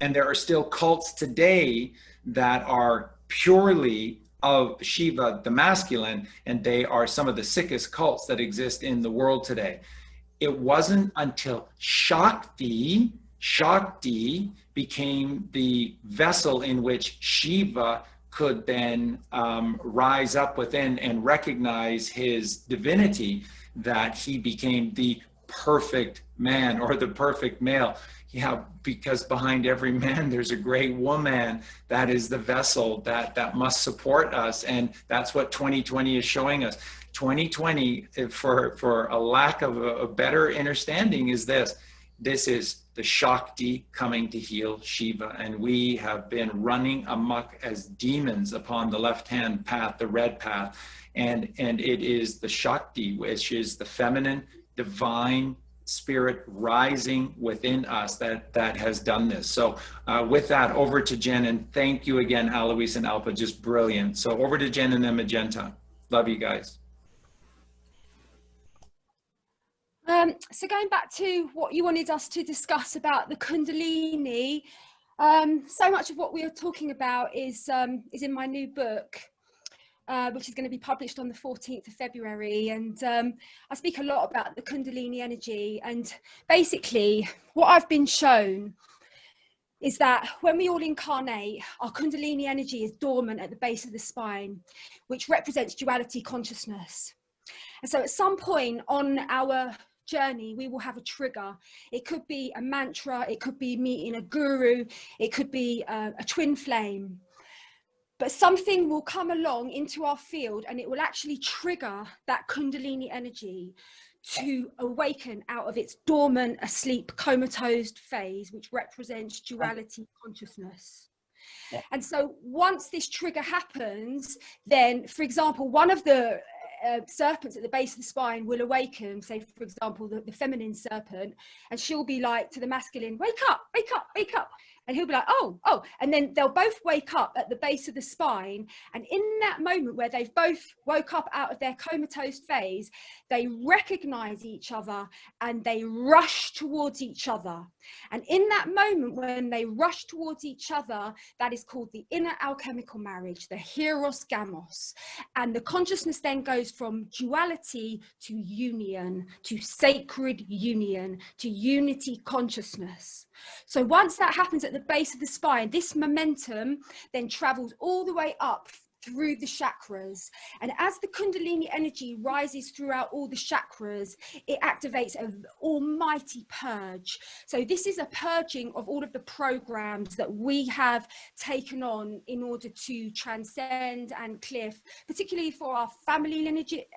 And there are still cults today that are purely of Shiva, the masculine, and they are some of the sickest cults that exist in the world today. It wasn't until Shakti became the vessel in which Shiva could then rise up within and recognize his divinity that he became the perfect man or the perfect male. Yeah, because behind every man, there's a great woman that is the vessel that must support us. And that's what 2020 is showing us. 2020, for a lack of a better understanding, is this is the Shakti coming to heal Shiva. And we have been running amok as demons upon the left-hand path, the red path. And it is the Shakti, which is the feminine, divine spirit rising within us that has done this. So with that, over to Jen, and thank you again, Aloise and Alpa, just brilliant. So over to Jen and then Magenta. Love you guys. So going back to what you wanted us to discuss about the Kundalini, so much of what we are talking about is in my new book, which is going to be published on the 14th of February. And I speak a lot about the Kundalini energy. And basically, what I've been shown is that when we all incarnate, our Kundalini energy is dormant at the base of the spine, which represents duality consciousness. And so at some point on our journey, we will have a trigger. It could be a mantra, it could be meeting a guru, it could be a twin flame. But something will come along into our field and it will actually trigger that Kundalini energy to awaken out of its dormant, asleep, comatose phase, which represents duality consciousness. Yeah. And so once this trigger happens, then, for example, one of the serpents at the base of the spine will awaken, say, for example, the feminine serpent, and she'll be like to the masculine, wake up, wake up, wake up. And he'll be like, oh, oh. And then they'll both wake up at the base of the spine. And in that moment where they've both woke up out of their comatose phase, they recognize each other and they rush towards each other. And in that moment when they rush towards each other, that is called the inner alchemical marriage, the Hieros Gamos. And the consciousness then goes from duality to union, to sacred union, to unity consciousness. So once that happens at the base of the spine, this momentum then travels all the way up through the chakras. And as the Kundalini energy rises throughout all the chakras, it activates an almighty purge. So this is a purging of all of the programs that we have taken on in order to transcend and clear, particularly for our family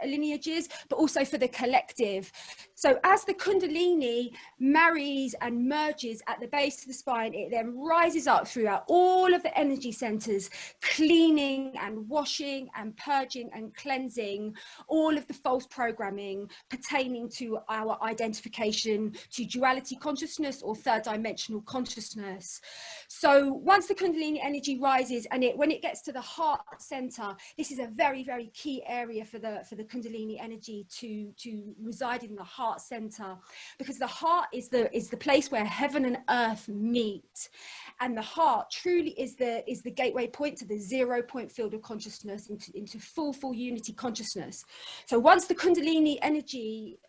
lineages, but also for the collective. So as the Kundalini marries and merges at the base of the spine, it then rises up throughout all of the energy centers, cleaning and washing and purging and cleansing all of the false programming pertaining to our identification to duality consciousness or third dimensional consciousness. So once the Kundalini energy rises and when it gets to the heart center, this is a very, very key area for the Kundalini energy to reside in the heart center, because the heart is the place where heaven and earth meet. And the heart truly is the gateway point to the 0 point field of consciousness into full unity consciousness. So once the Kundalini energy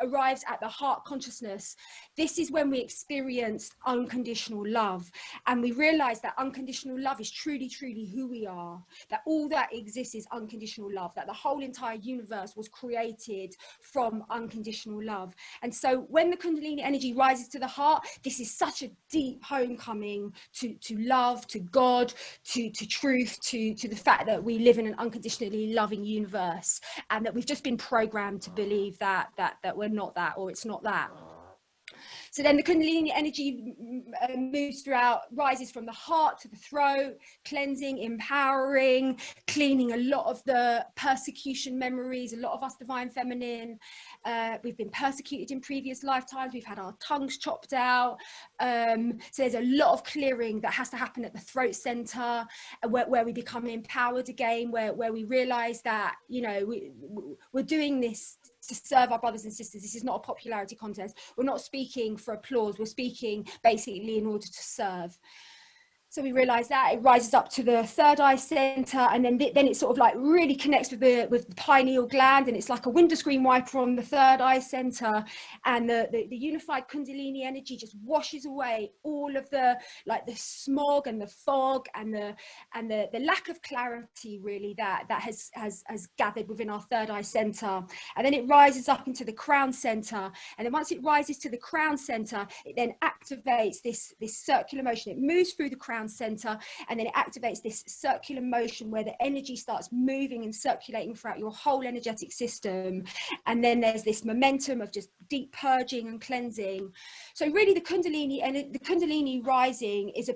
arrives at the heart consciousness, this is when we experience unconditional love. And we realize that unconditional love is truly, truly who we are, that all that exists is unconditional love, that the whole entire universe was created from unconditional love. And so when the Kundalini energy rises to the heart, this is such a deep homecoming to love, to God, to truth, to the fact that we live in an unconditionally loving universe, and that we've just been programmed to believe that we're not that, or it's not that. So then the Kundalini energy moves throughout, rises from the heart to the throat, cleansing, empowering, cleaning a lot of the persecution memories. A lot of us divine feminine, we've been persecuted in previous lifetimes. We've had our tongues chopped out. So there's a lot of clearing that has to happen at the throat center, where we become empowered again, where we realize that, you know, we're doing this to serve our brothers and sisters. This is not a popularity contest. We're not speaking for applause. We're speaking basically in order to serve. So we realize that it rises up to the third eye center, and then it sort of like really connects with the pineal gland, and it's like a windscreen wiper on the third eye center, and the unified Kundalini energy just washes away all of the smog and the fog and the lack of clarity really that has gathered within our third eye center. And then it rises up into the crown center, and then once it rises to the crown center, it then activates this circular motion. It moves through the crown center, and then it activates this circular motion where the energy starts moving and circulating throughout your whole energetic system. And then there's this momentum of just deep purging and cleansing. So really the Kundalini rising is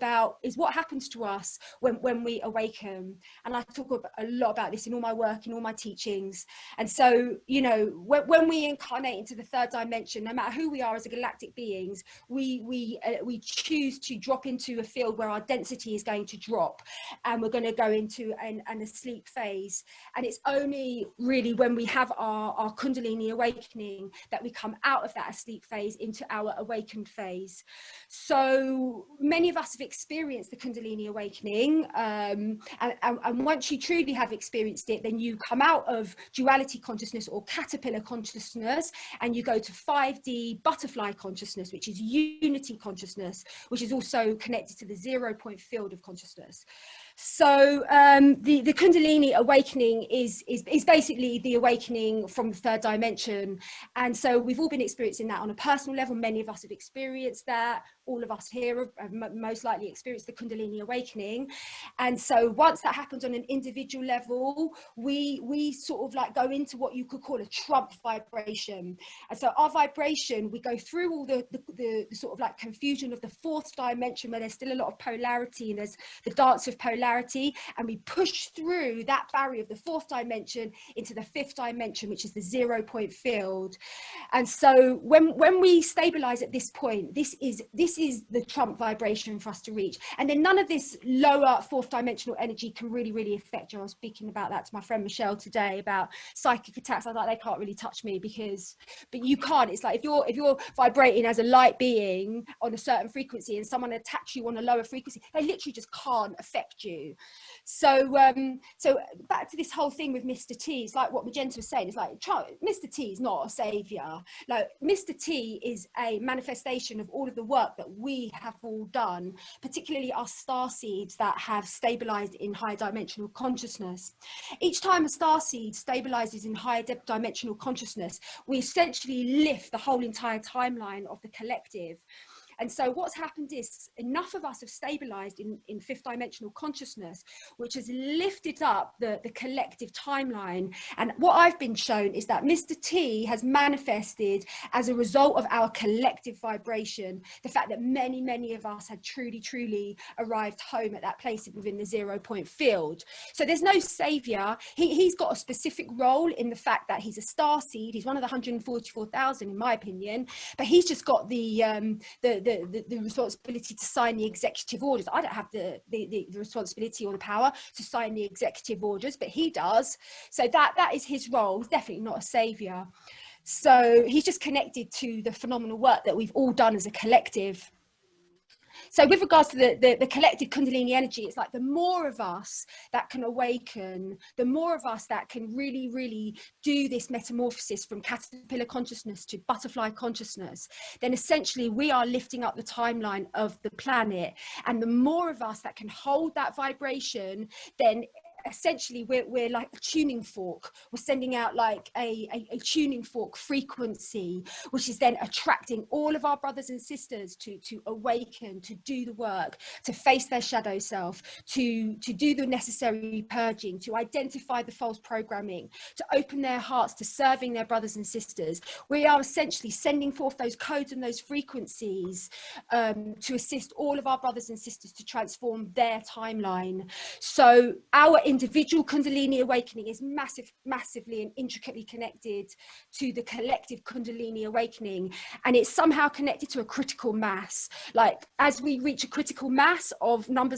what happens to us when we awaken. And I talk a lot about this in all my work, in all my teachings. And so, you know, when we incarnate into the third dimension, no matter who we are as a galactic beings, we choose to drop into a field where our density is going to drop, and we're going to go into an asleep phase. And it's only really when we have our Kundalini awakening that we come out of that asleep phase into our awakened phase. So many of us have experienced the Kundalini awakening, and once you truly have experienced it, then you come out of duality consciousness or caterpillar consciousness, and you go to 5D butterfly consciousness, which is unity consciousness, which is also connected to the 0 point field of consciousness. So the Kundalini awakening is basically the awakening from the third dimension. And so we've all been experiencing that on a personal level. Many of us have experienced that. All of us here have most likely experienced the Kundalini awakening. And so once that happens on an individual level, we sort of like go into what you could call a Trump vibration. And so our vibration, we go through all the sort of like confusion of the fourth dimension, where there's still a lot of polarity, and there's the dance of polarity, and we push through that barrier of the fourth dimension into the fifth dimension, which is the 0 point field. And so when we stabilize at this point, this is the Trump vibration for us to reach. And then none of this lower fourth dimensional energy can really affect you. I was speaking about that to my friend Michelle today about psychic attacks. I was like, they can't really touch me but you can't. It's like if you're vibrating as a light being on a certain frequency and someone attacks you on a lower frequency, they literally just can't affect you. So back to this whole thing with Mr. T, it's like what Magenta was saying. It's like Mr. T is not a savior. Like Mr. T is a manifestation of all of the work that we have all done, particularly our star seeds that have stabilized in higher dimensional consciousness. Each time a star seed stabilizes in higher dimensional consciousness, we essentially lift the whole entire timeline of the collective. And so what's happened is enough of us have stabilized in fifth dimensional consciousness, which has lifted up the collective timeline. And what I've been shown is that Mr. T has manifested as a result of our collective vibration, the fact that many of us had truly arrived home at that place within the 0 point field. So there's no savior. He's got a specific role in the fact that he's a star seed. He's one of the 144,000 in my opinion, but he's just got the responsibility to sign the executive orders. I don't have the responsibility or the power to sign the executive orders, but he does. So that is his role. He's definitely not a savior. So he's just connected to the phenomenal work that we've all done as a collective. So with regards to the collective Kundalini energy, it's like the more of us that can awaken, the more of us that can really, really do this metamorphosis from caterpillar consciousness to butterfly consciousness, then essentially we are lifting up the timeline of the planet. And the more of us that can hold that vibration, then essentially we're like a tuning fork. We're sending out like a tuning fork frequency, which is then attracting all of our brothers and sisters to awaken, to do the work, to face their shadow self, to do the necessary purging, to identify the false programming, to open their hearts to serving their brothers and sisters. We are essentially sending forth those codes and those frequencies to assist all of our brothers and sisters to transform their timeline. So our individual Kundalini awakening is massively and intricately connected to the collective Kundalini awakening, and it's somehow connected to a critical mass. Like as we reach a critical mass of number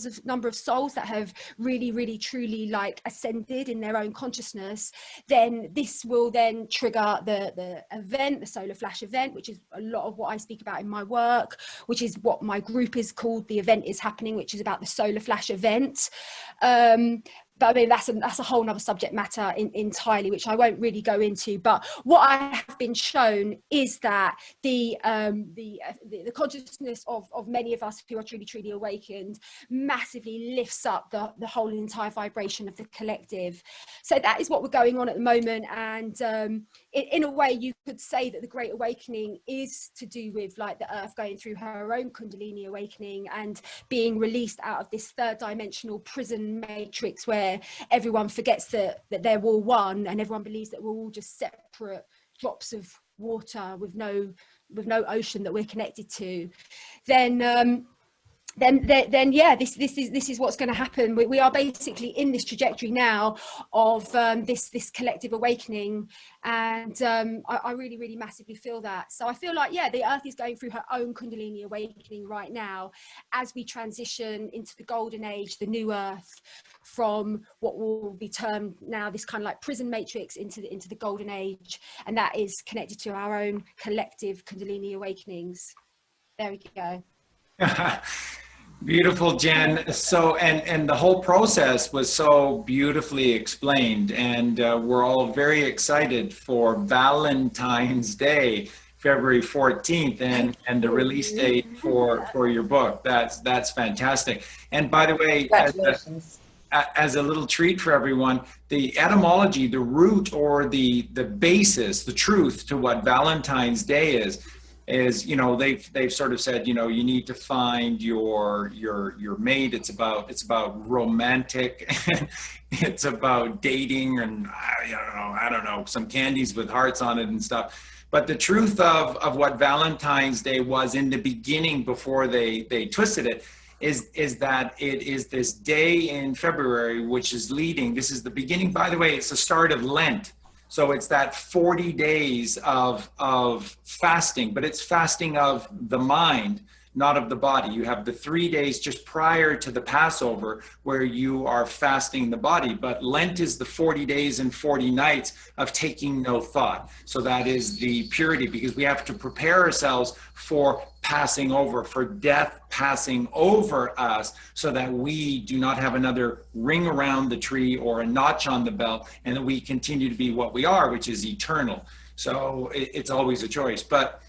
of souls that have really truly like ascended in their own consciousness, then this will then trigger the event, the solar flash event, which is a lot of what I speak about in my work, which is what my group is called, The Event Is Happening, which is about the solar flash event. But I mean, that's a whole nother subject matter entirely, which I won't really go into. But what I have been shown is that the consciousness of many of us who are truly awakened massively lifts up the whole entire vibration of the collective. So that is what we're going on at the moment. And in a way, you could say that the Great Awakening is to do with like the Earth going through her own Kundalini awakening and being released out of this third dimensional prison matrix where everyone forgets that they're all one, and everyone believes that we're all just separate drops of water with no ocean that we're connected to. Then yeah, this is what's going to happen. We are basically in this trajectory now of this collective awakening, and I really massively feel that. So I feel like, yeah, the Earth is going through her own Kundalini awakening right now as we transition into the golden age, the new Earth, from what will be termed now this kind of like prison matrix into the golden age, and that is connected to our own collective Kundalini awakenings. There we go. Beautiful, Jen. So, and the whole process was so beautifully explained, and we're all very excited for Valentine's Day, February 14th, and the release date for your book. That's fantastic. And by the way, as a little treat for everyone, the etymology, the root or the basis, the truth to what Valentine's Day is, you know, they've sort of said, you know, you need to find your mate. It's about romantic, it's about dating, and I don't know, some candies with hearts on it and stuff. But the truth of what Valentine's Day was in the beginning, before they twisted it, is that it is this day in February, which is leading. This is the beginning, by the way, it's the start of Lent. So it's that 40 days of fasting, but it's fasting of the mind, not of the body. You have the 3 days just prior to the Passover where you are fasting the body, but Lent is the 40 days and 40 nights of taking no thought. So that is the purity, because we have to prepare ourselves for passing over, for death passing over us, so that we do not have another ring around the tree or a notch on the belt, and that we continue to be what we are, which is eternal. So it's always a choice. But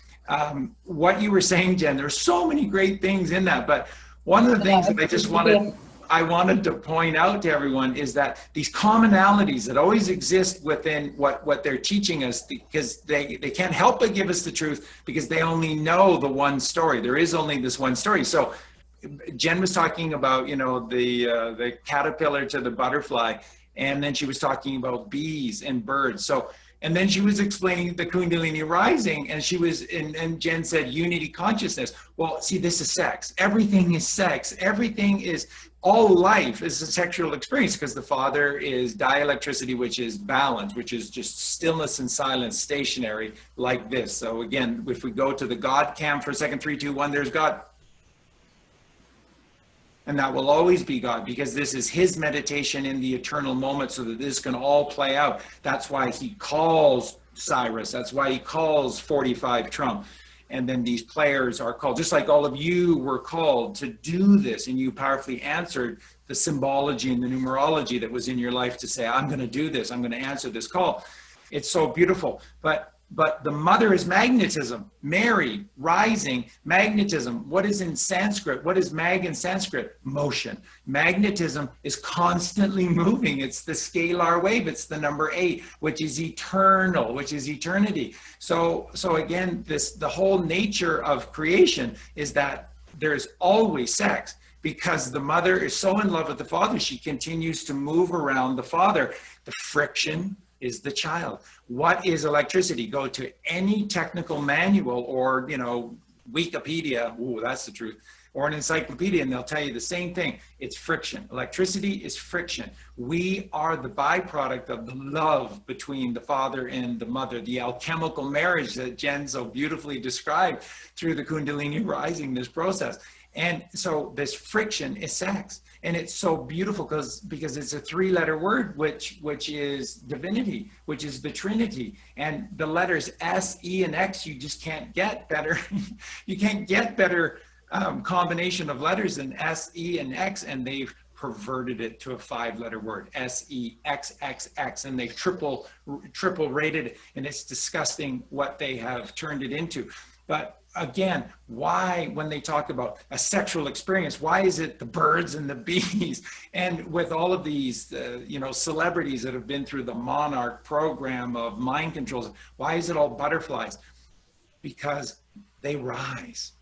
what you were saying, Jen, there's so many great things in that, but one of the things that I wanted to point out to everyone is that these commonalities that always exist within what they're teaching us, because they can't help but give us the truth, because they only know the one story. There is only this one story. So Jen was talking about, you know, the caterpillar to the butterfly, and then she was talking about bees and birds. So, and then she was explaining the Kundalini rising, and she was, and Jen said unity consciousness. Well, see, this is sex. Everything is sex. Everything is, all life is a sexual experience, because the Father is dielectricity, which is balance, which is just stillness and silence, stationary, like this. So again, if we go to the God cam for a second, 3, 2, 1, there's God. And that will always be God, because this is his meditation in the eternal moment, so that this can all play out. That's why he calls Cyrus. That's why he calls 45 Trump. And then these players are called, just like all of you were called to do this, and you powerfully answered the symbology and the numerology that was in your life to say, I'm going to do this, I'm going to answer this call. It's so beautiful. But the mother is magnetism. Mary, rising, magnetism. What is in Sanskrit? What is mag in Sanskrit? Motion. Magnetism is constantly moving. It's the scalar wave. It's the number 8, which is eternal, which is eternity. So again, the whole nature of creation is that there's always sex, because the mother is so in love with the father, she continues to move around the father. The friction is the child. What is electricity? Go to any technical manual or, you know, Wikipedia, ooh, that's the truth, or an encyclopedia, and they'll tell you the same thing. It's friction. Electricity is friction. We are the byproduct of the love between the father and the mother, the alchemical marriage that Jen so beautifully described through the Kundalini rising, this process. And so this friction is sex. And it's so beautiful because it's a 3-letter word, which is divinity, which is the Trinity. And the letters S, E, and X, you just can't get better. You can't get better combination of letters than S, E, and X. And they've perverted it to a 5-letter word, S, E, X, X, X. And they've triple rated it. And it's disgusting what they have turned it into. But again, why, when they talk about a sexual experience, why is it the birds and the bees? And with all of these, you know, celebrities that have been through the Monarch program of mind controls, why is it all butterflies? Because they rise.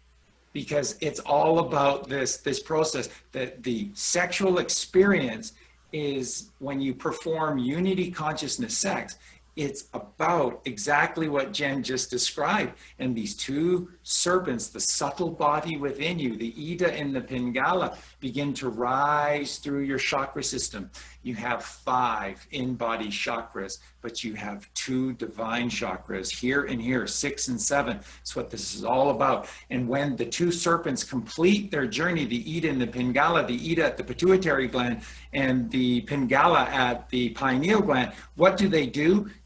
Because it's all about this process, that the sexual experience is when you perform unity consciousness sex. It's about exactly what Jen just described. And these 2 serpents, the subtle body within you, the Ida and the Pingala, begin to rise through your chakra system. You have 5 in-body chakras, but you have 2 divine chakras here and here, 6 and 7. That's what this is all about. And when the 2 serpents complete their journey, the Ida and the Pingala, the Ida at the pituitary gland and the Pingala at the pineal gland, what do?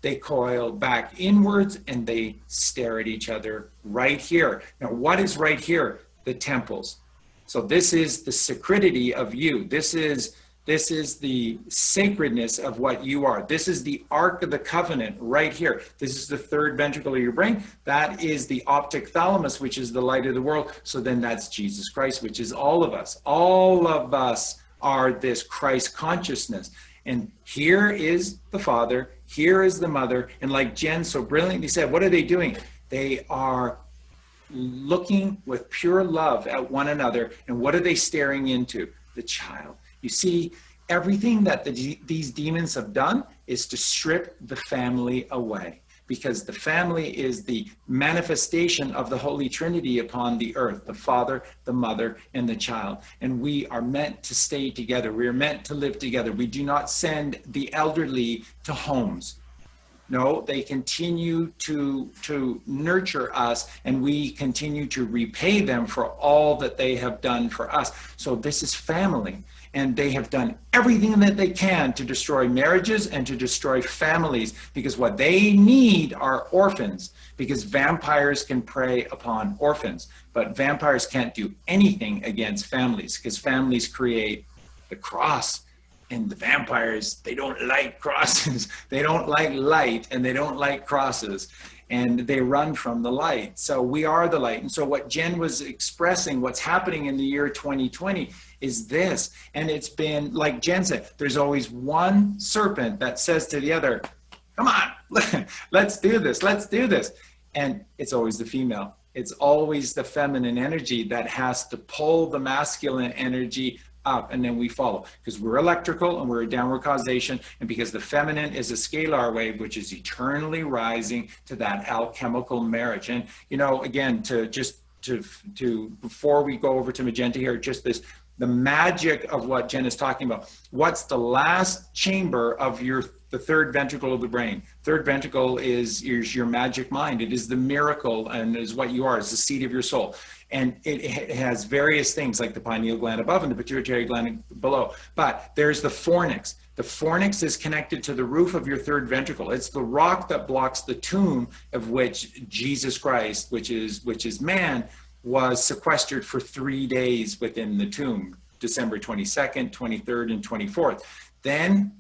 They coil back inwards and they stare at each other right here. Now, what is right here? The temples. So this is the sacredity of you. This is the sacredness of what you are. This is the Ark of the Covenant right here. This is the 3rd ventricle of your brain. That is the optic thalamus, which is the light of the world. So then that's Jesus Christ, which is all of us. All of us are this Christ consciousness. And here is the father, here is the mother. And like Jen so brilliantly said, what are they doing? They are looking with pure love at one another. And what are they staring into? The child. You see, everything that these demons have done is to strip the family away, because the family is the manifestation of the Holy Trinity upon the earth, the father, the mother, and the child. And we are meant to stay together. We are meant to live together. We do not send the elderly to homes. No, they continue to nurture us, and we continue to repay them for all that they have done for us. So this is family. And they have done everything that they can to destroy marriages and to destroy families, because what they need are orphans, because vampires can prey upon orphans, but vampires can't do anything against families, because families create the cross. And the vampires, they don't like crosses. They don't like light, and they don't like crosses, and they run from the light. So we are the light. And so what Jen was expressing, what's happening in the year 2020 is this. And it's been, like Jen said, there's always one serpent that says to the other, come on, let's do this, let's do this. And it's always the female. It's always the feminine energy that has to pull the masculine energy up, and then we follow, because we're electrical and we're a downward causation, and because the feminine is a scalar wave, which is eternally rising to that alchemical marriage. And, you know, again, to before we go over to Magenta here, just this the magic of what Jen is talking about. What's the last chamber of the third ventricle of the brain? Third ventricle is your magic mind. It is the miracle and is what you are. It's the seat of your soul. And it has various things like the pineal gland above and the pituitary gland below. But there's the fornix. The fornix is connected to the roof of your third ventricle. It's the rock that blocks the tomb of which Jesus Christ, which is man, was sequestered for 3 days within the tomb, December 22nd, 23rd, and 24th. Then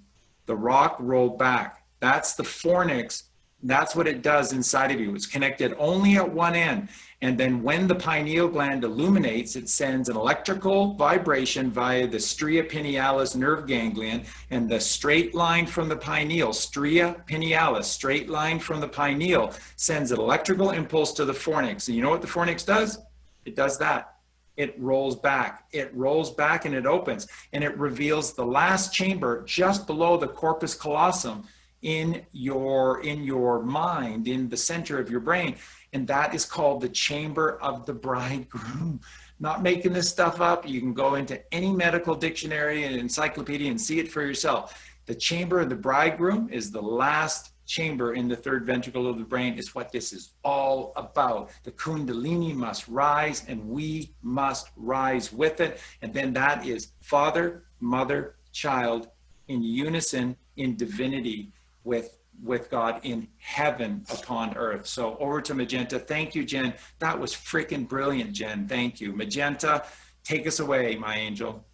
the rock rolled back. That's the fornix. That's what it does inside of you. It's connected only at one end. And then when the pineal gland illuminates, it sends an electrical vibration via the stria pinealis nerve ganglion, and the straight line from the pineal, stria pinealis, straight line from the pineal, sends an electrical impulse to the fornix. And you know what the fornix does? It does that. It rolls back. It rolls back and it opens, and it reveals the last chamber just below the corpus callosum in your mind, in the center of your brain. And that is called the chamber of the bridegroom. Not making this stuff up. You can go into any medical dictionary and encyclopedia and see it for yourself. The chamber of the bridegroom is the last chamber in the third ventricle of the brain. Is what this is all about. The Kundalini must rise, and we must rise with it. And then that is father, mother, child in unison in divinity with God in heaven upon earth. So over to Magenta. Thank you, Jen. That was freaking brilliant, Jen. Thank you. Magenta, take us away, my angel.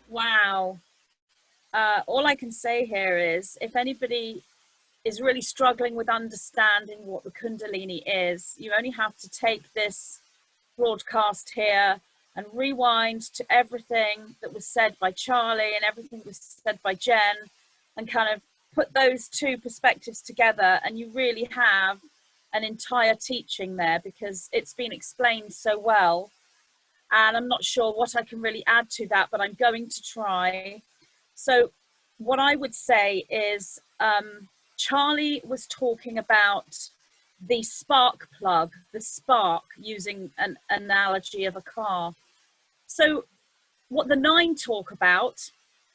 Wow. All I can say here is, if anybody is really struggling with understanding what the Kundalini is, you only have to take this broadcast here and rewind to everything that was said by Charlie and everything that was said by Jen, and kind of put those two perspectives together, and you really have an entire teaching there, because it's been explained so well. And I'm not sure what I can really add to that, but I'm going to try. So what I would say is, Charlie was talking about the spark plug, the spark, using an analogy of a car. So what the 9 talk about,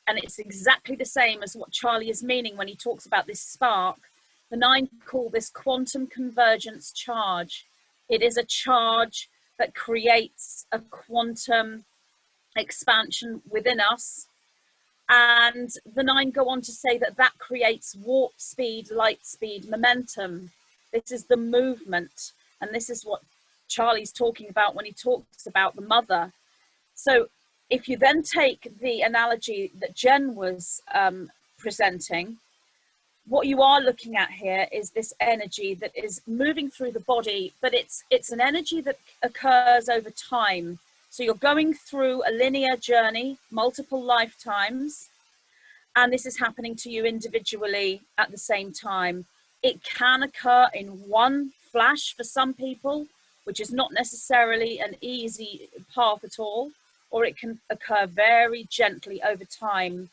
and it's exactly the same as what Charlie is meaning when he talks about this spark, the 9 call this quantum convergence charge. It is a charge that creates a quantum expansion within us. And the 9 go on to say that that creates warp speed, light speed, momentum. This is the movement. And this is what Charlie's talking about when he talks about the mother. So if you then take the analogy that Jen was presenting, what you are looking at here is this energy that is moving through the body, but it's an energy that occurs over time. So you're going through a linear journey, multiple lifetimes, and this is happening to you individually at the same time. It can occur in one flash for some people, which is not necessarily an easy path at all, or it can occur very gently over time.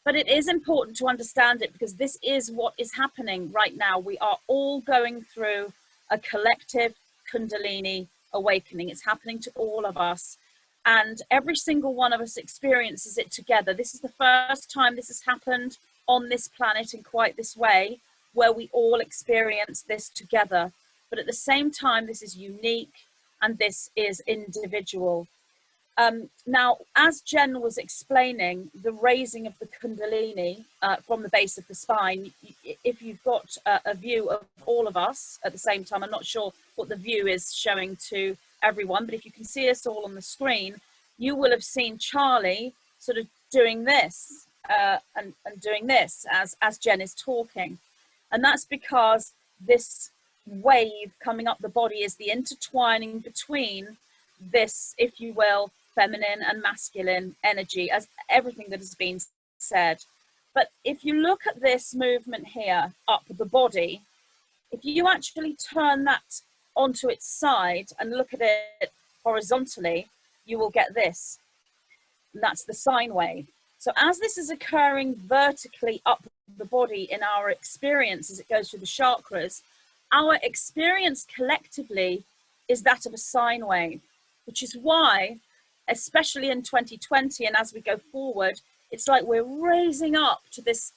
But it is important to understand it, because this is what is happening right now. We are all going through a collective Kundalini awakening. It's happening to all of us. And every single one of us experiences it together. This is the first time this has happened on this planet in quite this way, where we all experience this together. But at the same time, this is unique and this is individual. Now, as Jen was explaining, the raising of the Kundalini from the base of the spine, if you've got a view of all of us at the same time, I'm not sure what the view is showing to everyone, but if you can see us all on the screen, you will have seen Charlie sort of doing this and doing this as Jen is talking. And that's because this wave coming up the body is the intertwining between this, if you will, feminine and masculine energy, as everything that has been said. But if you look at this movement here up the body, if you actually turn that onto its side and look at it horizontally, you will get this. And that's the sine wave. So as this is occurring vertically up the body in our experience, as it goes through the chakras, our experience collectively is that of a sine wave. which is why, especially in 2020 and as we go forward, it's like we're raising up to this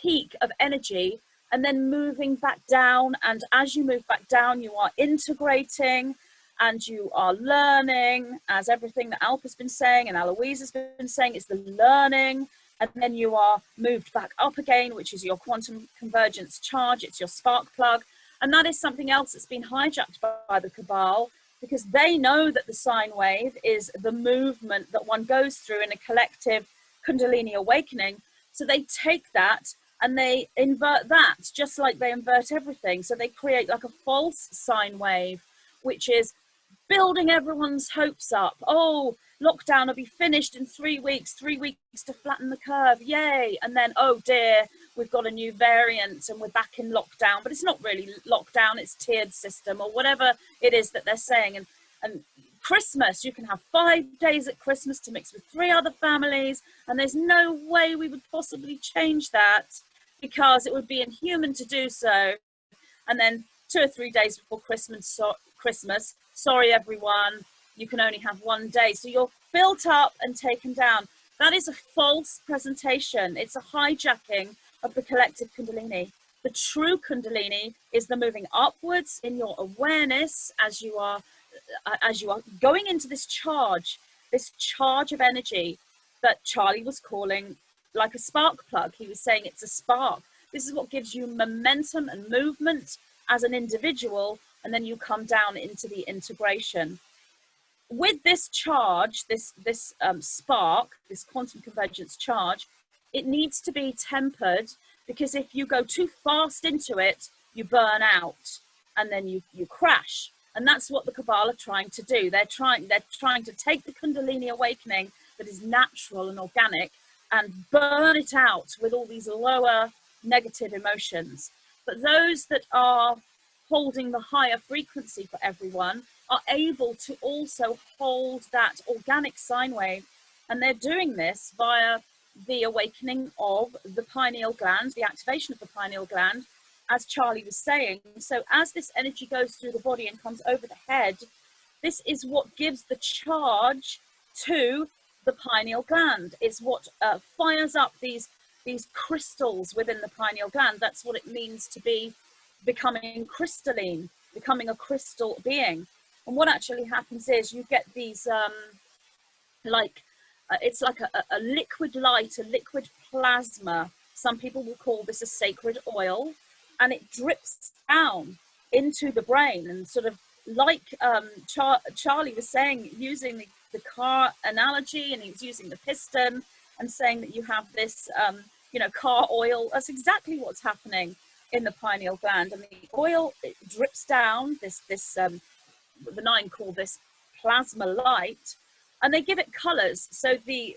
peak of energy and then moving back down. And as you move back down, you are integrating and you are learning, as everything that Alpa's been saying and Aloise has been saying, is the learning. And then you are moved back up again, which is your quantum convergence charge. It's your spark plug. And that is something else that's been hijacked by the cabal, because they know that the sine wave is the movement that one goes through in a collective Kundalini awakening. So they take that and they invert that, just like they invert everything. So they create like a false sine wave, which is building everyone's hopes up. Oh, lockdown will be finished in 3 weeks, 3 weeks to flatten the curve, yay. And then, oh dear, we've got a new variant and we're back in lockdown. But it's not really lockdown, it's tiered system or whatever it is that they're saying. And Christmas, you can have 5 days at Christmas to mix with 3 other families, and there's no way we would possibly change that, because it would be inhuman to do so. And then 2 or 3 days before Christmas, sorry everyone, you can only have 1 day. So you're built up and taken down. That is a false presentation. It's a hijacking of the collective Kundalini. The true Kundalini is the moving upwards in your awareness as you are going into this charge of energy that Charlie was calling like a spark plug. He was saying it's a spark. This is what gives you momentum and movement as an individual, and then you come down into the integration. With this charge, this spark, this quantum convergence charge, it needs to be tempered, because if you go too fast into it, you burn out and then you crash. And that's what the cabal are trying to do. They're trying to take the Kundalini awakening that is natural and organic and burn it out with all these lower negative emotions. But those that are holding the higher frequency for everyone are able to also hold that organic sine wave. And they're doing this via the awakening of the pineal gland, the activation of the pineal gland, as Charlie was saying. So as this energy goes through the body and comes over the head, this is what gives the charge to the pineal gland. It's what fires up these crystals within the pineal gland. That's what it means to be becoming crystalline, becoming a crystal being. And what actually happens is you get these it's like a liquid light, a liquid plasma. Some people will call this a sacred oil, and it drips down into the brain. And sort of like Charlie was saying, using the car analogy, and he was using the piston and saying that you have this car oil. That's exactly what's happening in the pineal gland. And the oil, it drips down, the nine call this plasma light, and they give it colors. So the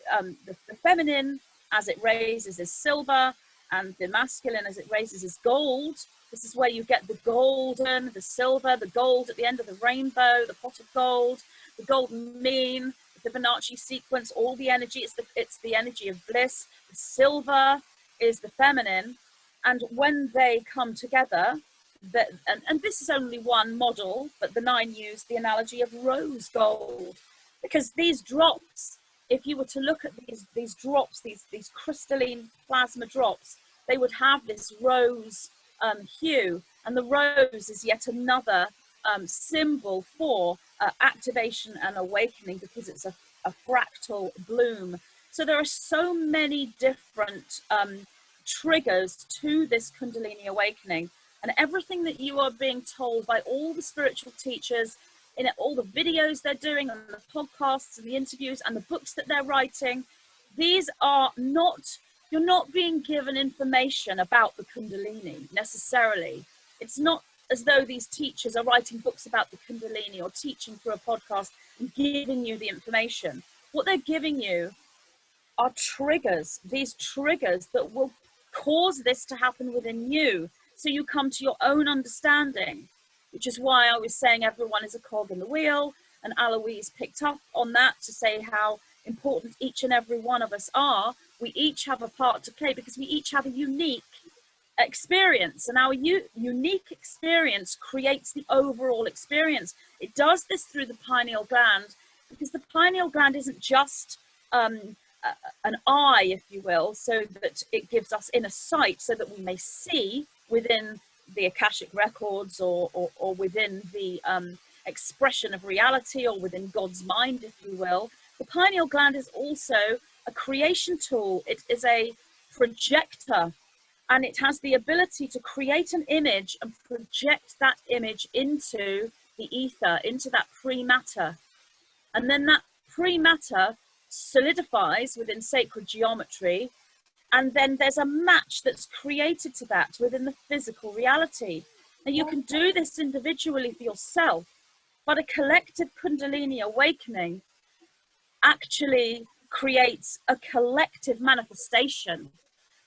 feminine, as it raises, is silver, and the masculine, as it raises, is gold. This is where you get the golden, the silver, the gold at the end of the rainbow, the pot of gold, the golden mean, the Fibonacci sequence, all the energy. It's the energy of bliss. The silver is the feminine. And when they come together, and this is only one model, but the nine used the analogy of rose gold, because these drops, if you were to look at these drops, these crystalline plasma drops, they would have this rose hue, and the rose is yet another symbol for activation and awakening, because it's a fractal bloom. So there are so many different triggers to this Kundalini awakening, and everything that you are being told by all the spiritual teachers in all the videos they're doing, and the podcasts and the interviews and the books that they're writing, these are not, you're not being given information about the Kundalini necessarily. It's not as though these teachers are writing books about the Kundalini or teaching through a podcast and giving you the information. What they're giving you are triggers, these triggers that will cause this to happen within you, so you come to your own understanding, which is why I was saying everyone is a cog in the wheel, and Aloise picked up on that to say how important each and every one of us are. We each have a part to play, because we each have a unique experience, and our unique experience creates the overall experience. It does this through the pineal gland, because the pineal gland isn't just an eye, if you will, so that it gives us inner sight so that we may see within the Akashic records or within the expression of reality, or within God's mind, if you will. The pineal gland is also a creation tool. It is a projector, and it has the ability to create an image and project that image into the ether, into that pre-matter. And then that pre-matter solidifies within sacred geometry, and then there's a match that's created to that within the physical reality. Now, you can do this individually for yourself, but a collective Kundalini awakening actually creates a collective manifestation.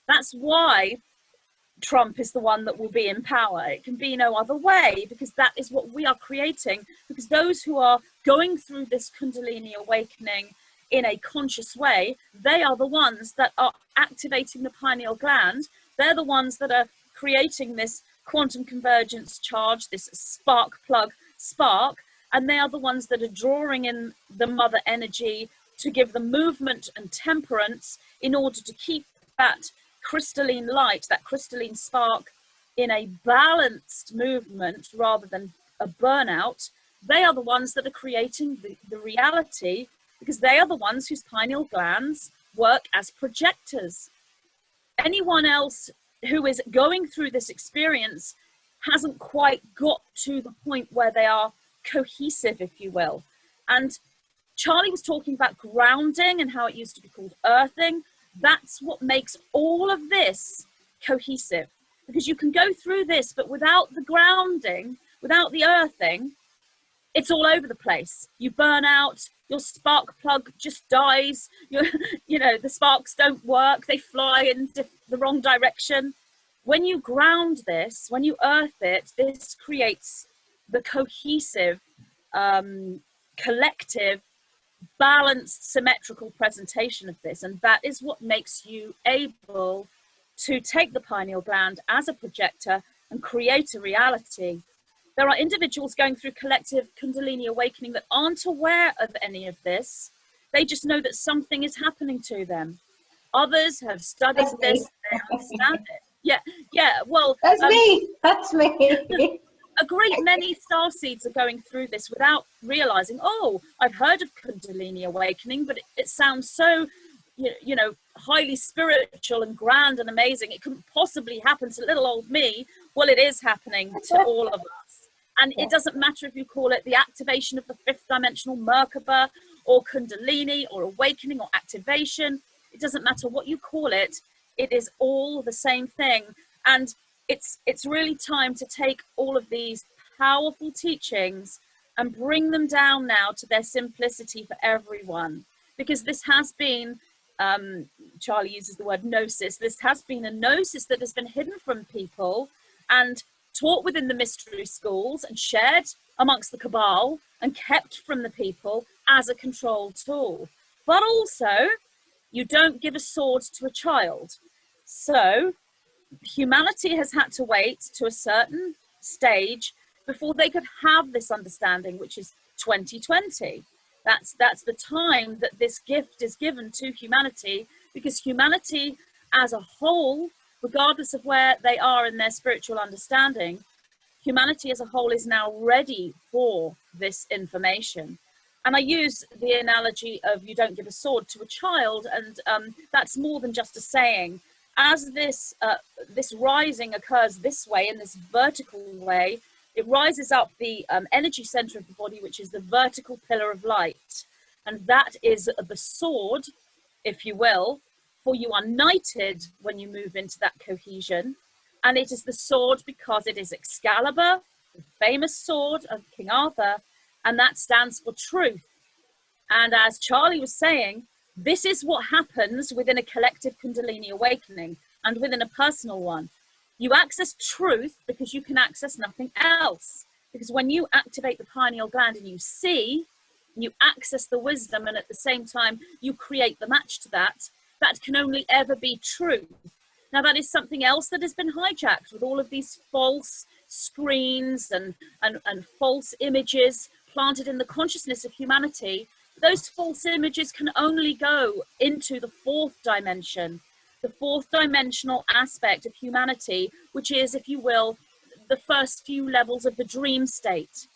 That's why Trump is the one that will be in power. It can be no other way, because that is what we are creating. Because those who are going through this Kundalini awakening in a conscious way, they are the ones that are activating the pineal gland. They're the ones that are creating this quantum convergence charge, this spark plug spark, and they are the ones that are drawing in the mother energy to give the movement and temperance in order to keep that crystalline light, that crystalline spark, in a balanced movement rather than a burnout. They are the ones that are creating the reality, because they are the ones whose pineal glands work as projectors. Anyone else who is going through this experience hasn't quite got to the point where they are cohesive, if you will. And Charlie was talking about grounding and how it used to be called earthing. That's what makes all of this cohesive, because you can go through this, but without the grounding, without the earthing, it's all over the place. You burn out, your spark plug just dies, you know, the sparks don't work, they fly in the wrong direction. When you ground this, when you earth it, this creates the cohesive, collective, balanced, symmetrical presentation of this. And that is what makes you able to take the pineal gland as a projector and create a reality. There are individuals going through collective Kundalini awakening that aren't aware of any of this. They just know that something is happening to them. Others have studied this, they understand it. Yeah, well... That's me. A great many starseeds are going through this without realizing, oh, I've heard of Kundalini awakening, but it sounds so, you know, highly spiritual and grand and amazing. It couldn't possibly happen to little old me. Well, it is happening to all of us. And it doesn't matter if you call it the activation of the fifth dimensional Merkaba, or Kundalini, or awakening, or activation. It doesn't matter what you call it. It is all the same thing. And it's really time to take all of these powerful teachings and bring them down now to their simplicity for everyone. Because this has been, Charlie uses the word gnosis, this has been a gnosis that has been hidden from people and taught within the mystery schools and shared amongst the cabal and kept from the people as a control tool. But also, you don't give a sword to a child. So humanity has had to wait to a certain stage before they could have this understanding, which is 2020. That's the time that this gift is given to humanity, because humanity as a whole, regardless of where they are in their spiritual understanding, humanity as a whole is now ready for this information. And I use the analogy of you don't give a sword to a child, and that's more than just a saying. As this rising occurs this way, in this vertical way, it rises up the energy center of the body, which is the vertical pillar of light. And that is the sword, if you will, for you are knighted when you move into that cohesion. And it is the sword because it is Excalibur, the famous sword of King Arthur, and that stands for truth. And as Charlie was saying, this is what happens within a collective Kundalini awakening and within a personal one. You access truth because you can access nothing else. Because when you activate the pineal gland and you see, you access the wisdom, and at the same time you create the match to that, that can only ever be true. Now, that is something else that has been hijacked with all of these false screens and false images planted in the consciousness of humanity. Those false images can only go into the fourth dimension, the fourth dimensional aspect of humanity, which is, if you will, the first few levels of the dream state.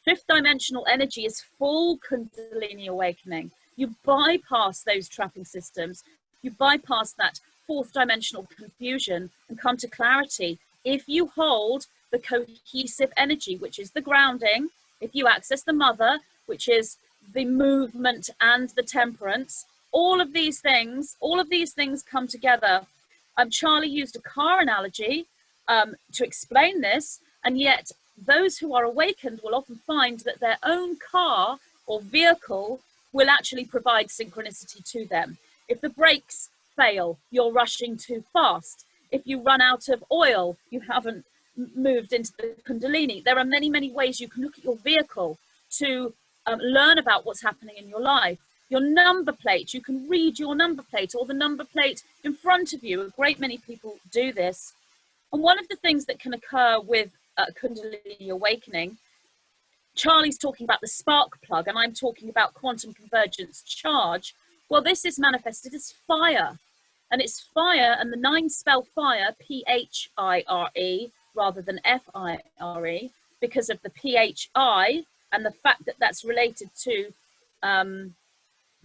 Fifth dimensional energy is full Kundalini awakening. You bypass those trapping systems. You bypass that fourth dimensional confusion and come to clarity. If you hold the cohesive energy, which is the grounding, if you access the mother, which is the movement and the temperance, all of these things come together. Charlie used a car analogy to explain this, and yet those who are awakened will often find that their own car or vehicle will actually provide synchronicity to them. If the brakes fail, you're rushing too fast. If you run out of oil, you haven't moved into the Kundalini. There are many, many ways you can look at your vehicle to learn about what's happening in your life. Your number plate, you can read your number plate or the number plate in front of you. A great many people do this. And one of the things that can occur with Kundalini awakening, Charlie's talking about the spark plug, and I'm talking about quantum convergence charge. Well, this is manifested as fire. And it's fire, and the 9 spell fire, P-H-I-R-E, rather than F-I-R-E, because of the P-H-I and the fact that that's related to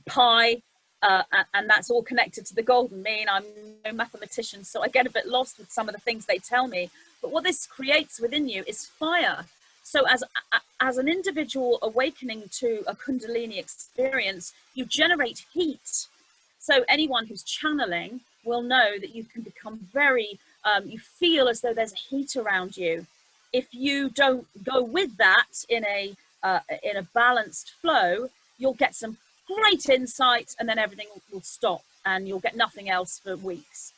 pi, and that's all connected to the golden mean. I'm no mathematician, so I get a bit lost with some of the things they tell me. But what this creates within you is fire. So as an individual awakening to a Kundalini experience, you generate heat. So anyone who's channeling will know that you can become very, you feel as though there's a heat around you. If you don't go with that in a balanced flow, you'll get some great insight, and then everything will stop and you'll get nothing else for weeks.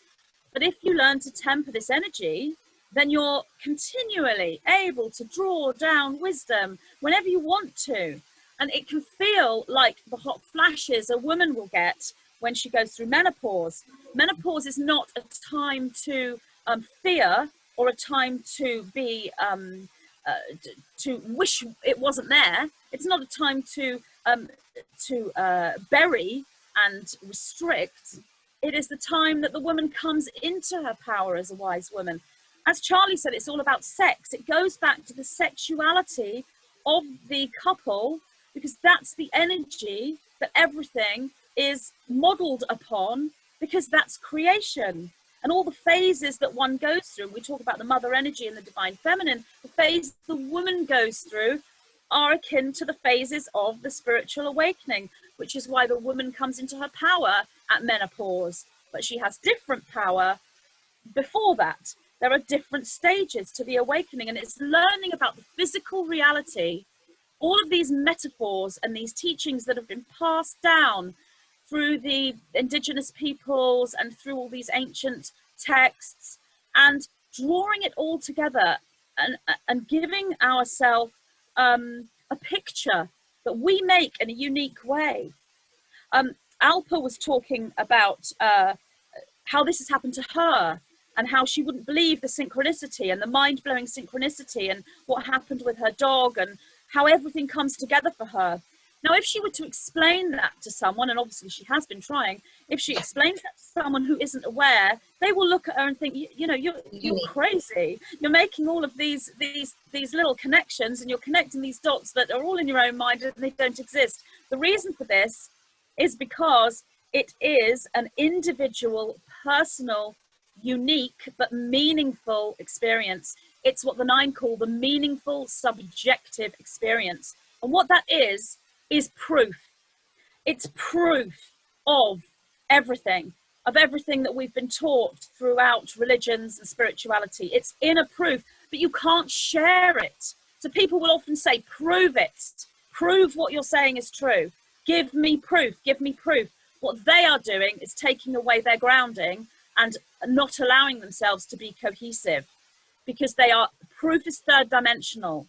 But if you learn to temper this energy, then you're continually able to draw down wisdom whenever you want to. And it can feel like the hot flashes a woman will get when she goes through menopause. Menopause is not a time to fear or a time to be to wish it wasn't there. It's not a time to bury and restrict. It is the time that the woman comes into her power as a wise woman. As Charlie said, it's all about sex. It goes back to the sexuality of the couple, because that's the energy that everything is modeled upon, because that's creation. And all the phases that one goes through, we talk about the mother energy and the divine feminine, the phase the woman goes through are akin to the phases of the spiritual awakening, which is why the woman comes into her power at menopause. But she has different power before that. There are different stages to the awakening, and it's learning about the physical reality, all of these metaphors and these teachings that have been passed down through the indigenous peoples and through all these ancient texts, and drawing it all together and giving ourselves a picture that we make in a unique way. Alpa was talking about how this has happened to her, and how she wouldn't believe the synchronicity and the mind-blowing synchronicity and what happened with her dog and how everything comes together for her. Now, if she were to explain that to someone, and obviously she has been trying, if she explains that to someone who isn't aware, they will look at her and think, you know, you're crazy. You're making all of these little connections, and you're connecting these dots that are all in your own mind and they don't exist. The reason for this is because it is an individual, personal, unique but meaningful experience. It's what the 9 call the meaningful subjective experience. And what that is proof. It's proof of everything that we've been taught throughout religions and spirituality. It's inner proof, but you can't share it. So people will often say, prove it. Prove what you're saying is true. Give me proof. Give me proof. What they are doing is taking away their grounding and not allowing themselves to be cohesive, because proof is third dimensional.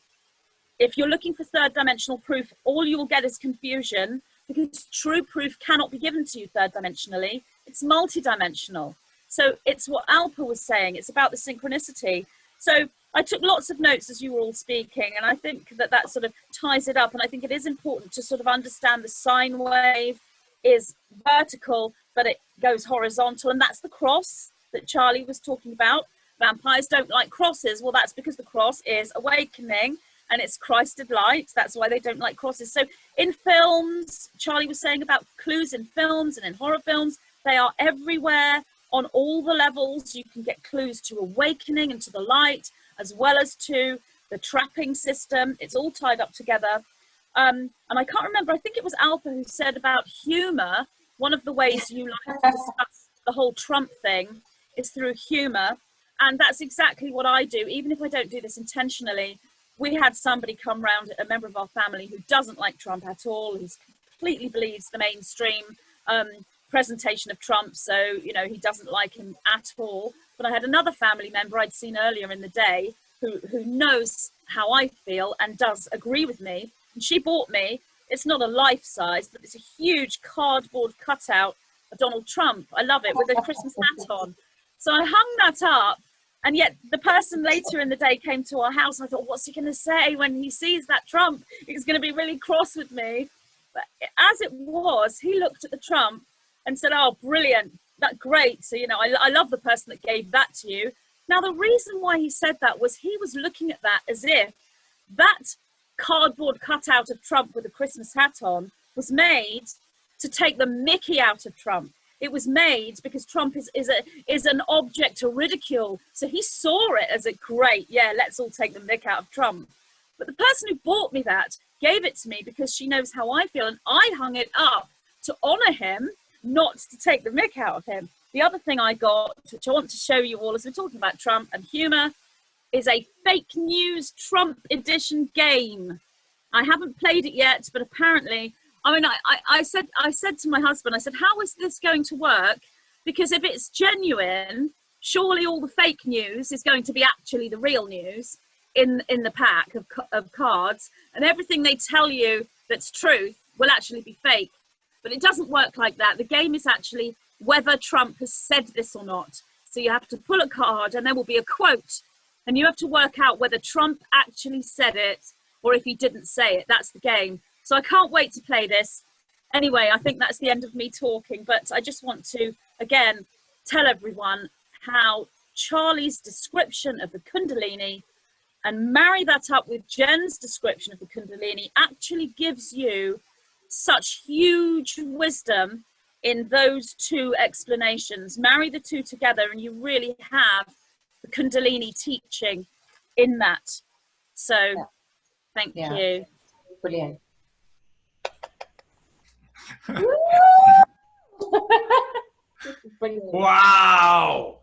If you're looking for third dimensional proof, all you will get is confusion, because true proof cannot be given to you third dimensionally. It's multidimensional. So it's what Alpa was saying. It's about the synchronicity. So I took lots of notes as you were all speaking, and I think that that sort of ties it up. And I think it is important to sort of understand the sine wave is vertical, but it goes horizontal. And that's the cross that Charlie was talking about. Vampires don't like crosses. Well, that's because the cross is awakening and it's Christed light. That's why they don't like crosses. So in films, Charlie was saying about clues in films and in horror films, they are everywhere on all the levels. You can get clues to awakening and to the light, as well as to the trapping system. It's all tied up together. And I can't remember, I think it was Alpa who said about humor. One of the ways you like to discuss the whole Trump thing is through humor. And that's exactly what I do, even if I don't do this intentionally. We had somebody come round, a member of our family, who doesn't like Trump at all. He completely believes the mainstream presentation of Trump. So, you know, he doesn't like him at all. But I had another family member I'd seen earlier in the day who knows how I feel and does agree with me. And she bought me, it's not a life size, but it's a huge cardboard cutout of Donald Trump. I love it, with a Christmas hat on. So I hung that up. And yet the person later in the day came to our house. And I thought, what's he going to say when he sees that Trump? He's going to be really cross with me. But as it was, he looked at the Trump and said, oh, brilliant, that's great. So, you know, I love the person that gave that to you. Now, the reason why he said that was he was looking at that as if that cardboard cutout of Trump with a Christmas hat on was made to take the mickey out of Trump. It was made because Trump is an object to ridicule. So he saw it as a great, yeah, let's all take the mick out of Trump. But the person who bought me that gave it to me because she knows how I feel. And I hung it up to honor him, not to take the mick out of him. The other thing I got, which I want to show you all as we're talking about Trump and humor, is a fake news Trump edition game. I haven't played it yet, but apparently, I mean, I said to my husband, I said, how is this going to work? Because if it's genuine, surely all the fake news is going to be actually the real news in the pack of cards, and everything they tell you that's truth will actually be fake. But it doesn't work like that. The game is actually whether Trump has said this or not. So you have to pull a card and there will be a quote, and you have to work out whether Trump actually said it or if he didn't say it. That's the game. So I can't wait to play this. Anyway, I think that's the end of me talking, but I just want to, again, tell everyone how Charlie's description of the Kundalini and marry that up with Jen's description of the Kundalini actually gives you such huge wisdom in those two explanations. Marry the two together and you really have the Kundalini teaching in that. So thank you. Brilliant. Wow.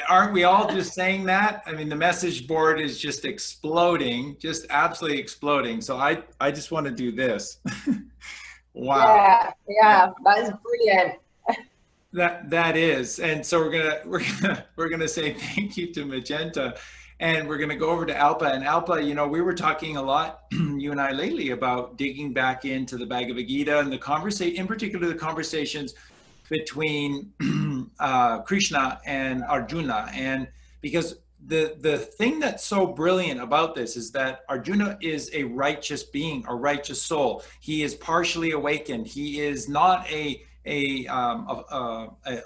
Aren't we all just saying that? I mean, the message board is just exploding, just absolutely exploding. So I just want to do this. Wow. Yeah, that is brilliant. That is. And so we're gonna say thank you to Magenta, and we're gonna go over to Alpa. And Alpa, you know, we were talking a lot, you and I lately, about digging back into the Bhagavad Gita and the conversation, in particular the conversations between Krishna and Arjuna. And because the thing that's so brilliant about this is that Arjuna is a righteous being, a righteous soul. He is partially awakened. He is not a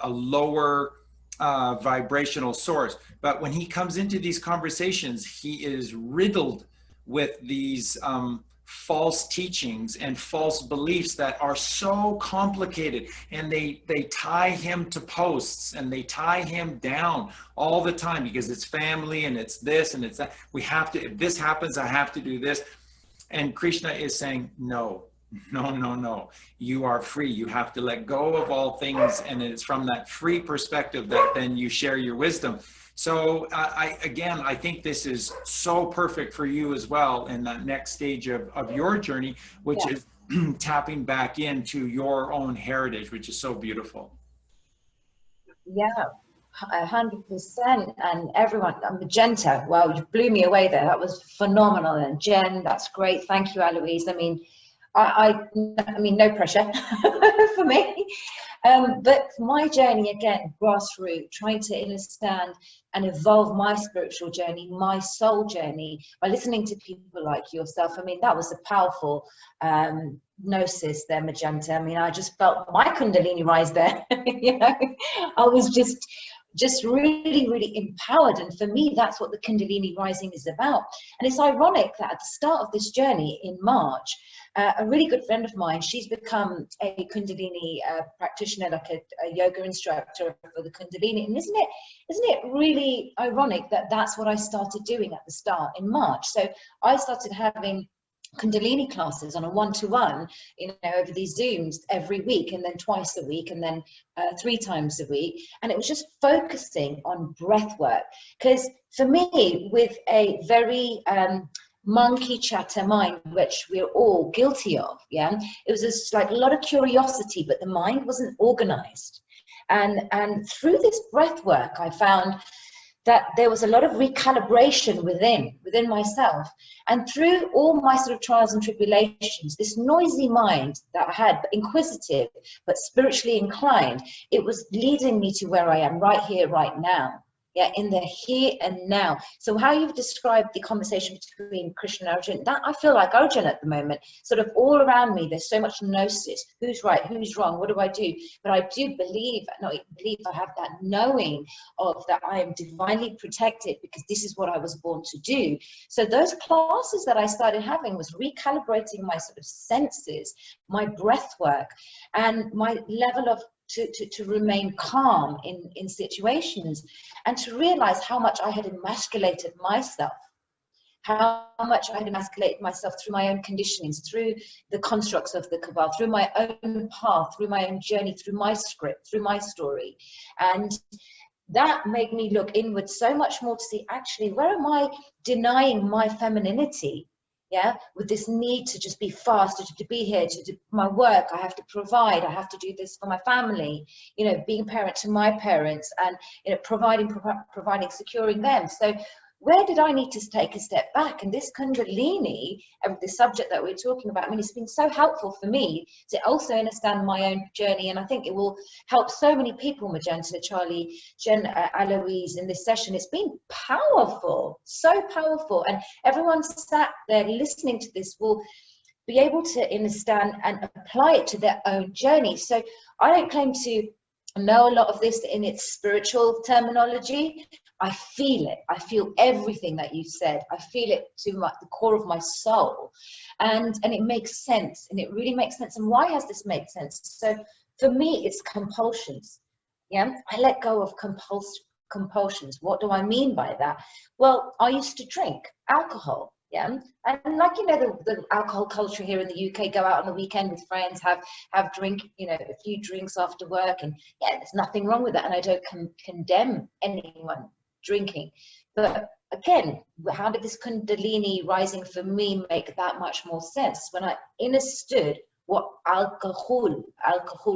lower vibrational source. But when he comes into these conversations, he is riddled with these false teachings and false beliefs that are so complicated, and they tie him to posts and they tie him down all the time because it's family and it's this and it's that. We have to, if this happens, I have to do this. And Krishna is saying, no, you are free. You have to let go of all things, and it's from that free perspective that then you share your wisdom. So I think this is so perfect for you as well in that next stage of your journey, which is tapping back into your own heritage, which is so beautiful. Yeah, 100%. And everyone, Magenta, wow, you blew me away there. That was phenomenal. And Jen, that's great. Thank you, Aloise. I mean, I mean, no pressure for me. But my journey, again, grassroots, trying to understand and evolve my spiritual journey, my soul journey, by listening to people like yourself. I mean, that was a powerful gnosis there, Magenta. I mean, I just felt my Kundalini rise there. You know, I was just really, really empowered. And for me, that's what the Kundalini rising is about. And it's ironic that at the start of this journey in March, a really good friend of mine, she's become a Kundalini practitioner, like a yoga instructor for the Kundalini. And isn't it really ironic that that's what I started doing at the start in March? So I started having Kundalini classes on a one-to-one, you know, over these Zooms every week, and then twice a week, and then 3 times a week. And it was just focusing on breath work. Because for me, with a very monkey chatter mind, which we're all guilty of, yeah, it was just like a lot of curiosity, but the mind wasn't organized. And through this breath work, I found that there was a lot of recalibration within myself. And through all my sort of trials and tribulations, this noisy mind that I had, inquisitive, but spiritually inclined, it was leading me to where I am right here, right now. Yeah, in the here and now. So how you've described the conversation between Krishna and Arjun, that I feel like Arjun at the moment, sort of all around me, there's so much gnosis. Who's right? Who's wrong? What do I do? But I do believe, not believe, I have that knowing of that I am divinely protected, because this is what I was born to do. So those classes that I started having was recalibrating my sort of senses, my breath work, and my level of to remain calm in situations, and to realize how much I had emasculated myself, how much I had emasculated myself through my own conditionings, through the constructs of the Cabal, through my own path, through my own journey, through my script, through my story. And that made me look inward so much more to see, actually, where am I denying my femininity? Yeah, with this need to just be fast, to be here, to do my work. I have to provide, I have to do this for my family, you know, being a parent to my parents, and, you know, providing, securing them. So where did I need to take a step back? And this Kundalini, the subject that we're talking about, I mean, it's been so helpful for me to also understand my own journey. And I think it will help so many people, Magenta, Charlie, Jen, Aloise, in this session. It's been powerful, so powerful. And everyone sat there listening to this will be able to understand and apply it to their own journey. So I don't claim to know a lot of this in its spiritual terminology. I feel it. I feel everything that you said. I feel it to the core of my soul. And it makes sense. And it really makes sense. And why has this made sense? So for me, it's compulsions. Yeah, I let go of compulsions. What do I mean by that? Well, I used to drink alcohol. Yeah, and like, you know, the alcohol culture here in the UK, go out on the weekend with friends, have drink, you know, a few drinks after work, and yeah, there's nothing wrong with that, and I don't condemn anyone drinking. But again, how did this Kundalini rising for me make that much more sense? When I understood what alcohol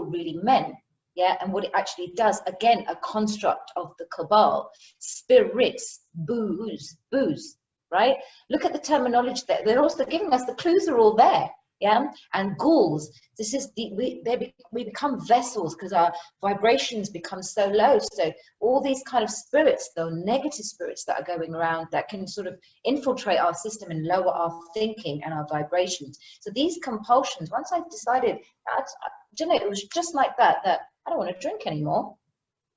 really meant, yeah, and what it actually does. Again, a construct of the Cabal, spirits, booze. Right? Look at the terminology there. They're also giving us, the clues are all there. Yeah, and ghouls. This is we become vessels because our vibrations become so low. So all these kind of spirits, the negative spirits that are going around, that can sort of infiltrate our system and lower our thinking and our vibrations. So these compulsions, once I decided, you know, it was just like that I don't want to drink anymore.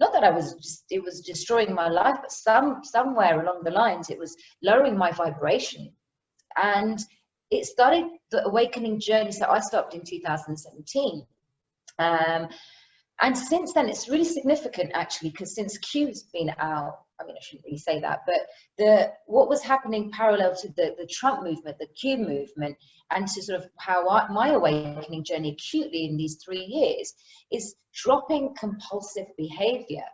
Not that it was destroying my life, but somewhere along the lines, it was lowering my vibration. And it started the awakening journey. So I stopped in 2017. And since then, it's really significant, actually, because since Q's been out, I mean, I shouldn't really say that, but what was happening parallel to the Trump movement, the Q movement, and to sort of how my awakening journey acutely in these 3 years is dropping compulsive behavior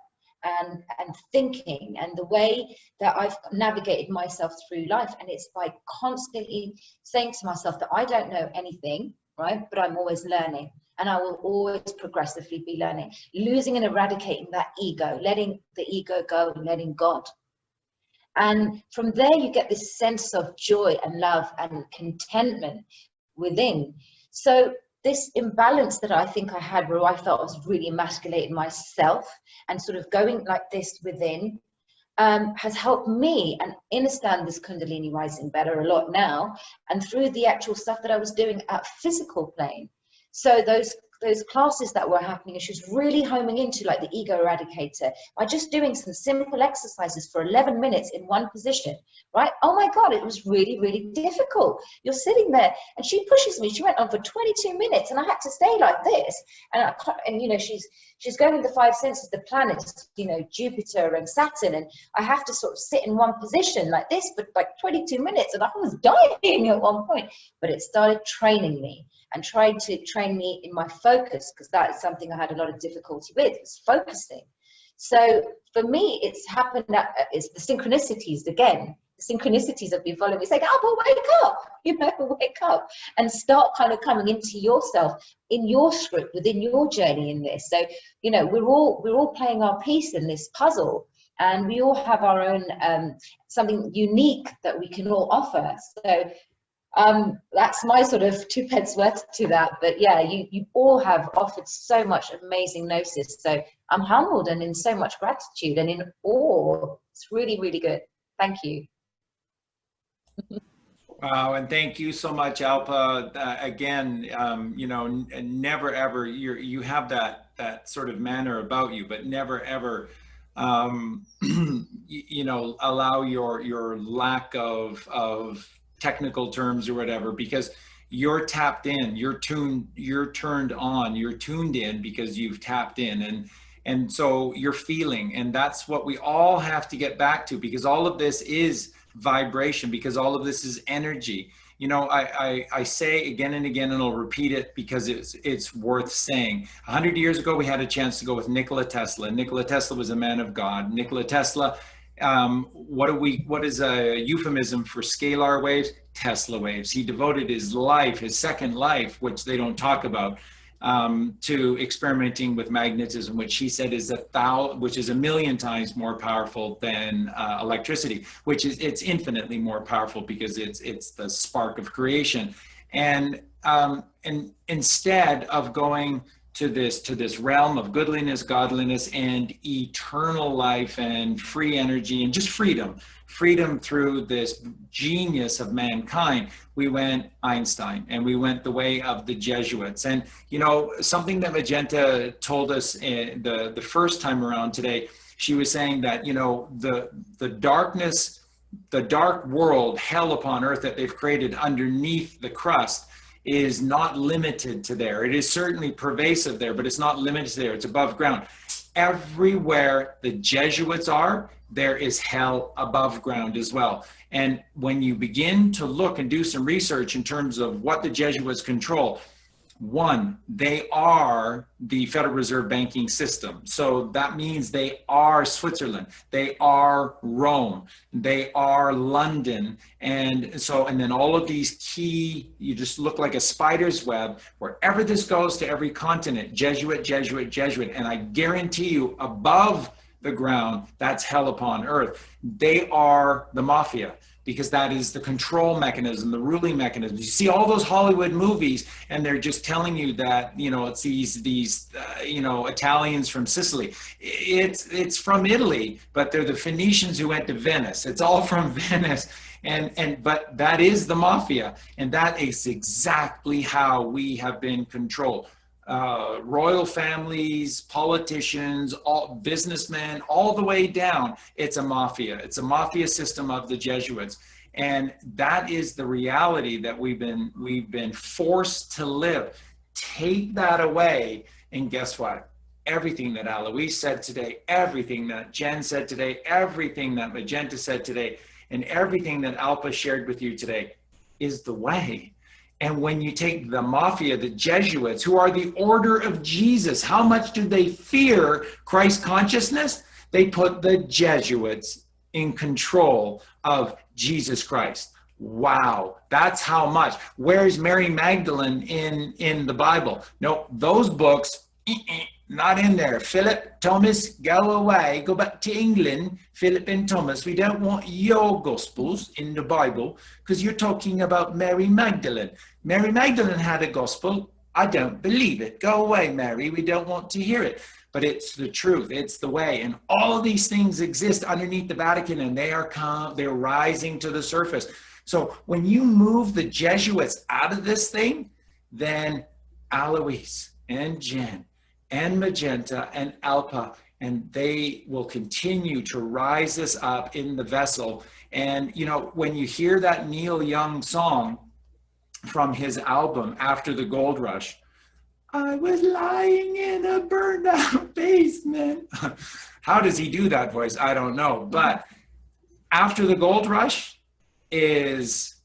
and thinking, and the way that I've navigated myself through life. And it's by constantly saying to myself that I don't know anything, right? But I'm always learning. And I will always progressively be learning, losing and eradicating that ego, letting the ego go and letting God. And from there, you get this sense of joy and love and contentment within. So this imbalance that I think I had, where I felt I was really emasculating myself and sort of going like this within, has helped me and understand this Kundalini rising better a lot now, and through the actual stuff that I was doing at physical plane. So those classes that were happening, and she was really homing into like the ego eradicator by just doing some simple exercises for 11 minutes in one position, right? Oh my God, it was really, really difficult. You're sitting there and she pushes me. She went on for 22 minutes and I had to stay like this. And you know, she's going with the 5 senses, the planets, you know, Jupiter and Saturn. And I have to sort of sit in one position like this for like 22 minutes. And I was dying at one point, but it started training me. And tried to train me in my focus, because that is something I had a lot of difficulty with, was focusing. So for me, it's happened that it's the synchronicities again. The synchronicities have been following me, saying, "Oh, but wake up, you know, wake up," and start kind of coming into yourself, in your script, within your journey in this. So, you know, we're all playing our piece in this puzzle, and we all have our own something unique that we can all offer. So. That's my sort of 2 pence worth to that. But yeah, you all have offered so much amazing gnosis. So I'm humbled and in so much gratitude and in awe. It's really, really good. Thank you. Wow, and thank you so much, Alpa. Again, you know, never ever, you have that sort of manner about you, but never ever, you know, allow your lack of technical terms or whatever, because you're tapped in, you're turned on, you're tuned in because you've tapped in, and so you're feeling, and that's what we all have to get back to, because all of this is vibration, because all of this is energy. You know, I say again and again, and I'll repeat it because it's worth saying. 100 years ago, we had a chance to go with Nikola Tesla. Nikola Tesla was a man of God. Nikola Tesla, what is a euphemism for scalar waves? Tesla waves. He devoted his life, his second life, which they don't talk about, to experimenting with magnetism, which he said is which is 1,000,000 times more powerful than electricity, it's infinitely more powerful because it's the spark of creation. And instead of going to this realm of goodliness, godliness, and eternal life and free energy and just freedom through this genius of mankind, we went Einstein, and we went the way of the Jesuits. And you know, something that Magenta told us the first time around today, she was saying that, you know, the darkness, the dark world, hell upon earth that they've created underneath the crust is not limited to there. It is certainly pervasive there, but it's not limited to there. It's above ground. Everywhere the Jesuits are, there is hell above ground as well. And when you begin to look and do some research in terms of what the Jesuits control, one, they are the Federal Reserve banking system. So that means they are Switzerland, they are Rome, they are London. And then all of these key, you just look like a spider's web, wherever this goes to every continent, Jesuit, Jesuit, Jesuit. And I guarantee you, above the ground, that's hell upon earth. They are the mafia, because that is the control mechanism, the ruling mechanism. You see all those Hollywood movies, and they're just telling you that, you know, it's these you know, Italians from Sicily. It's from Italy, but they're the Phoenicians who went to Venice. It's all from Venice, but that is the mafia, and that is exactly how we have been controlled. Royal families, politicians, all businessmen, all the way down, it's a mafia. It's a mafia system of the Jesuits. And that is the reality that we've been forced to live. Take that away, and guess what? Everything that Aloise said today, everything that Jen said today, everything that Magenta said today, and everything that Alpa shared with you today is the way. And when you take the mafia, the Jesuits, who are the order of Jesus, how much do they fear Christ consciousness? They put the Jesuits in control of Jesus Christ. Wow, that's how much. Where's Mary Magdalene in the Bible? No, those books, not in there. Philip, Thomas, go away. Go back to England, Philip and Thomas. We don't want your gospels in the Bible, because you're talking about Mary Magdalene. Mary Magdalene had a gospel. I don't believe it. Go away, Mary. We don't want to hear it. But it's the truth. It's the way. And all of these things exist underneath the Vatican, and they're rising to the surface. So when you move the Jesuits out of this thing, then Aloise and Jen and Magenta and Alpa, and they will continue to rise this up in the vessel. And, you know, when you hear that Neil Young song from his album After the Gold Rush, I was lying in a burned out basement. How does he do that voice? I don't know. But After the Gold Rush is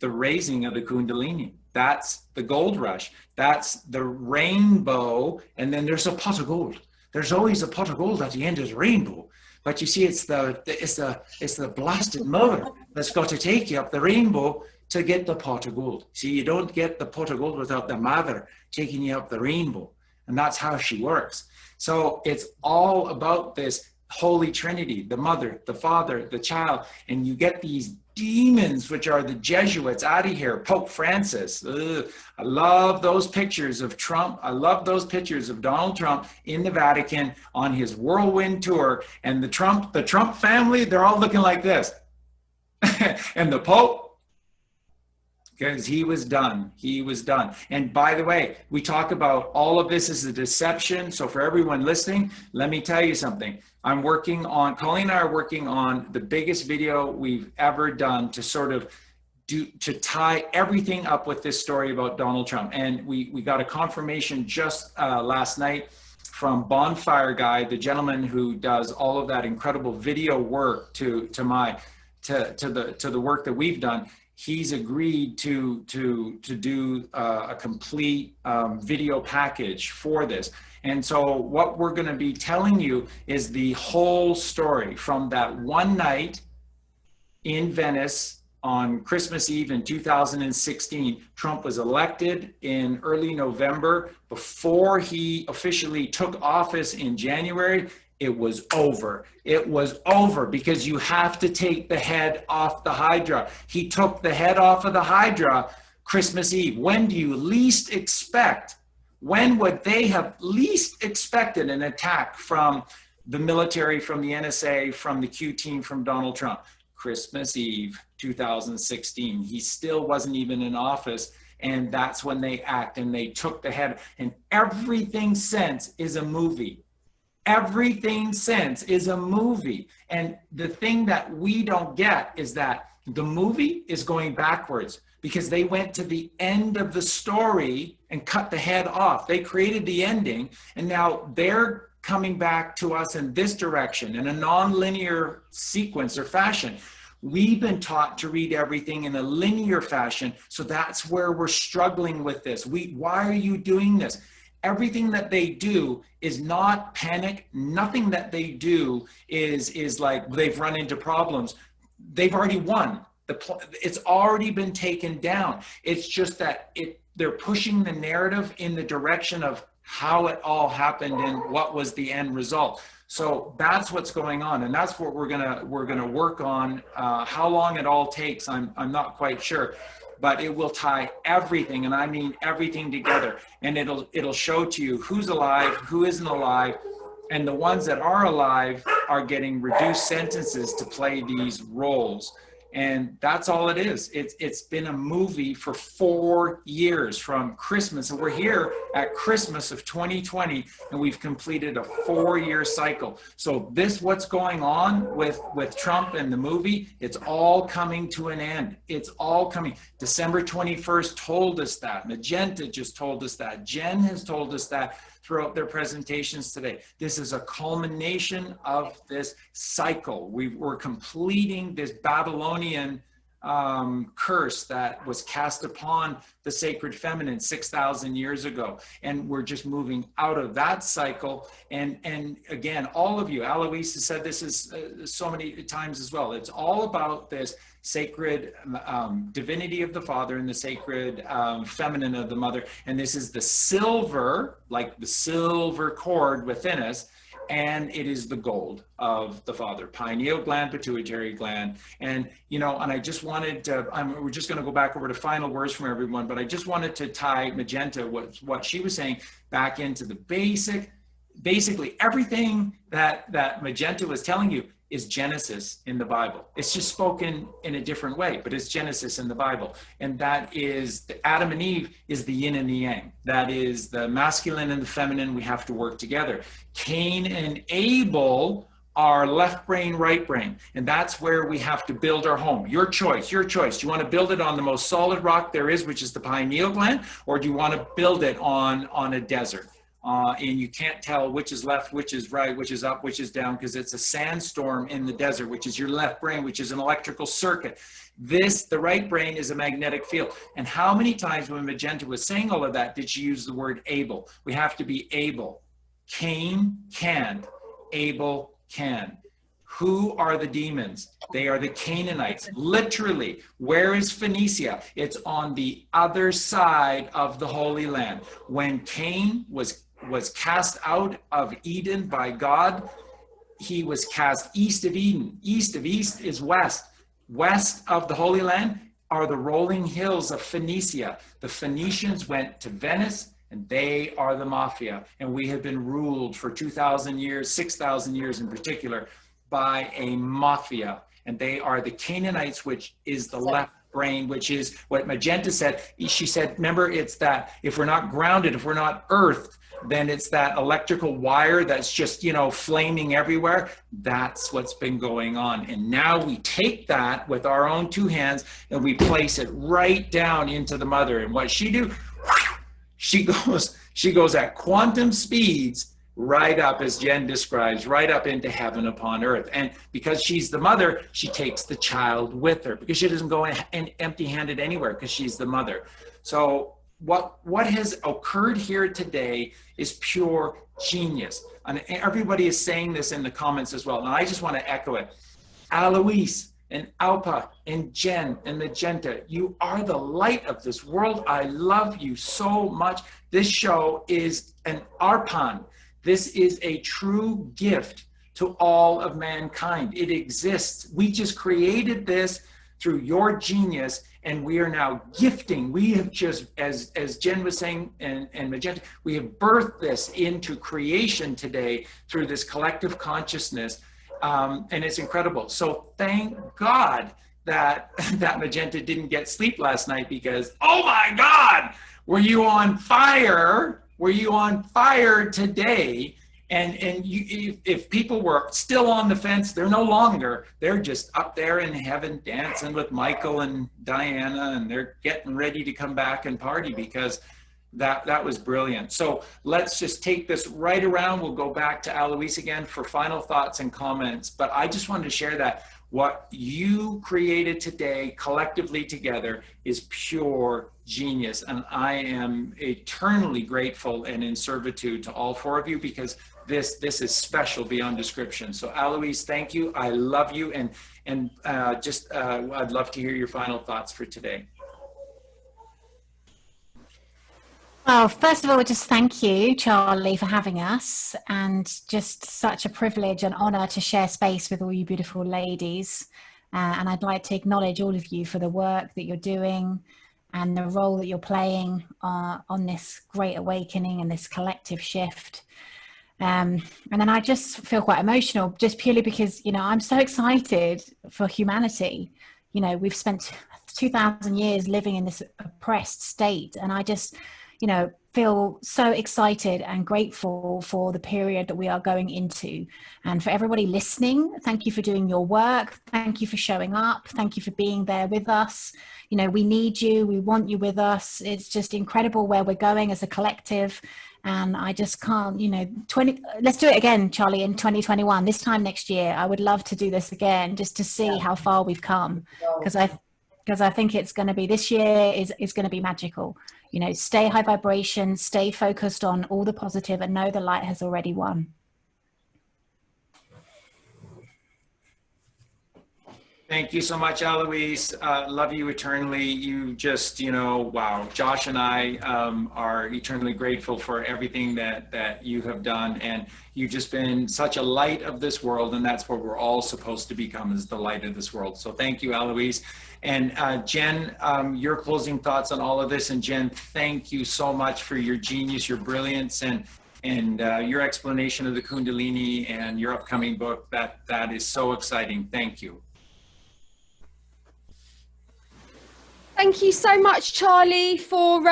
the raising of the Kundalini. That's the gold rush. That's the rainbow. And then there's a pot of gold. There's always a pot of gold at the end of the rainbow. But you see, it's the blasted mother that's got to take you up the rainbow to get the pot of gold. See, you don't get the pot of gold without the mother taking you up the rainbow. And that's how she works. So it's all about this Holy Trinity, the mother, the father, the child. And you get these demons, which are the Jesuits, out of here. Pope Francis. Ugh. I love those pictures of Trump. I love those pictures of Donald Trump in the Vatican on his whirlwind tour. And the Trump family, they're all looking like this. And the Pope, because he was done. He was done. And by the way, we talk about all of this as a deception. So for everyone listening, let me tell you something. Colleen and I are working on the biggest video we've ever done to sort of to tie everything up with this story about Donald Trump. And we got a confirmation just last night from Bonfire Guy, the gentleman who does all of that incredible video work to the work that we've done. He's agreed to do a complete video package for this. And so what we're going to be telling you is the whole story from that one night in Venice on Christmas Eve in 2016. Trump was elected in early November. Before he officially took office in January, it was over. It was over because you have to take the head off the Hydra. He took the head off of the Hydra Christmas Eve. When do you least expect? When would they have least expected an attack from the military, from the NSA, from the Q team, from Donald Trump? Christmas Eve, 2016. He still wasn't even in office. And that's when they act, and they took the head. And everything since is a movie. Everything since is a movie. And the thing that we don't get is that the movie is going backwards because they went to the end of the story and cut the head off. They created the ending, and now they're coming back to us in this direction in a non-linear sequence or fashion. We've been taught to read everything in a linear fashion. So that's where we're struggling with this. Why are you doing this? Everything that they do is not panic. Nothing that they do is like they've run into problems. They've already won. It's already been taken down. It's just that they're pushing the narrative in the direction of how it all happened and what was the end result. So that's what's going on, and that's what we're gonna work on. How long it all takes, I'm not quite sure, but it will tie everything, and I mean everything together, and it'll show to you who's alive, who isn't alive, and the ones that are alive are getting reduced sentences to play these roles. And that's all it is. It's been a movie for 4 years from Christmas. And we're here at Christmas of 2020, and we've completed a 4-year cycle. So what's going on with Trump and the movie, it's all coming to an end. It's all coming. December 21st told us that. Magenta just told us that. Jen has told us that throughout their presentations today. This is a culmination of this cycle. We're completing this Babylonian curse that was cast upon the sacred feminine 6,000 years ago. And we're just moving out of that cycle. And again, all of you, Aloise has said this is so many times as well. It's all about this sacred divinity of the Father and the sacred feminine of the Mother. And this is the silver, like the silver cord within us. and it is the gold of the father, pineal gland, pituitary gland. And, you know, and I just wanted to, we're just going to go back over to final words from everyone, but I just wanted to tie Magenta, what she was saying, back into the basically everything that Magenta was telling you is Genesis in the Bible. It's just spoken in a different way, but it's Genesis in the Bible. And that is, Adam and Eve is the yin and the yang. That is the masculine and the feminine. We have to work together. Cain and Abel are left brain, right brain. And that's where we have to build our home. Your choice, your choice. Do you want to build it on the most solid rock there is, which is the pineal gland, or do you want to build it on a desert? And you can't tell which is left, which is right, which is up, which is down, because it's a sandstorm in the desert, which is your left brain, which is an electrical circuit. The right brain is a magnetic field. And how many times when Magenta was saying all of that, did she use the word able? We have to be able. Cain can't, Abel can. Who are the demons? They are the Canaanites. Literally, where is Phoenicia? It's on the other side of the Holy Land. When Cain was cast out of Eden by God, he was cast east of Eden. East of east is west. West of the Holy Land are the rolling hills of Phoenicia. The Phoenicians went to Venice, and they are the mafia. And we have been ruled for 2,000 years, 6,000 years in particular, by a mafia. And they are the Canaanites, which is the left brain, which is what Magenta said. She said, remember, it's that if we're not grounded, if we're not earthed, then it's that electrical wire that's just, you know, flaming everywhere. That's what's been going on. And now we take that with our own two hands and we place it right down into the mother. And what she do, she goes at quantum speeds right up, as Jen describes, right up into heaven upon earth. And because she's the mother, she takes the child with her, because she doesn't go in empty-handed anywhere, because she's the mother. So what has occurred here today is pure genius. And everybody is saying this in the comments as well. And I just want to echo it. Aloise and Alpa and Jen and Magenta, you are the light of this world. I love you so much. This show is an arpan. This is a true gift to all of mankind. It exists. We just created this through your genius, and we are now gifting. We have just, as Jen was saying, and Magenta, we have birthed this into creation today through this collective consciousness, and it's incredible. So thank God that Magenta didn't get sleep last night, because, oh my God, were you on fire? Were you on fire today? And you, if people were still on the fence, they're no longer. They're just up there in heaven dancing with Michael and Diana, and they're getting ready to come back and party, because that was brilliant. So let's just take this right around. We'll go back to Aloise again for final thoughts and comments. But I just wanted to share that what you created today collectively together is pure genius. And I am eternally grateful and in servitude to all four of you, because this is special beyond description. So Aloise, thank you. I love you. And I'd love to hear your final thoughts for today. Well, first of all, just thank you, Charlie, for having us, and just such a privilege and honor to share space with all you beautiful ladies. And I'd like to acknowledge all of you for the work that you're doing and the role that you're playing on this great awakening and this collective shift. And then I just feel quite emotional, just purely because, you know, I'm so excited for humanity. You know, we've spent 2,000 years living in this oppressed state, and I just, you know, feel so excited and grateful for the period that we are going into. And for everybody listening, thank you for doing your work. Thank you for showing up. Thank you for being there with us. You know, we need you. We want you with us. It's just incredible where we're going as a collective. And I just can't, you know, let's do it again, Charlie, in 2021, this time next year. I would love to do this again, just to see how far we've come. Because I think it's going to be, this year is going to be magical. You know, stay high vibration, stay focused on all the positive, and know the light has already won. Thank you so much, Aloise. Love you eternally. You just, you know, wow. Josh and I are eternally grateful for everything that you have done. And you've just been such a light of this world. And that's what we're all supposed to become, is the light of this world. So thank you, Aloise. And Jen, your closing thoughts on all of this. And Jen, thank you so much for your genius, your brilliance, and your explanation of the Kundalini and your upcoming book. That is so exciting. Thank you. Thank you so much, Charlie, for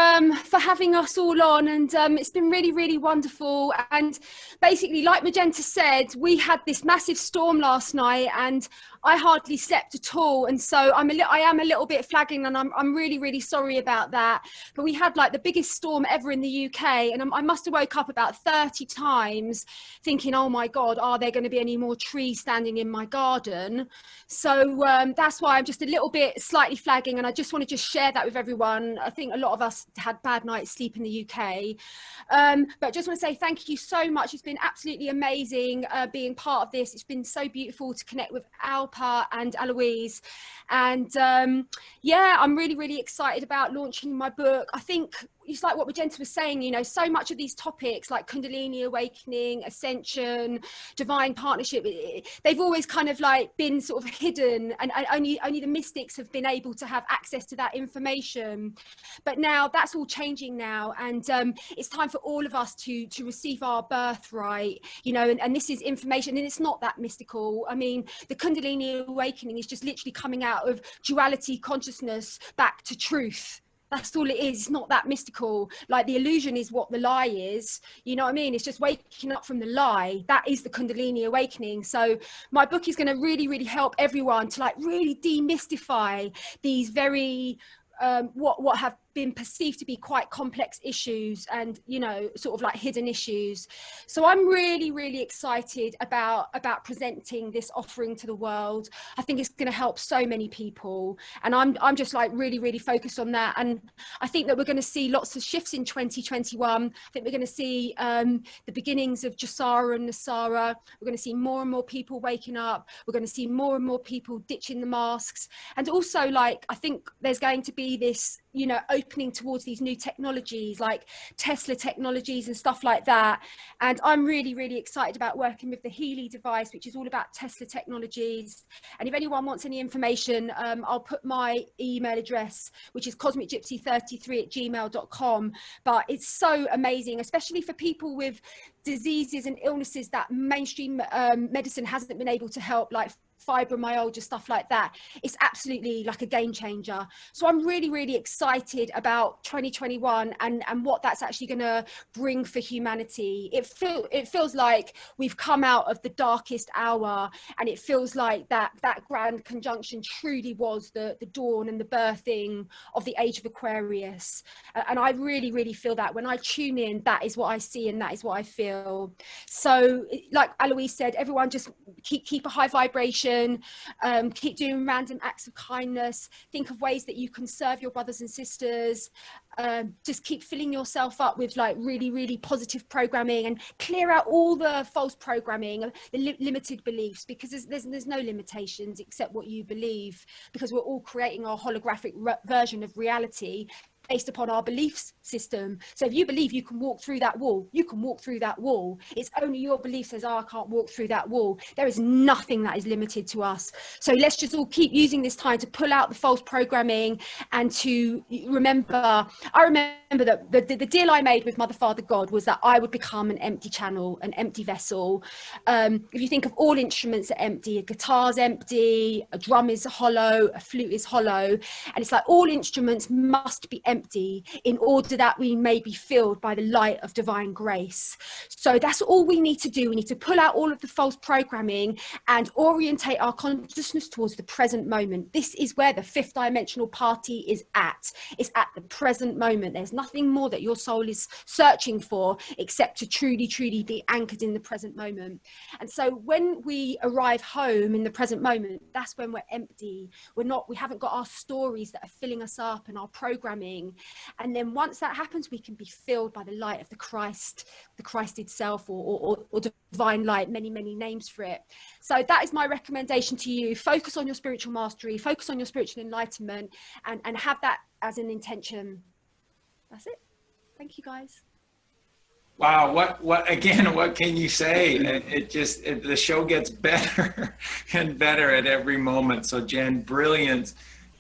having us all on, and it's been really, really wonderful. And basically, like Magenta said, we had this massive storm last night, and I hardly slept at all, and so I am a little bit flagging, and I'm really, really sorry about that. But we had like the biggest storm ever in the UK, and I must have woke up about 30 times thinking, oh my God, are there going to be any more trees standing in my garden? So that's why I'm just a little bit slightly flagging, and I just want to just share that with everyone. I think a lot of us had bad night's sleep in the UK, but I just want to say thank you so much. It's been absolutely amazing being part of this. It's been so beautiful to connect with Alpa and Aloise, and yeah, I'm really, really excited about launching my book. I think it's like what Magenta was saying, you know, so much of these topics like Kundalini awakening, ascension, divine partnership, they've always kind of like been sort of hidden, and only the mystics have been able to have access to that information. But now that's all changing now, and it's time for all of us to receive our birthright, you know, and this is information, and it's not that mystical. I mean, the Kundalini awakening is just literally coming out of duality consciousness back to truth. That's all it is. It's not that mystical. Like, the illusion is what the lie is. You know what I mean? It's just waking up from the lie. That is the Kundalini awakening. So my book is going to really, really help everyone to like really demystify these very what have been perceived to be quite complex issues, and, you know, sort of like hidden issues. So I'm really, really excited about presenting this offering to the world. I think it's going to help so many people, and I'm just like really, really focused on that. And I think that we're going to see lots of shifts in 2021. I think we're going to see the beginnings of Jasara and Nasara. We're going to see more and more people waking up. We're going to see more and more people ditching the masks, and also, like, I think there's going to be this, you know, opening towards these new technologies like Tesla technologies and stuff like that. And I'm really, really excited about working with the Healy device, which is all about Tesla technologies. And if anyone wants any information, I'll put my email address, which is cosmicgypsy33@gmail.com. But it's so amazing, especially for people with diseases and illnesses that mainstream medicine hasn't been able to help, like fibromyalgia, stuff like that. It's absolutely like a game changer. So I'm really, really excited about 2021 and what that's actually going to bring for humanity. It feels like we've come out of the darkest hour, and it feels like that grand conjunction truly was the dawn and the birthing of the age of Aquarius. And I really, really feel that when I tune in, that is what I see and that is what I feel. So like Aloise said, everyone just keep a high vibration. Keep doing random acts of kindness. Think of ways that you can serve your brothers and sisters. Just keep filling yourself up with like really, really positive programming, and clear out all the false programming, the limited beliefs, because there's no limitations except what you believe, because we're all creating our holographic version of reality based upon our beliefs system. So if you believe you can walk through that wall, you can walk through that wall. It's only your belief says, oh, I can't walk through that wall. There is nothing that is limited to us. So let's just all keep using this time to pull out the false programming, and to remember, I remember that the deal I made with Mother, Father, God was that I would become an empty channel, an empty vessel. If you think of all instruments are empty, a guitar's empty, a drum is hollow, a flute is hollow, and it's like all instruments must be empty in order that we may be filled by the light of divine grace. So that's all we need to do. We need to pull out all of the false programming and orientate our consciousness towards the present moment. This is where the fifth dimensional party is at. It's at the present moment. There's nothing more that your soul is searching for except to truly, truly be anchored in the present moment. And so when we arrive home in the present moment, that's when we're empty. We haven't got our stories that are filling us up, and our programming, happening. And then once that happens, we can be filled by the light of the Christ itself, or divine light, many names for it. So that is my recommendation to you. Focus on your spiritual mastery, focus on your spiritual enlightenment, and have that as an intention. That's it. Thank you, guys. Wow, what again, what can you say? The show gets better and better at every moment. So Jen, brilliant.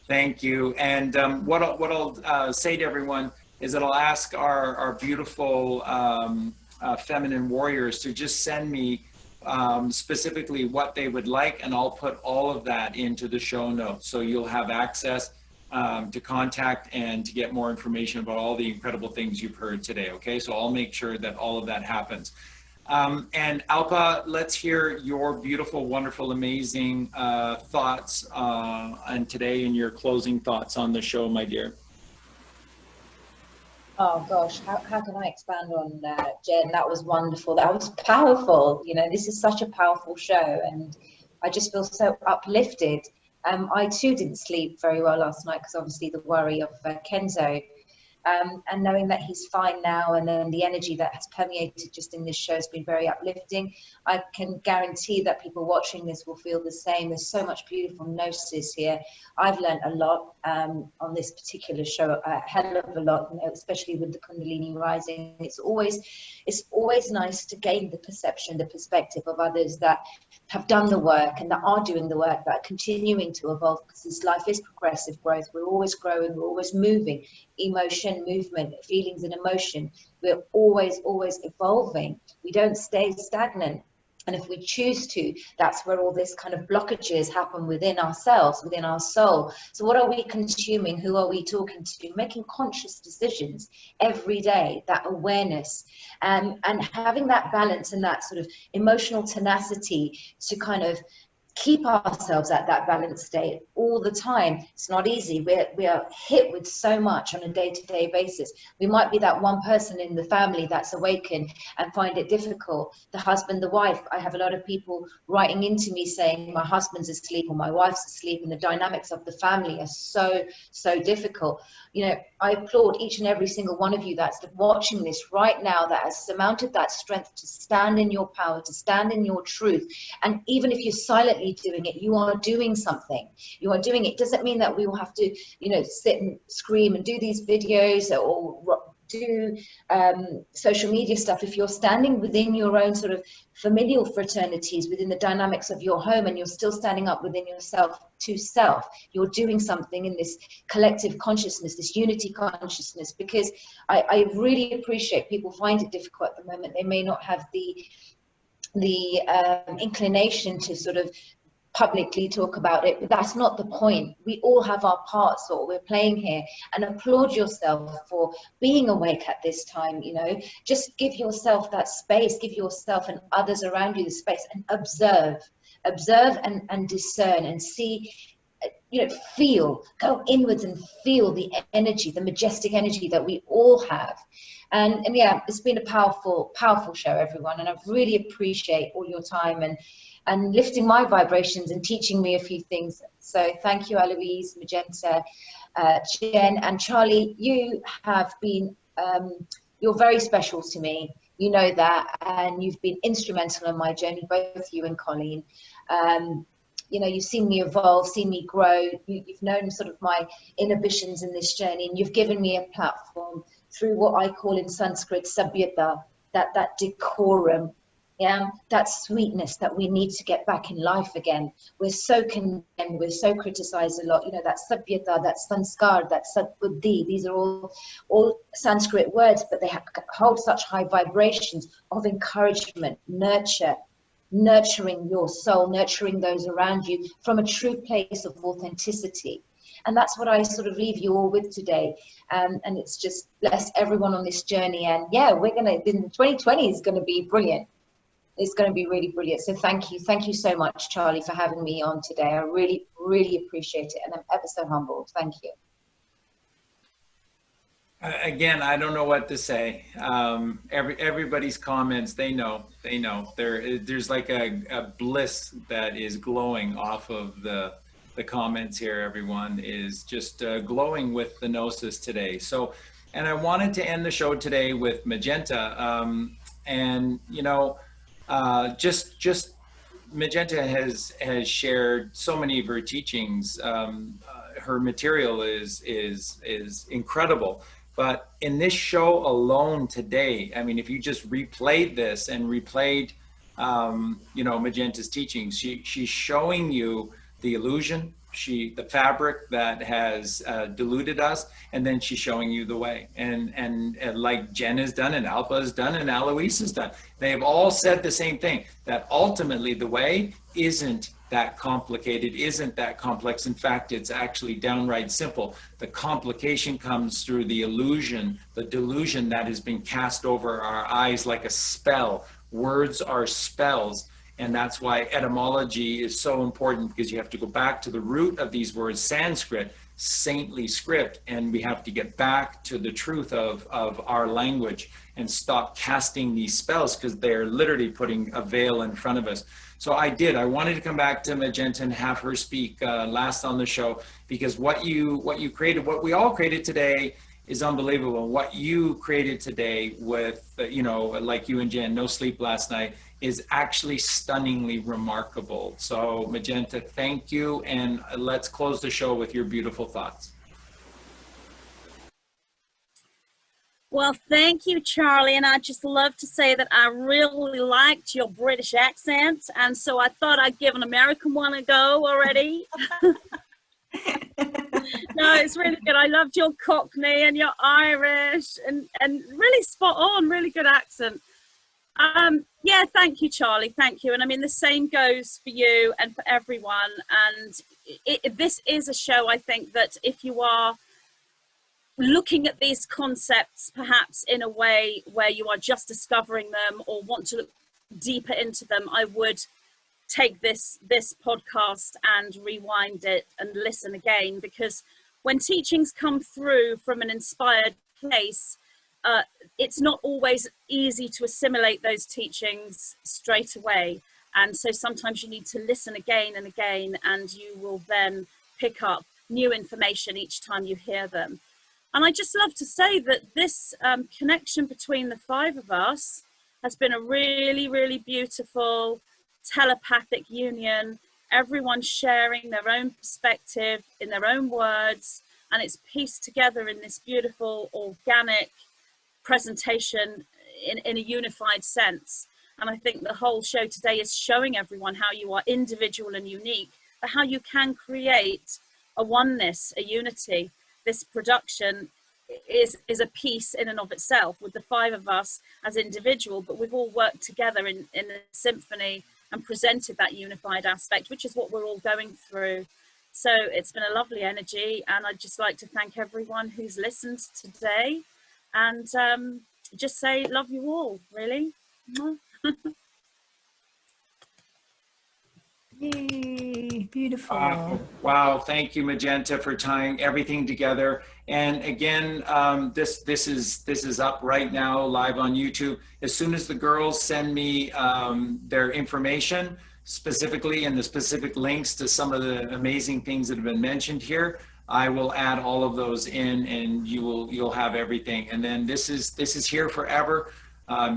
Thank you. And what I'll say to everyone is that I'll ask our beautiful feminine warriors to just send me specifically what they would like, and I'll put all of that into the show notes. So you'll have access to contact and to get more information about all the incredible things you've heard today. Okay, so I'll make sure that all of that happens. And Alpa, let's hear your beautiful, wonderful, amazing thoughts on today, and your closing thoughts on the show, my dear. Oh gosh, how can I expand on that, Jen? That was wonderful. That was powerful. You know, this is such a powerful show, and I just feel so uplifted. I too didn't sleep very well last night because obviously the worry of Kenzo, and knowing that he's fine now, and then the energy that has permeated just in this show has been very uplifting. I can guarantee that people watching this will feel the same. There's so much beautiful gnosis here. I've learned a lot on this particular show, a hell of a lot, you know, especially with the Kundalini rising. It's always nice to gain the perception, the perspective of others that have done the work and that are doing the work, that are continuing to evolve, because this life is progressive growth. We're always growing, we're always moving. Emotion, movement, feelings and emotion. We're always evolving. We don't stay stagnant. And if we choose to, that's where all this kind of blockages happen within ourselves, within our soul. So what are we consuming? Who are we talking to? Making conscious decisions every day, that awareness, and having that balance and that sort of emotional tenacity to kind of keep ourselves at that balanced state all the time. It's not easy. We are hit with so much on a day-to-day basis. We might be that one person in the family that's awakened and find it difficult. The husband, the wife. I have a lot of people writing into me saying my husband's asleep or my wife's asleep, and the dynamics of the family are so difficult. You know, I applaud each and every single one of you that's watching this right now, that has surmounted that strength to stand in your power, to stand in your truth. And even if you're silently doing it, you are doing something. You are doing it. Doesn't mean that we will have to, you know, sit and scream and do these videos or do social media stuff. If you're standing within your own sort of familial fraternities, within the dynamics of your home, and you're still standing up within yourself to self, you're doing something in this collective consciousness, this unity consciousness. Because I really appreciate people find it difficult at the moment. They may not have the inclination to sort of publicly talk about it, but that's not the point. We all have our parts that we're playing here, and applaud yourself for being awake at this time. You know, just give yourself that space, give yourself and others around you the space, and observe and discern and see, you know, feel, go inwards and feel the energy, the majestic energy that we all have. And yeah, it's been a powerful show, everyone, and I really appreciate all your time and lifting my vibrations and teaching me a few things. So thank you, Aloise, Magenta, Jen, and Charlie. You have been, you're very special to me. You know that, and you've been instrumental in my journey, both you and Colleen. You know, you've seen me evolve, seen me grow. You've known sort of my inhibitions in this journey, and you've given me a platform through what I call in Sanskrit sabhyata, that decorum, yeah, that sweetness that we need to get back in life again. We're so condemned, we're so criticized a lot. You know, that sabhyata, that sanskar, that sadbuddhi, these are all Sanskrit words, but they hold such high vibrations of encouragement, nurturing your soul, nurturing those around you from a true place of authenticity. And that's what I sort of leave you all with today. And it's just bless everyone on this journey. And yeah, 2020 is going to be brilliant. It's going to be really brilliant. So thank you so much, Charlie, for having me on today. I really appreciate it, and I'm ever so humbled. Thank you. Again, I don't know what to say. Everybody's comments, they know. There's like a bliss that is glowing off of the the comments here, everyone, is just glowing with the gnosis today. So, and I wanted to end the show today with Magenta. And, you know, just Magenta has shared so many of her teachings. Her material is incredible. But in this show alone today, I mean, if you just replayed this and replayed, you know, Magenta's teachings, she's showing you the illusion, the fabric that has deluded us, and then she's showing you the way. And like Jen has done, and Alpa has done, and Aloise has done, they've all said the same thing, that ultimately the way isn't that complicated, isn't that complex. In fact, it's actually downright simple. The complication comes through the illusion, the delusion that has been cast over our eyes like a spell. Words are spells. And that's why etymology is so important, because you have to go back to the root of these words, Sanskrit, saintly script, and we have to get back to the truth of our language and stop casting these spells, because they're literally putting a veil in front of us. So I wanted to come back to Magenta and have her speak last on the show, because what you created, what we all created today is unbelievable. What you created today with, you know, like you and Jen, no sleep last night, is actually stunningly remarkable. So Magenta, thank you. And let's close the show with your beautiful thoughts. Well, thank you, Charlie. And I'd just love to say that I really liked your British accent. And so I thought I'd give an American one a go already. No, it's really good. I loved your Cockney and your Irish, and really spot on, really good accent. Yeah, thank you, Charlie. Thank you. And I mean, the same goes for you and for everyone. And this is a show, I think, that if you are looking at these concepts perhaps in a way where you are just discovering them or want to look deeper into them, I would take this podcast and rewind it and listen again, because when teachings come through from an inspired place, it's not always easy to assimilate those teachings straight away. And so sometimes you need to listen again and again, and you will then pick up new information each time you hear them. And I just love to say that this connection between the five of us has been a really, really beautiful telepathic union. Everyone sharing their own perspective in their own words, and it's pieced together in this beautiful organic presentation in a unified sense. And I think the whole show today is showing everyone how you are individual and unique, but how you can create a oneness, a unity. This production is a piece in and of itself, with the five of us as individual, but we've all worked together in a symphony and presented that unified aspect, which is what we're all going through. So it's been a lovely energy, and I'd just like to thank everyone who's listened today, and just say love you all, really. Yay, beautiful. Wow, thank you, Magenta, for tying everything together. And again, this is up right now, live on YouTube. As soon as the girls send me their information, specifically and the specific links to some of the amazing things that have been mentioned here, I will add all of those in, and you'll have everything. And then this is here forever.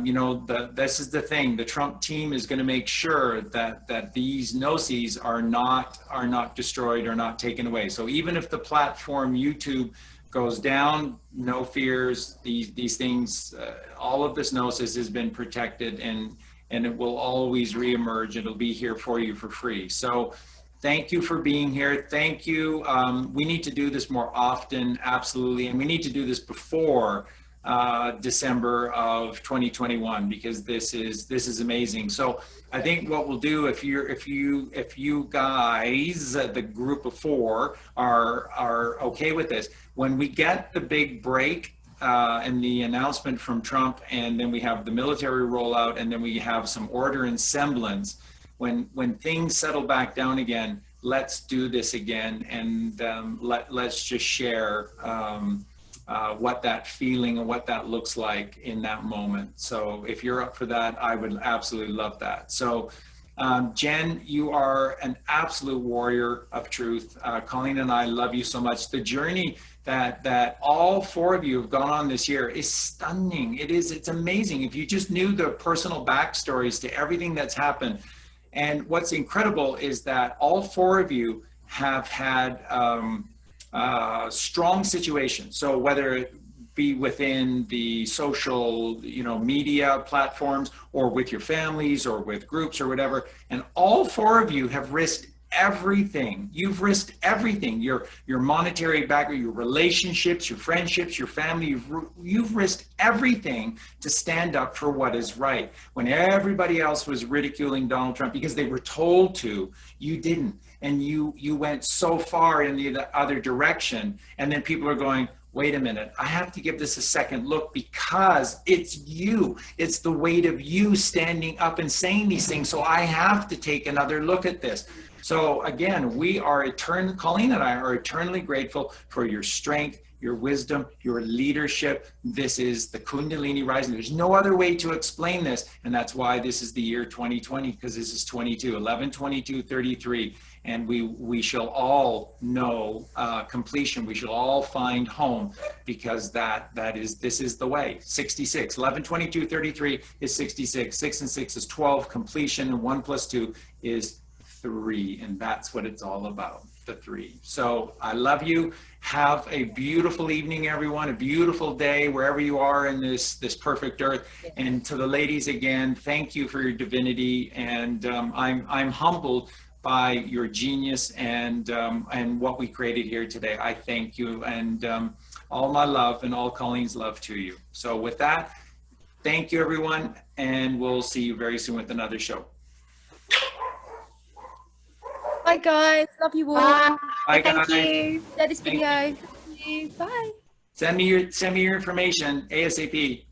You know, this is the thing. The Trump team is going to make sure that these gnosis are not destroyed or not taken away. So even if the platform YouTube goes down, no fears. These things, all of this gnosis has been protected, and it will always reemerge. It'll be here for you for free. So thank you for being here. Thank you. We need to do this more often, absolutely, and we need to do this before December of 2021, because this is amazing. So I think what we'll do, if you guys, the group of four, are okay with this, when we get the big break and the announcement from Trump, and then we have the military rollout, and then we have some order and semblance, when things settle back down again, let's do this again, and let's just share what that feeling and what that looks like in that moment. So if you're up for that, I would absolutely love that. So Jen, you are an absolute warrior of truth. Colleen and I love you so much. The journey that all four of you have gone on this year is stunning. It's amazing. If you just knew the personal backstories to everything that's happened. And what's incredible is that all four of you have had strong situations. So whether it be within the social, media platforms, or with your families, or with groups, or whatever, and all four of you have risked everything. You've risked everything. Your monetary background, your relationships, your friendships, your family. You've risked everything to stand up for what is right. When everybody else was ridiculing Donald Trump because they were told to, you didn't, and you went so far in the other direction. And then people are going, wait a minute, I have to give this a second look because it's you. It's the weight of you standing up and saying these things. So I have to take another look at this. So again, Colleen and I are eternally grateful for your strength, your wisdom, your leadership. This is the Kundalini rising. There's no other way to explain this. And that's why this is the year 2020, because this is 22, 11, 22, 33. And we shall all know completion. We shall all find home, because this is the way. 66, 11, 22, 33 is 66. 6 and 6 is 12. Completion, and 1 plus 2 is 3. And that's what it's all about, the 3. So I love you. Have a beautiful evening, everyone. A beautiful day wherever you are in this perfect earth. And to the ladies again, thank you for your divinity. And I'm humbled by your genius and what we created here today. I thank you, and all my love and all Colleen's love to you. So with that, thank you, everyone, and we'll see you very soon with another show. Bye, guys. Love you all. Bye, guys. Thank you. Share this video. Thank you. Bye. Send me your information ASAP.